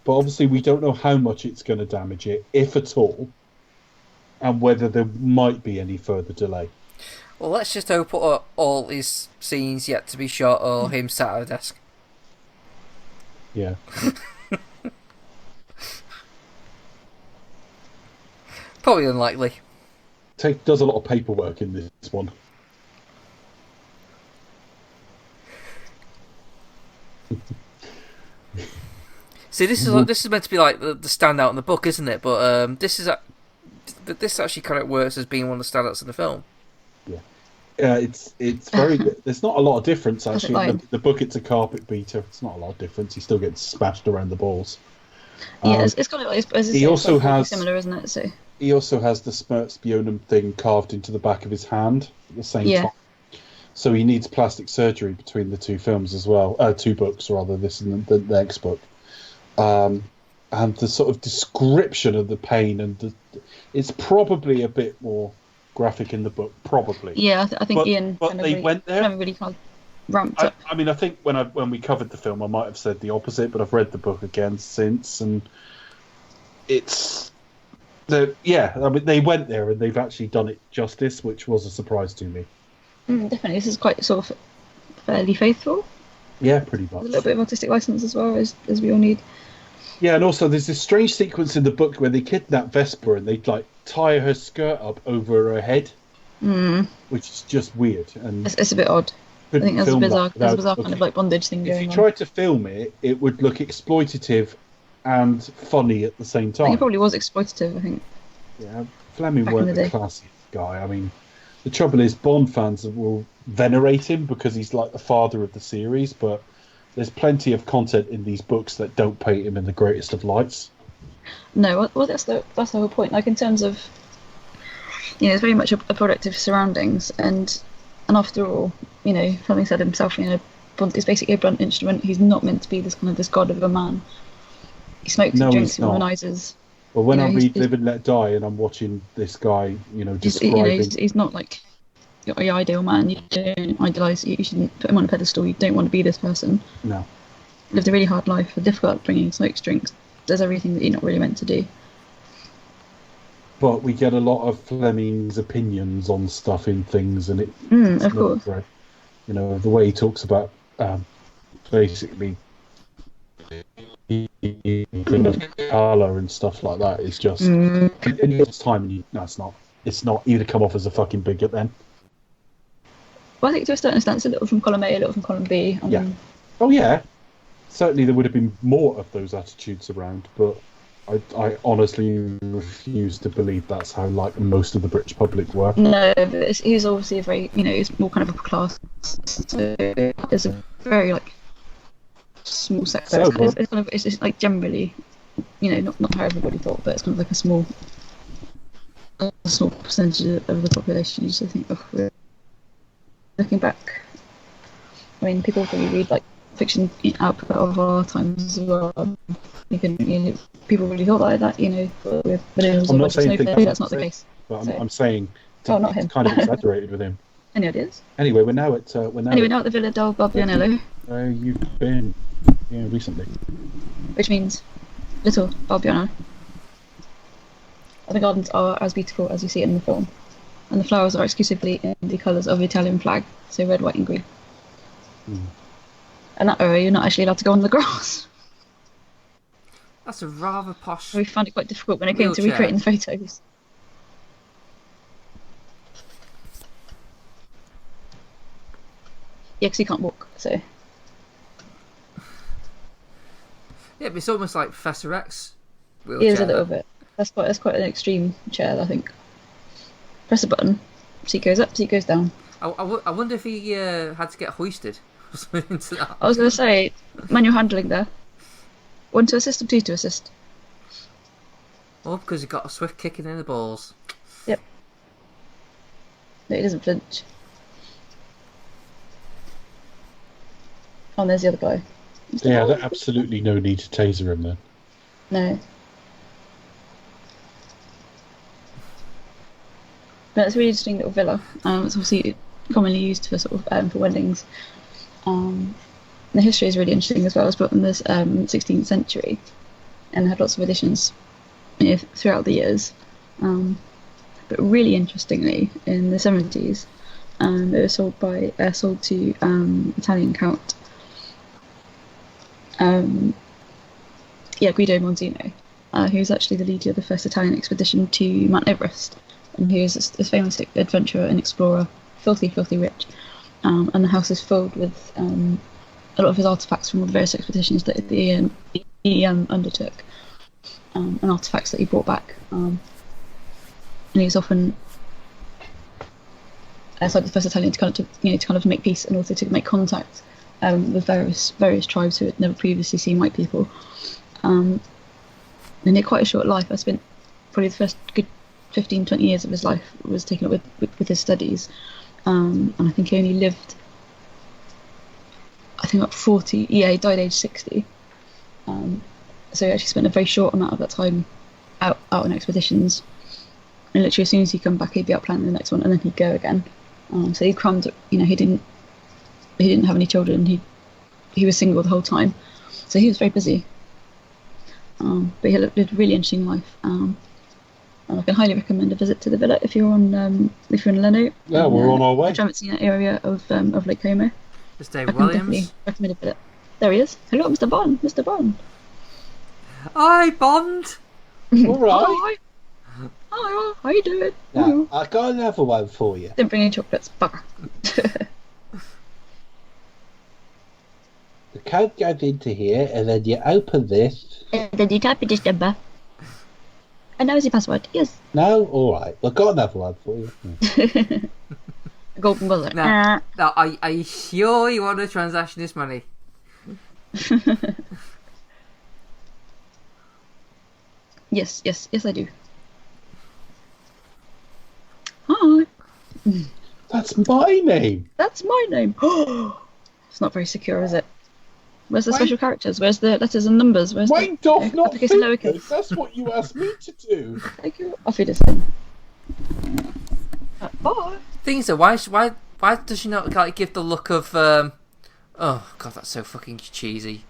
But obviously, we don't know how much it's going to damage it, if at all, and whether there might be any further delay. Well, let's just hope all his scenes yet to be shot or him sat at a desk. Yeah. Probably unlikely. Does a lot of paperwork in this one. See, this is meant to be like the standout in the book, isn't it? But this actually kind of works as being one of the standouts in the film. Yeah, it's very good. There's not a lot of difference actually. In Fine. the book, it's a carpet beater. It's not a lot of difference. He still gets smashed around the balls. Yeah, it's kind of like He also has similar, isn't it? So he also has the Spionum thing carved into the back of his hand at the same time. So he needs plastic surgery between the two films as well. Two books rather, this and the next book. And the sort of description of the pain and it's probably a bit more graphic in the book, probably. Yeah, I think Ian. But they went there. Really kind of ramped up. I mean, I think when we covered the film, I might have said the opposite, but I've read the book again since, and it's I mean, they went there and they've actually done it justice, which was a surprise to me. Definitely, this is quite sort of fairly faithful. Yeah, pretty much. A little bit of artistic license as well as we all need. Yeah, and also there's this strange sequence in the book where they kidnap Vesper and they like tie her skirt up over her head, which is just weird. And it's a bit odd. I think there's a bizarre kind of like bondage thing going on. If you tried to film it, it would look exploitative and funny at the same time. I think it probably was exploitative, I think. Yeah, Fleming weren't the classiest guy. I mean, the trouble is Bond fans will venerate him because he's like the father of the series, but there's plenty of content in these books that don't paint him in the greatest of lights. No, well, that's the whole point. Like, in terms of, it's very much a product of surroundings, and after all, Fleming said himself, Bond is basically a blunt instrument. He's not meant to be this god of a man. He smokes and drinks and womanizes. Well, when I read Live and Let Die and I'm watching this guy, describing... He's not like your ideal man. You don't idolise, you shouldn't put him on a pedestal. You don't want to be this person. No. Lived a really hard life, a difficult upbringing, smokes, drinks, does everything that you're not really meant to do. But we get a lot of Fleming's opinions on stuff in things, and of course. Great. The way he talks about basically colour and stuff like that is just in this time. It's not. He'd have come off as a fucking bigot then. Well, I think to a certain extent, it's a little from column A, a little from column B. Oh yeah. Certainly, there would have been more of those attitudes around, but I honestly refuse to believe that's how like most of the British public were. No, but he's obviously a very, he's more kind of upper class. So there's a very like small sector. It's like generally, not how everybody thought, but it's kind of like a small percentage of the population. You just think, looking back, I mean, people probably read like fiction output of our times as well. People really thought like that, with I'm not saying that's not the case. But I'm saying not him. It's kind of exaggerated with him. Any ideas? Anyway, we're now at at the Villa del Barbianello. Where you've been recently. Which means Little Barbiano. The gardens are as beautiful as you see it in the film, and the flowers are exclusively in the colours of the Italian flag, so red, white, and green. And that area, you're not actually allowed to go on the grass. That's a rather posh. We found it quite difficult when it came to recreating the photos. Yeah, because you can't walk, so. Yeah, but it's almost like Professor X wheelchair. It is a little bit. That's quite an extreme chair, I think. Press a button, seat goes up, seat goes down. I wonder if he had to get hoisted or something into that. I was going to say, manual handling there. 1 to assist or 2 to assist? Oh, because he got a swift kicking in the balls. Yep. No, he doesn't flinch. Oh, and there's the other guy. Yeah, there's absolutely no need to taser him then. No. But it's a really interesting little villa. It's obviously commonly used for sort of for weddings. The history is really interesting as well. It was built in the 16th century and had lots of additions throughout the years. But really interestingly, in the 70s, it was sold to Italian Count Guido Monzino, who's actually the leader of the first Italian expedition to Mount Everest, and he was this famous adventurer and explorer, filthy rich, and the house is filled with a lot of his artifacts from the various expeditions that he undertook, and artifacts that he brought back. And he was often like the first Italian to kind of make peace and also to make contact with various tribes who had never previously seen white people. And he had quite a short life. I spent probably the first good 15-20 years of his life was taken up with his studies, and I think he only lived, I think, about 40. Yeah, he died age 60. So he actually spent a very short amount of that time out on expeditions, and literally as soon as he'd come back, he'd be out planning the next one, and then he'd go again. So he crammed, he didn't have any children. He was single the whole time, so he was very busy. But he lived a really interesting life. And I can highly recommend a visit to the villa if you're in Leno. Yeah, we're on our way. If you haven't seen that area of Lake Como. It's David Williams. Recommend a visit. There he is. Hello, Mr. Bond. Mr. Bond. Hi, Bond. All right. Hi, how you doing? Yeah, I got another one for you. Didn't bring any chocolates. Bugger. The code goes into here, and then you open this. And then you type in this number. And that was your password. Yes. No, all right. I've got another one for you. Golden buzzer. Now, are you sure you want to transaction this money? Yes, I do. Hi. That's my name. That's my name. It's not very secure, is it? Where's the special characters? Where's the letters and numbers? Where's Wind off, not uppercase and lowercase? fingers. That's what you asked me to do. Thank you. Off it is then. Bye. Things are why does she not like give the look of oh god, that's so fucking cheesy.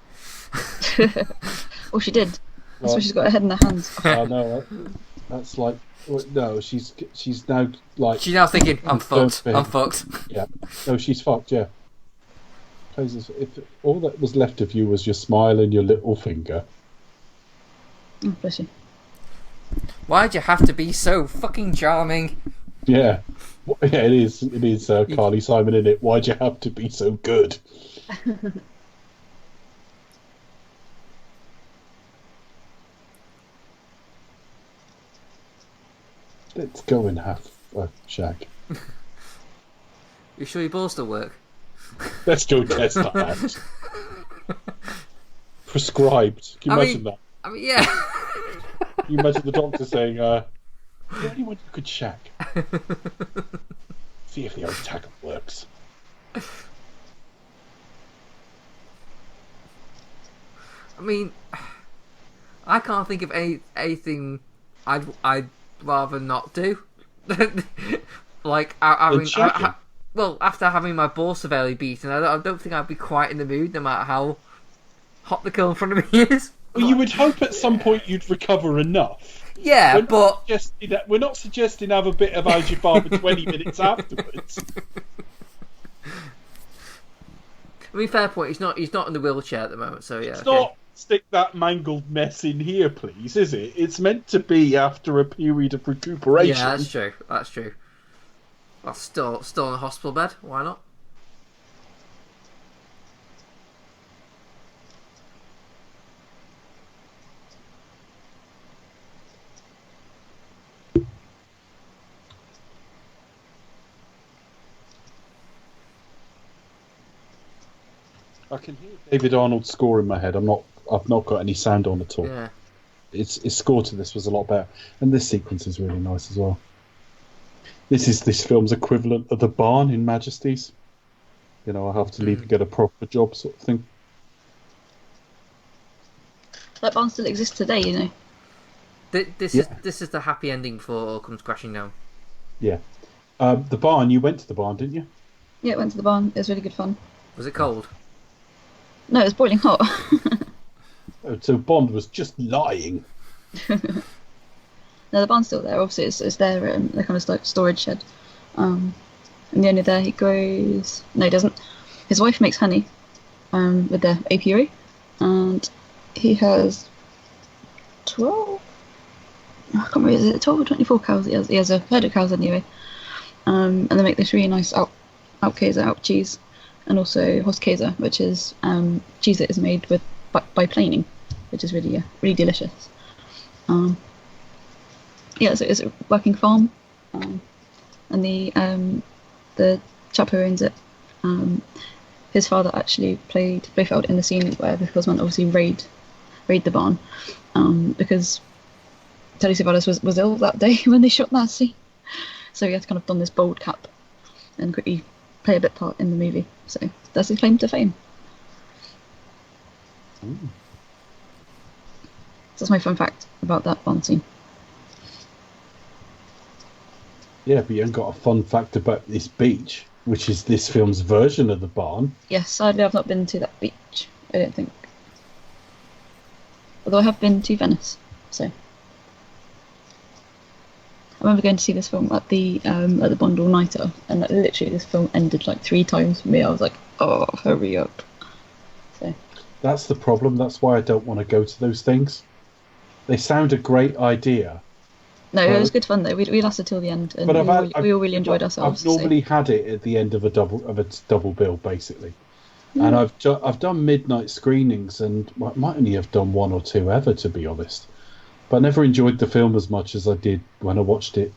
Oh, she did. That's why she's got her head in her hands. Oh no, that's like no. She's now like She's now thinking, I'm fucked. I'm fucked. Yeah, no, she's fucked. Yeah. If all that was left of you was your smile and your little finger. Oh, bless you. Why'd you have to be so fucking charming? Yeah, yeah, it is. It is Carly Simon in it. Why'd you have to be so good? Let's go and have a shag. You sure your balls still work? Let's go test that out. Prescribed. Can you imagine that? I mean, yeah. Can you imagine the doctor saying, anyone you could shag? See if the old tackle works. I mean, I can't think of anything I'd rather not do. Like, well, after having my balls severely beaten, I don't think I'd be quite in the mood, no matter how hot the girl in front of me is. Well, you would hope at some point you'd recover enough. Yeah, we're not suggesting have a bit of Algebra for 20 minutes afterwards. I mean, fair point. He's not in the wheelchair at the moment, so yeah. It's not stick that mangled mess in here, please, is it? It's meant to be after a period of recuperation. Yeah, that's true. That's true. Well, still in a hospital bed. Why not? I can hear David Arnold's score in my head. I've not got any sound on at all. Yeah. His score to this was a lot better, and this sequence is really nice as well. This is this film's equivalent of the barn in Majesties. You know, I have to leave and get a proper job, sort of thing. That barn still exists today, you know. This is the happy ending before it all comes crashing down. Yeah. The barn. You went to the barn, didn't you? Yeah, went to the barn. It was really good fun. Was it cold? No, it was boiling hot. Oh, so Bond was just lying. No, the barn's still there. Obviously, it's their kind of like storage shed. And the owner there, he grows. No, he doesn't. His wife makes honey, with their apiary, and he has 12. I can't remember. Is it 12 or 24 cows? He has a herd of cows anyway. And they make this really nice out cheese. and also Hostkäse, which is cheese that is made with by planing, which is really really delicious. It's a working farm, and the chap who owns it, his father actually played Blofeld in the scene where the Hillsman obviously raid the barn, because Telly Savalas was ill that day when they shot that scene, so he had to kind of don this bold cap and quickly play a bit part in the movie. So that's his claim to fame. Ooh. That's my fun fact about that barn scene. Yeah, but you haven't got a fun fact about this beach, which is this film's version of the barn. Yes, sadly I've not been to that beach, I don't think. Although I have been to Venice, so. I remember going to see this film at the Bond all-nighter, and literally this film ended like 3 times for me. I was like, oh, hurry up. So. That's the problem. That's why I don't want to go to those things. They sound a great idea. No, it was good fun though. We lasted till the end, and we all really enjoyed ourselves. I've normally had it at the end of a double bill, basically. And I've done midnight screenings, and I might only have done 1 or 2 ever, to be honest. But I never enjoyed the film as much as I did when I watched it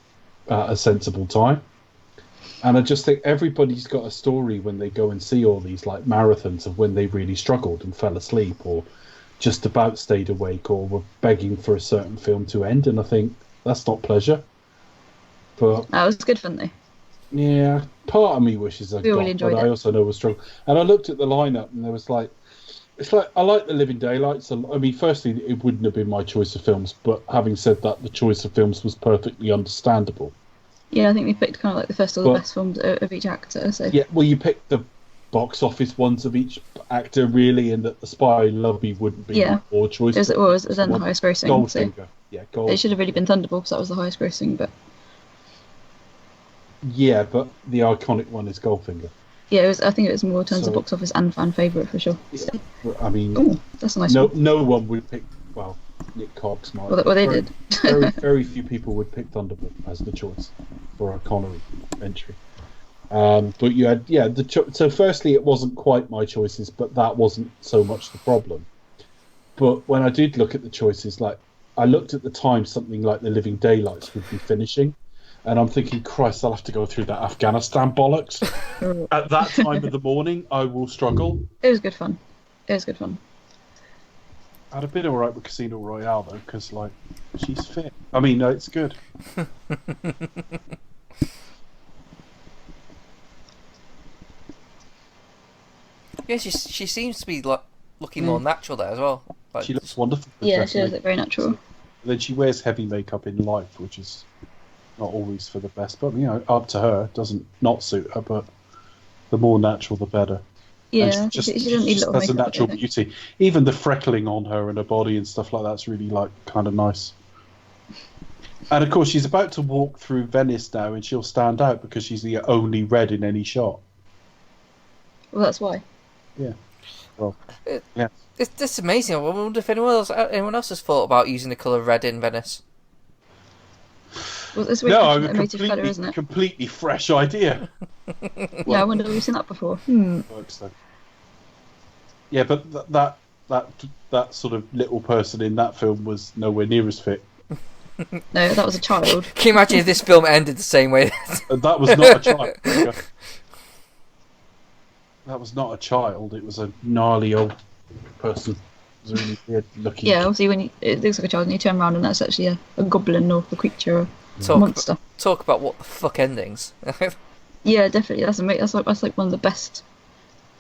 at a sensible time. And I just think everybody's got a story when they go and see all these like marathons of when they really struggled and fell asleep, or just about stayed awake, or were begging for a certain film to end. And I think that's not pleasure. But it was good fun though. Yeah, part of me wishes I'd really got, but I also know it was struggle. And I looked at the lineup, and there was like, it's like I like The Living Daylights. I mean, firstly, it wouldn't have been my choice of films, but having said that, the choice of films was perfectly understandable. Yeah, I think we picked kind of like the first or the best films of each actor. So yeah, well, you picked the box office ones of each actor, really, and that The Spy I Love You wouldn't be my more choice. It was then the highest grossing. Goldfinger, so yeah, Goldfinger. It should have really been Thunderball because that was the highest grossing, but. Yeah, but the iconic one is Goldfinger. Yeah, I think it was more in terms of box office and fan favourite for sure. Yeah, I mean, that's a nice one. No one would pick. Well, Nick Cox might. Well, they did. very few people would pick Thunderball as the choice for a Connery entry. But you had so firstly, it wasn't quite my choices, but that wasn't so much the problem. But when I did look at the choices, like I looked at the time, something like The Living Daylights would be finishing. And I'm thinking, Christ, I'll have to go through that Afghanistan bollocks. At that time of the morning, I will struggle. It was good fun. I'd have been all right with Casino Royale, though, because, like, she's fit. I mean, no, it's good. Yeah, she seems to be like looking more natural there as well. Like, she looks wonderful. Yeah, she does look very natural. And then she wears heavy makeup in life, which is not always for the best, but up to her. It doesn't not suit her, but the more natural, the better. Yeah, she doesn't need little has a makeup, natural beauty. Even the freckling on her and her body and stuff like that's really like kind of nice. And of course, she's about to walk through Venice now, and she'll stand out because she's the only red in any shot. Well, that's why. Yeah. Well, yeah. It's amazing. I wonder if anyone else has thought about using the colour red in Venice. Well, it's really a colour, isn't it? Completely fresh idea. Yeah, I wonder if we've seen that before. Yeah, but that sort of little person in that film was nowhere near as fit. No, that was a child. Can you imagine if this film ended the same way? That was not a child. That was not a child. It was a gnarly old person. It was really weird looking. Yeah, obviously when it looks like a child and you turn around and that's actually a goblin or a creature or a monster. Talk about what the fuck endings. Yeah, definitely. That's like one of the best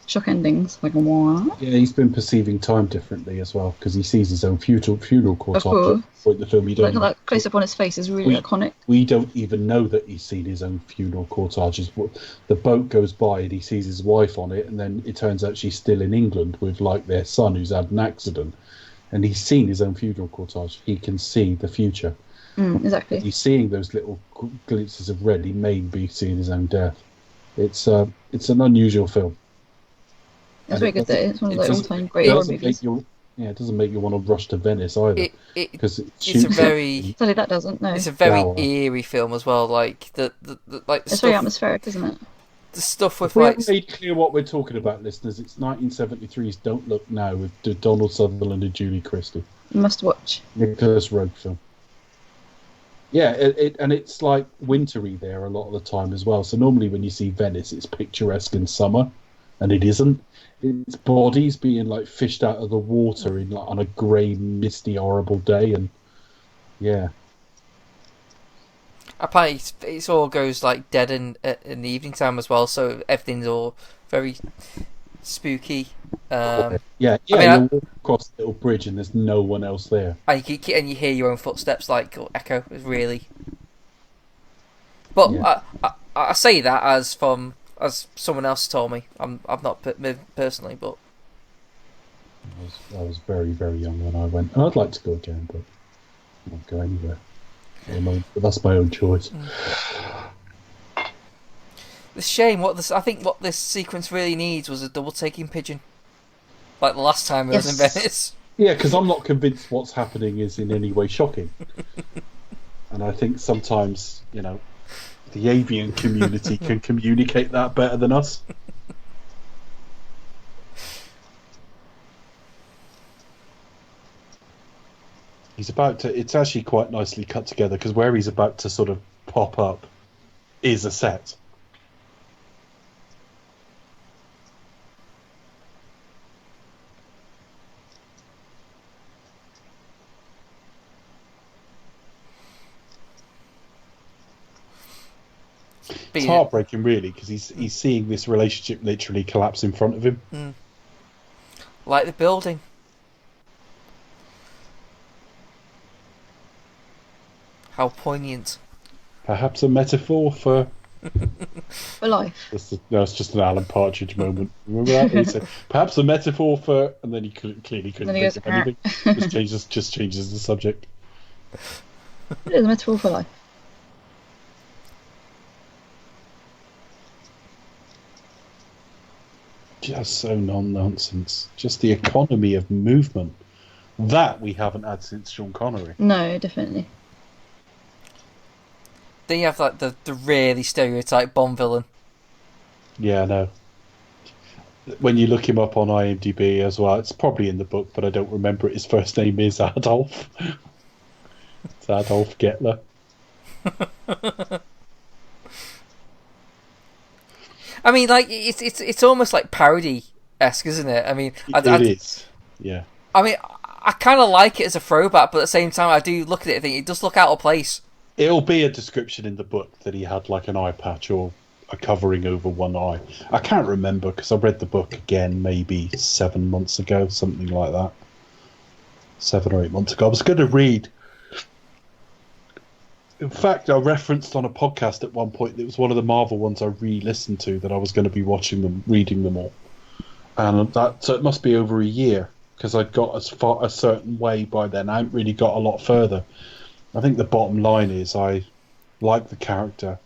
shock endings. Like, what? Yeah, he's been perceiving time differently as well because he sees his own funeral cortege. The film like that close up on his face is really iconic. We don't even know that he's seen his own funeral cortege. The boat goes by and he sees his wife on it, and then it turns out she's still in England with like their son who's had an accident, and he's seen his own funeral cortege. He can see the future. Exactly. He's seeing those little glimpses of red. He may be seeing his own death. It's an unusual film. It's very good though. It's one of those all-time great horror movies. It doesn't make you want to rush to Venice either. It's a very. Sadly, that doesn't. No. It's a very eerie film as well. Like the It's very atmospheric, isn't it? the stuff with We like haven't made clear what we're talking about, listeners. It's 1973's Don't Look Now with Donald Sutherland and Julie Christie. Must watch. Nicholas Roeg film. Yeah, and it's like wintry there a lot of the time as well. So normally when you see Venice, it's picturesque in summer, and it isn't. It's bodies being like fished out of the water in like on a grey, misty, horrible day, and yeah. apparently it all goes like dead in the evening time as well, so everything's all very spooky. Yeah, I mean, you walk across the little bridge and there's no one else there. And you hear your own footsteps like echo. It's really. But Yeah. I say that as someone else told me. I'm not personally, but I was very, very young when I went, and I'd like to go again, but I won't go anywhere. But that's my own choice. It's a shame. I think what this sequence really needs was a double taking pigeon, like the last time it was in Venice. Yeah, because I'm not convinced what's happening is in any way shocking, and I think sometimes the avian community can communicate that better than us. It's actually quite nicely cut together, because where he's about to sort of pop up is a set. It's heartbreaking, really, because he's seeing this relationship literally collapse in front of him. Like the building. How poignant. Perhaps a metaphor for life. It's just an Alan Partridge moment. Remember that? He said, perhaps a metaphor for, and then he clearly couldn't think of anything. Just changes the subject. It is a metaphor for life. Just so non-nonsense. Just the economy of movement. That we haven't had since Sean Connery. No, definitely. Then you have like the really stereotype Bond villain. Yeah, I know. When you look him up on IMDb as well, it's probably in the book, but I don't remember it. His first name is Adolf. It's Adolf Getler. I mean, like it's almost like parody-esque, isn't it? I mean, It is. Yeah. I mean, I kind of like it as a throwback, but at the same time, I do look at it and think it does look out of place. It'll be a description in the book that he had like an eye patch or a covering over one eye. I can't remember because I read the book again maybe 7 months ago, something like that. 7 or 8 months ago. I was going to read. In fact, I referenced on a podcast at one point, it was one of the Marvel ones I re-listened to, that I was going to be reading them all. And so it must be over a year, because I'd got as far a certain way by then. I hadn't really got a lot further. I think the bottom line is I like the character.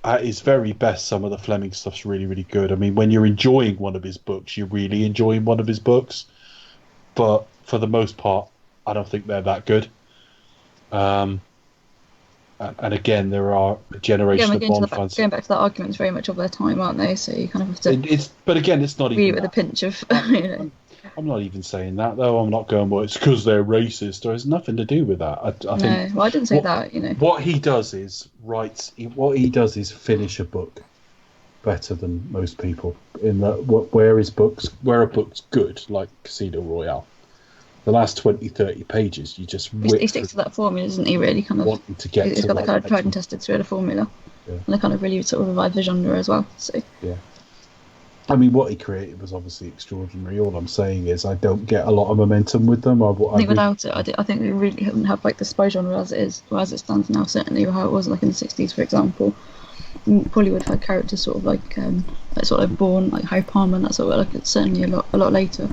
At his very best, some of the Fleming stuff's really, really good. I mean, when you're enjoying one of his books, you're really enjoying one of his books. But for the most part, I don't think they're that good. And again, there are a generation of Bond fans. Going back to that argument, it's very much of their time, aren't they? So you kind of have to. But again, it's not even. Read it with a pinch of. I'm not even saying that though. I'm not going, well, it's because they're racist. There has nothing to do with that. I think. No, well, I didn't say that. What he does is finish a book better than most people. In that, where a book's good, like Casino Royale. The last 20, 30 pages, you just he sticks to that formula, doesn't he? Really, kind of. Wanting to get. He's got that kind of tried and tested through the formula, and they kind of really sort of revived the genre as well. So. Yeah. I mean, what he created was obviously extraordinary. All I'm saying is I don't get a lot of momentum with them. I think without it, I think we really haven't had like the spy genre as it is, or as it stands now. Certainly, or how it was like in the 60s, for example. Probably would have had characters sort of like sort of Bourne, like Harry Palmer, and that sort of like it's certainly a lot later.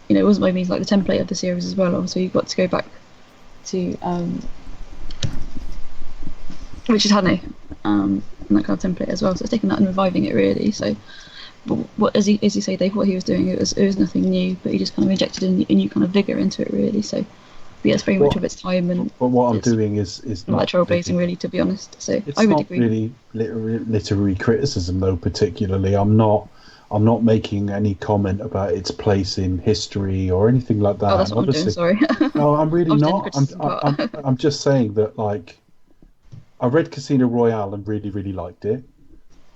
It wasn't by means like the template of the series as well. Obviously, you've got to go back to Richard Hannay, and that kind of template as well. So it's taking that and reviving it really. So, but what as you say, Dave, what he was doing, it was nothing new, but he just kind of injected a new kind of vigor into it really. So, yeah, it's very much of its time, and But what I'm it's doing is not not trailblazing, really, to be honest. So It's I would not agree. really literary criticism, though. Particularly, I'm not making any comment about its place in history or anything like that. Oh, that's And what I'm doing. Sorry. no, I'm really I was doing the not. criticism part. I'm just saying that, like, I read Casino Royale and really, really liked it.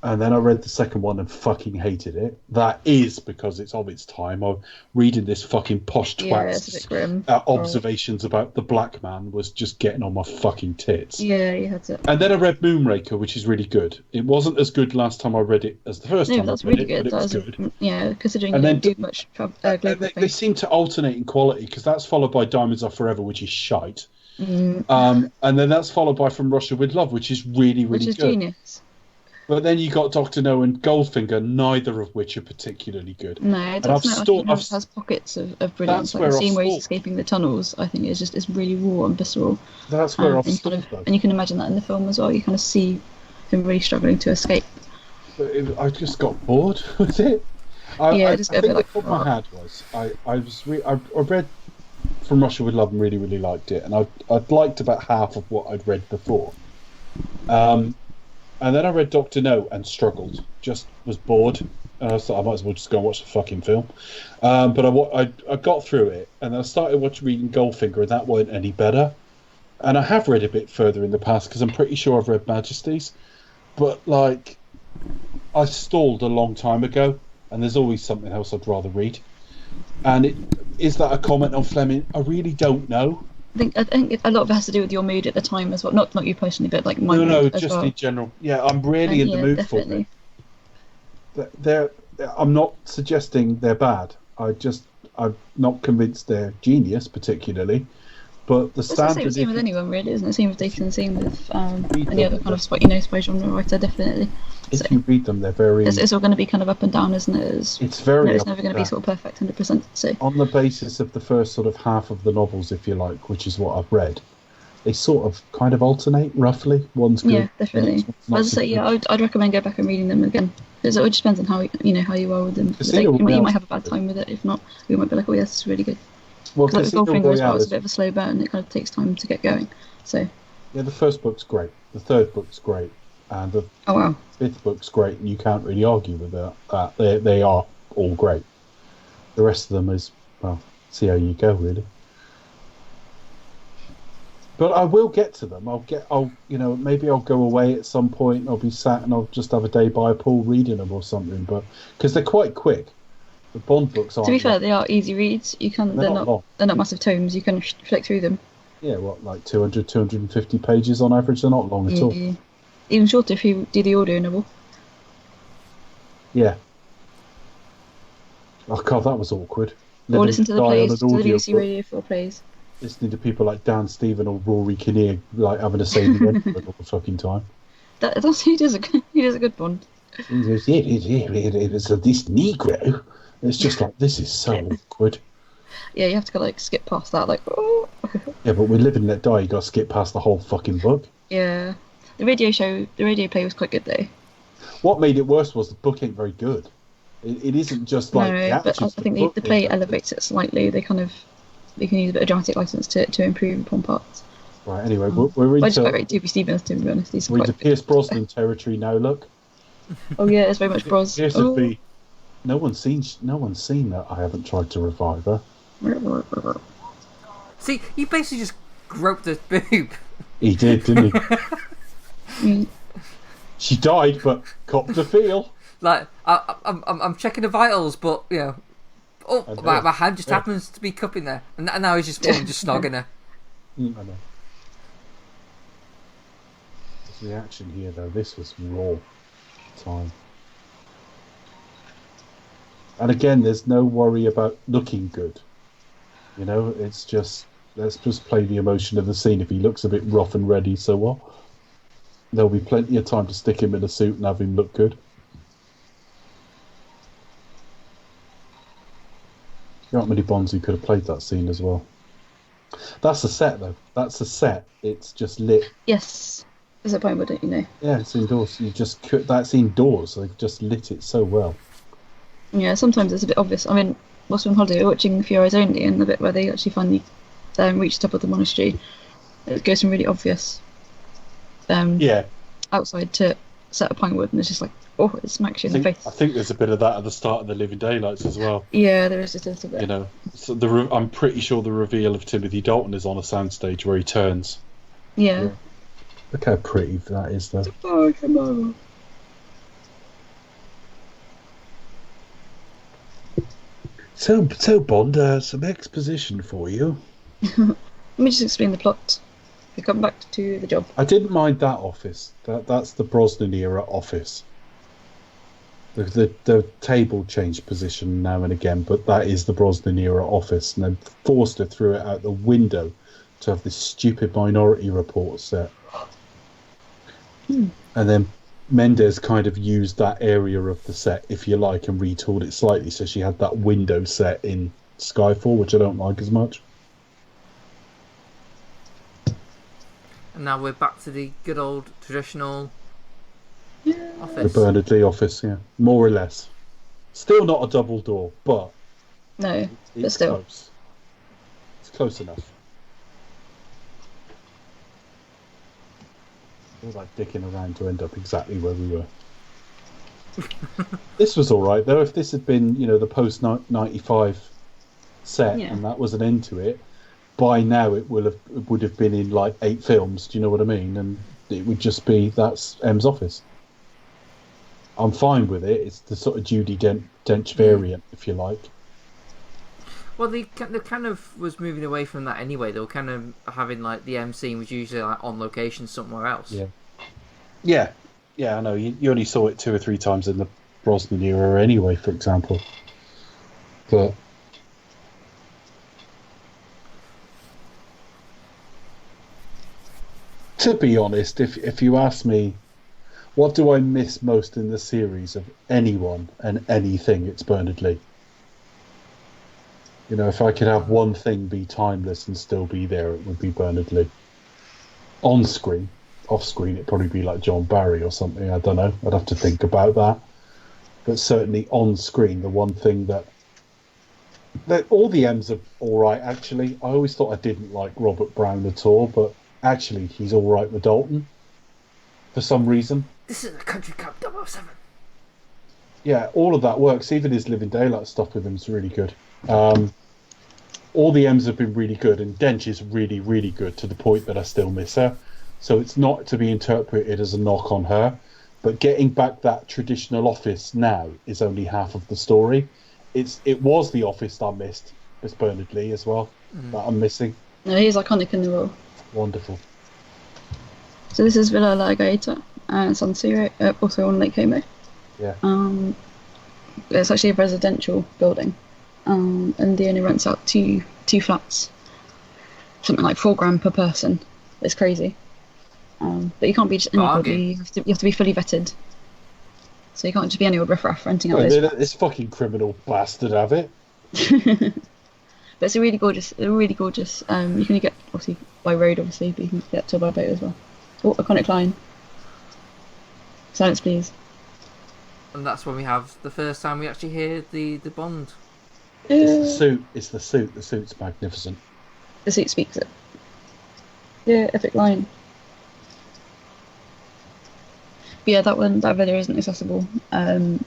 And then I read the second one and fucking hated it. That is because it's of its time. I'm reading this fucking posh Yeah, it's a bit twat's grim. observations about the black man was just getting on my fucking tits. Yeah, you had to. And then I read Moonraker, which is really good. It wasn't as good last time I read it as the first No, time that's I read really it, good. but it was That was good. yeah, considering And you then don't do much global they things. seem to alternate in quality, because that's followed by Diamonds Are Forever, which is shite. Mm, And then that's followed by From Russia with Love, which is really, really which is good. genius. But then you got Dr. No and Goldfinger, neither of which are particularly good. No, Dr. No has pockets of brilliance. Like the scene where he's escaping the tunnels, I think it's really raw and visceral. That's where I've stalled, though. And you can imagine that in the film as well. You kind of see him really struggling to escape. But I just got bored with it. I just think a bit like, what my had was I read From Russia with Love and really, really liked it, and I'd liked about half of what I'd read before. And then I read Dr. No and struggled. Just was bored. And I thought I might as well just go and watch the fucking film. But I got through it, and I started reading Goldfinger, and that weren't any better. And I have read a bit further in the past, because I'm pretty sure I've read Majesties. But, like, I stalled a long time ago, and there's always something else I'd rather read. And is that a comment on Fleming? I really don't know. I think a lot of it has to do with your mood at the time as well. Not you personally, but like my mood. No, as just well. in general. Yeah, I'm really in the mood definitely. for it. I'm not suggesting they're bad. I'm not convinced they're genius particularly. But the standard. It's the same with anyone, really, isn't it? Same with Dayton, same with any other kind of spy genre writer, definitely. If you read them, they're very. It's all going to be kind of up and down, isn't it? It's very. It's never going to be sort of perfect, 100%. So. On the basis of the first sort of half of the novels, if you like, which is what I've read, they sort of kind of alternate roughly. One's good. Yeah, definitely. As I say, I'd recommend go back and reading them again. Because it just depends on how you are with them. You might have a bad time with it. If not, you might be like, oh yes, it's really good. Well, because Goldfinger as well is a bit of a slow burn. It kind of takes time to get going. So. Yeah, the first book's great. The third book's great, and the fifth book's great. And you can't really argue with that. They are all great. The rest of them is, well, see how you go, really. But I will get to them. Maybe I'll go away at some point. And I'll be sat and I'll just have a day by a pool reading them or something. But because they're quite quick. The Bond books aren't. To be fair, they are easy reads. They're not massive tomes. You can flick through them. Yeah, like 200, 250 pages on average. They're not long at all. Even shorter if you do the audio novel. Yeah. Oh god, that was awkward. Or listen to the plays, to the BBC Radio 4 plays. Listening to people like Dan Stephen or Rory Kinnear like having to say the end all the fucking time. He does a good Bond. It's this Negro. It's just like, this is so awkward. Yeah, you have to skip past that, oh. Yeah, but we're living let die. You got to skip past the whole fucking book. Yeah, the radio play was quite good though. What made it worse was the book ain't very good. It isn't just like. No, but I think the play elevates it slightly. They can use a bit of dramatic license to improve upon parts. Right. Anyway, we're into. I just quite rate Doobie Stevens, to be honest. We're into Pierce Brosnan territory now. Look. Oh yeah, it's very much Bros. Pierce would be. No one's seen that. I haven't tried to revive her. See, he basically just groped the boob. He did, didn't he? She died, but copped a feel. Like I'm checking the vitals, but my hand just happens to be cupping there, and now he's just snogging her. I know. This reaction here, though, this was raw time. And again, there's no worry about looking good. It's just, let's just play the emotion of the scene. If he looks a bit rough and ready, so what? There'll be plenty of time to stick him in a suit and have him look good. There aren't many Bonds who could have played that scene as well. That's a set, though. That's a set. It's just lit. Yes. Is it Pinewood, don't you know? Yeah, it's indoors. That's indoors. They've just lit it so well. Yeah, sometimes it's a bit obvious. I mean, whilst on holiday, we were watching For Your Eyes Only, and the bit where they actually finally reach the top of the monastery, it goes from really obvious outside to set of pine wood, and it's just like, oh, it smacks you in the face. I think there's a bit of that at the start of the Living Daylights as well. Yeah, there is just a little bit. You know, so I'm pretty sure the reveal of Timothy Dalton is on a soundstage where he turns. Yeah. Look how pretty that is, though. Oh, come on. So Bond, some exposition for you. Let me just explain the plot. We come back to the job. I didn't mind that office. That's the Brosnan era office. The table changed position now and again, but that is the Brosnan era office, and then Forster threw it out the window to have this stupid Minority Report set. And then Mendes kind of used that area of the set, if you like, and retooled it slightly, so she had that window set in Skyfall, which I don't like as much. And now we're back to the good old traditional office. The Bernard Lee office, yeah. More or less. Still not a double door, but No, but it's still. close. It's close enough. It was like dicking around to end up exactly where we were. This was alright though. If this had been, the post-95 set and that was an end to it, by now it would have been in like 8 films, do you know what I mean? And it would just be, that's M's office. I'm fine with it. It's the sort of Judi Dench variant, if you like. Well, they kind of was moving away from that anyway. They were kind of having like the M scene was usually like on location somewhere else. Yeah, I know. You only saw it 2 or 3 times in the Brosnan era anyway, for example. But to be honest, if you ask me, what do I miss most in the series of anyone and anything, it's Bernard Lee. If I could have one thing be timeless and still be there, it would be Bernard Lee. On screen. Off screen, it'd probably be like John Barry or something. I don't know. I'd have to think about that. But certainly on screen, the one thing that all the M's are all right, actually. I always thought I didn't like Robert Brown at all, but actually he's all right with Dalton for some reason. This is a country club 007. Yeah, all of that works. Even his Living Daylight stuff with him is really good. All the M's have been really good, and Dench is really, really good to the point that I still miss her. So it's not to be interpreted as a knock on her, but getting back that traditional office now is only half of the story. It was the office that I missed. It's Bernard Lee as well that I'm missing. No, he's iconic in the role. Wonderful. So this is Villa La Gaeta, and it's on Sea also on Lake Como. Yeah. It's actually a residential building, and they only rents out two flats, something like £4,000 per person. It's crazy. But you can't be just anybody. You have to be fully vetted. So you can't just be any old riffraff renting out this fucking criminal bastard have it. But it's a really gorgeous. You can only get obviously by road, obviously, but you can get to by boat as well. Oh, iconic line. Silence, please. And that's when we have the first time we actually hear the Bond. It's the suit. It's the suit. The suit's magnificent. The suit speaks it. Yeah, epic line. But yeah, that villa isn't accessible to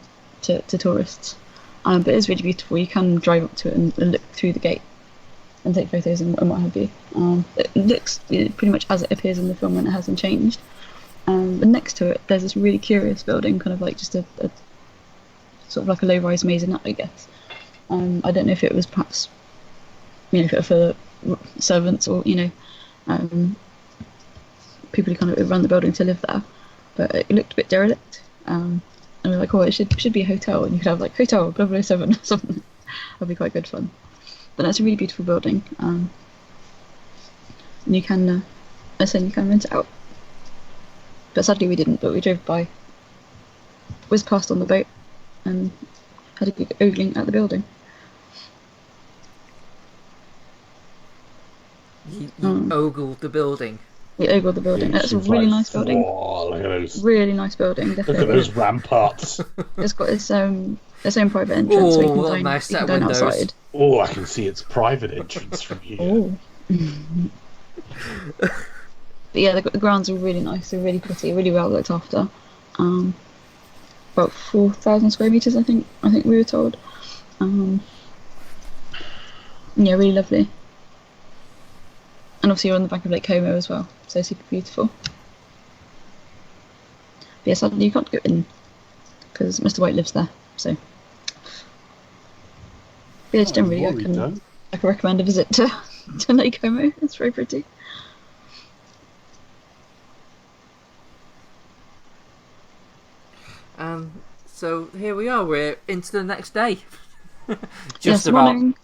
tourists, but it's really beautiful. You can drive up to it and look through the gate and take photos and what have you. It looks pretty much as it appears in the film, and it hasn't changed. And next to it, there's this really curious building, kind of like just a sort of like a low-rise maisonette, I guess. I don't know if it was perhaps, if it was for servants or people who kind of run the building to live there, but it looked a bit derelict. And we're like, oh, it should be a hotel, and you could have like hotel 007 or something. That'd be quite good fun. But that's a really beautiful building, and you can rent it out. But sadly we didn't, but we drove by, whizzed past on the boat, and had a good ogling at the building. You ogled the building. We ogled the building. It's a really nice building. Oh, look at those. Really nice building. Look at those ramparts. It's got its own private entrance, so you can nice set of dine windows. outside. Oh, I can see its private entrance from here. Oh, But yeah, the grounds are really nice. They're really pretty, really well looked after. About 4,000 square meters, I think we were told. Yeah, really lovely. And obviously you're on the back of Lake Como as well, so super beautiful. But yeah, sadly you can't go in because Mr. White lives there. So yeah, just generally I can recommend a visit to Lake Como. It's very pretty. So here we are. We're into the next day. Just about.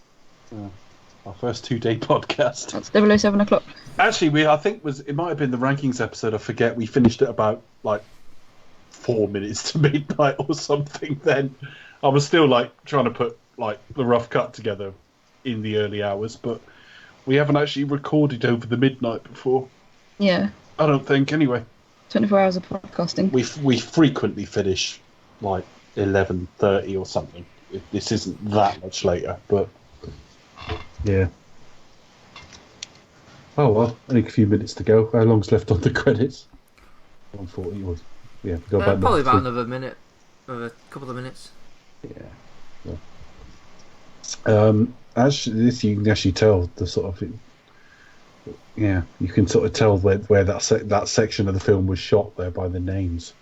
Our first 2-day podcast. That's 007 o'clock. Actually, it might have been the rankings episode. I forget. We finished at about like 4 minutes to midnight or something. Then I was still like trying to put like the rough cut together in the early hours, but we haven't actually recorded over the midnight before. Yeah. I don't think. Anyway. 24 hours of podcasting. We frequently finish like 11:30 or something. This isn't that much later, but yeah. Oh well, only a few minutes to go. How long's left on the credits? 140 was. Yeah, we got probably about another minute, another couple of minutes. Yeah. Actually, this you can actually tell the sort of. Yeah, you can sort of tell where that section of the film was shot there by the names.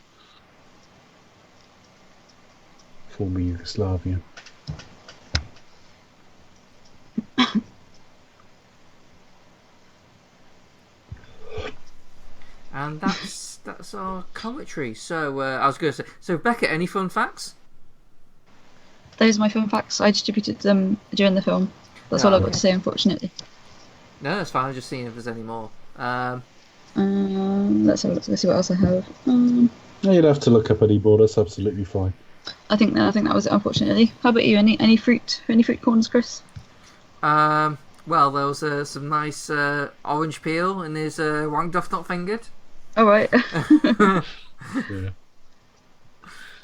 Former Yugoslavia. And that's our commentary. So I was going to say, so Becca, any fun facts? Those are my fun facts. I distributed them during the film. That's all I've got to say, unfortunately. No, that's fine. I'm just seeing if there's any more. Let's have a look. Let's see what else I have. No, you'd have to look up any more. That's absolutely fine. I think that was it. Unfortunately. How about you? Any fruit corners, Chris? Well, there was some nice orange peel in his Wang Duff Not Fingered. All right. Yeah.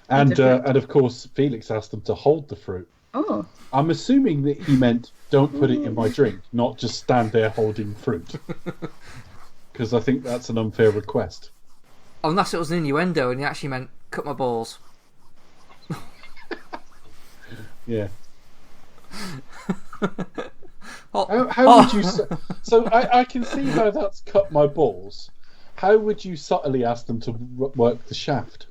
And of course, Felix asked them to hold the fruit. Oh. I'm assuming that he meant don't put it in my drink, not just stand there holding fruit. Because I think that's an unfair request. Unless it was an innuendo and he actually meant cut my balls. Yeah. How would you... So I can see how that's cut my balls. How would you subtly ask them to work the shaft?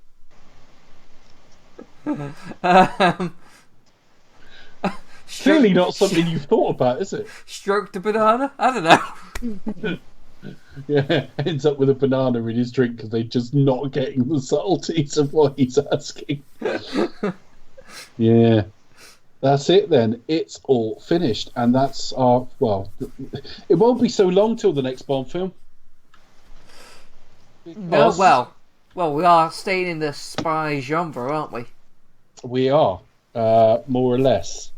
Clearly not something you've thought about, is it? Stroke the banana? I don't know. Yeah, ends up with a banana in his drink because they're just not getting the subtleties of what he's asking. Yeah. That's it then. It's all finished. And that's our... Well, it won't be so long till the next Bond film. No, well, we are staying in the spy genre, aren't we? We are, more or less.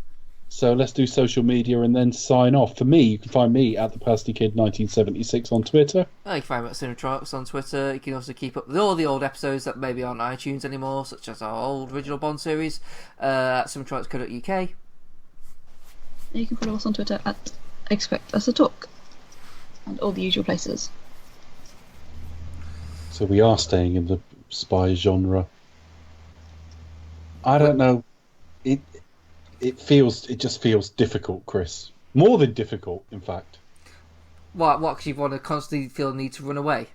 So let's do social media and then sign off. For me, you can find me at the Pasty Kid 1976 on Twitter. You can find me at Cinetronics on Twitter. You can also keep up with all the old episodes that maybe aren't on iTunes anymore, such as our old original Bond series at cinetronics.co.uk. You can follow us on Twitter at Expect Us to Talk and all the usual places. So we are staying in the spy genre. I don't know. It just feels difficult, Chris. More than difficult, in fact. What? Because you want to constantly feel the need to run away?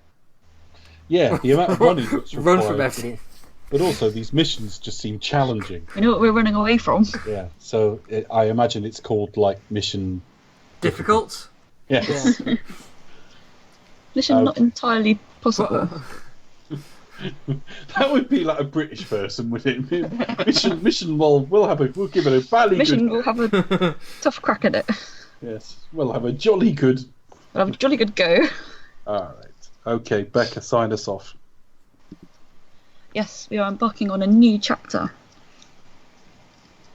Yeah, the amount of running that's required. Run from everything. But also, these missions just seem challenging. We know what we're running away from. Yeah, so I imagine it's called, like, mission... Difficult? Yes. Yeah. Mission not entirely possible. That would be like a British person, wouldn't it? Mission. We'll give it a bally Mission good. will have a tough crack at it. Yes, we'll have a jolly good. We'll have a jolly good go. All right. Okay, Becca, sign us off. Yes, we are embarking on a new chapter.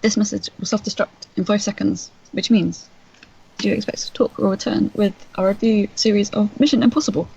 This message will self-destruct in 5 seconds, which means, do you expect to talk or return with our review series of Mission Impossible?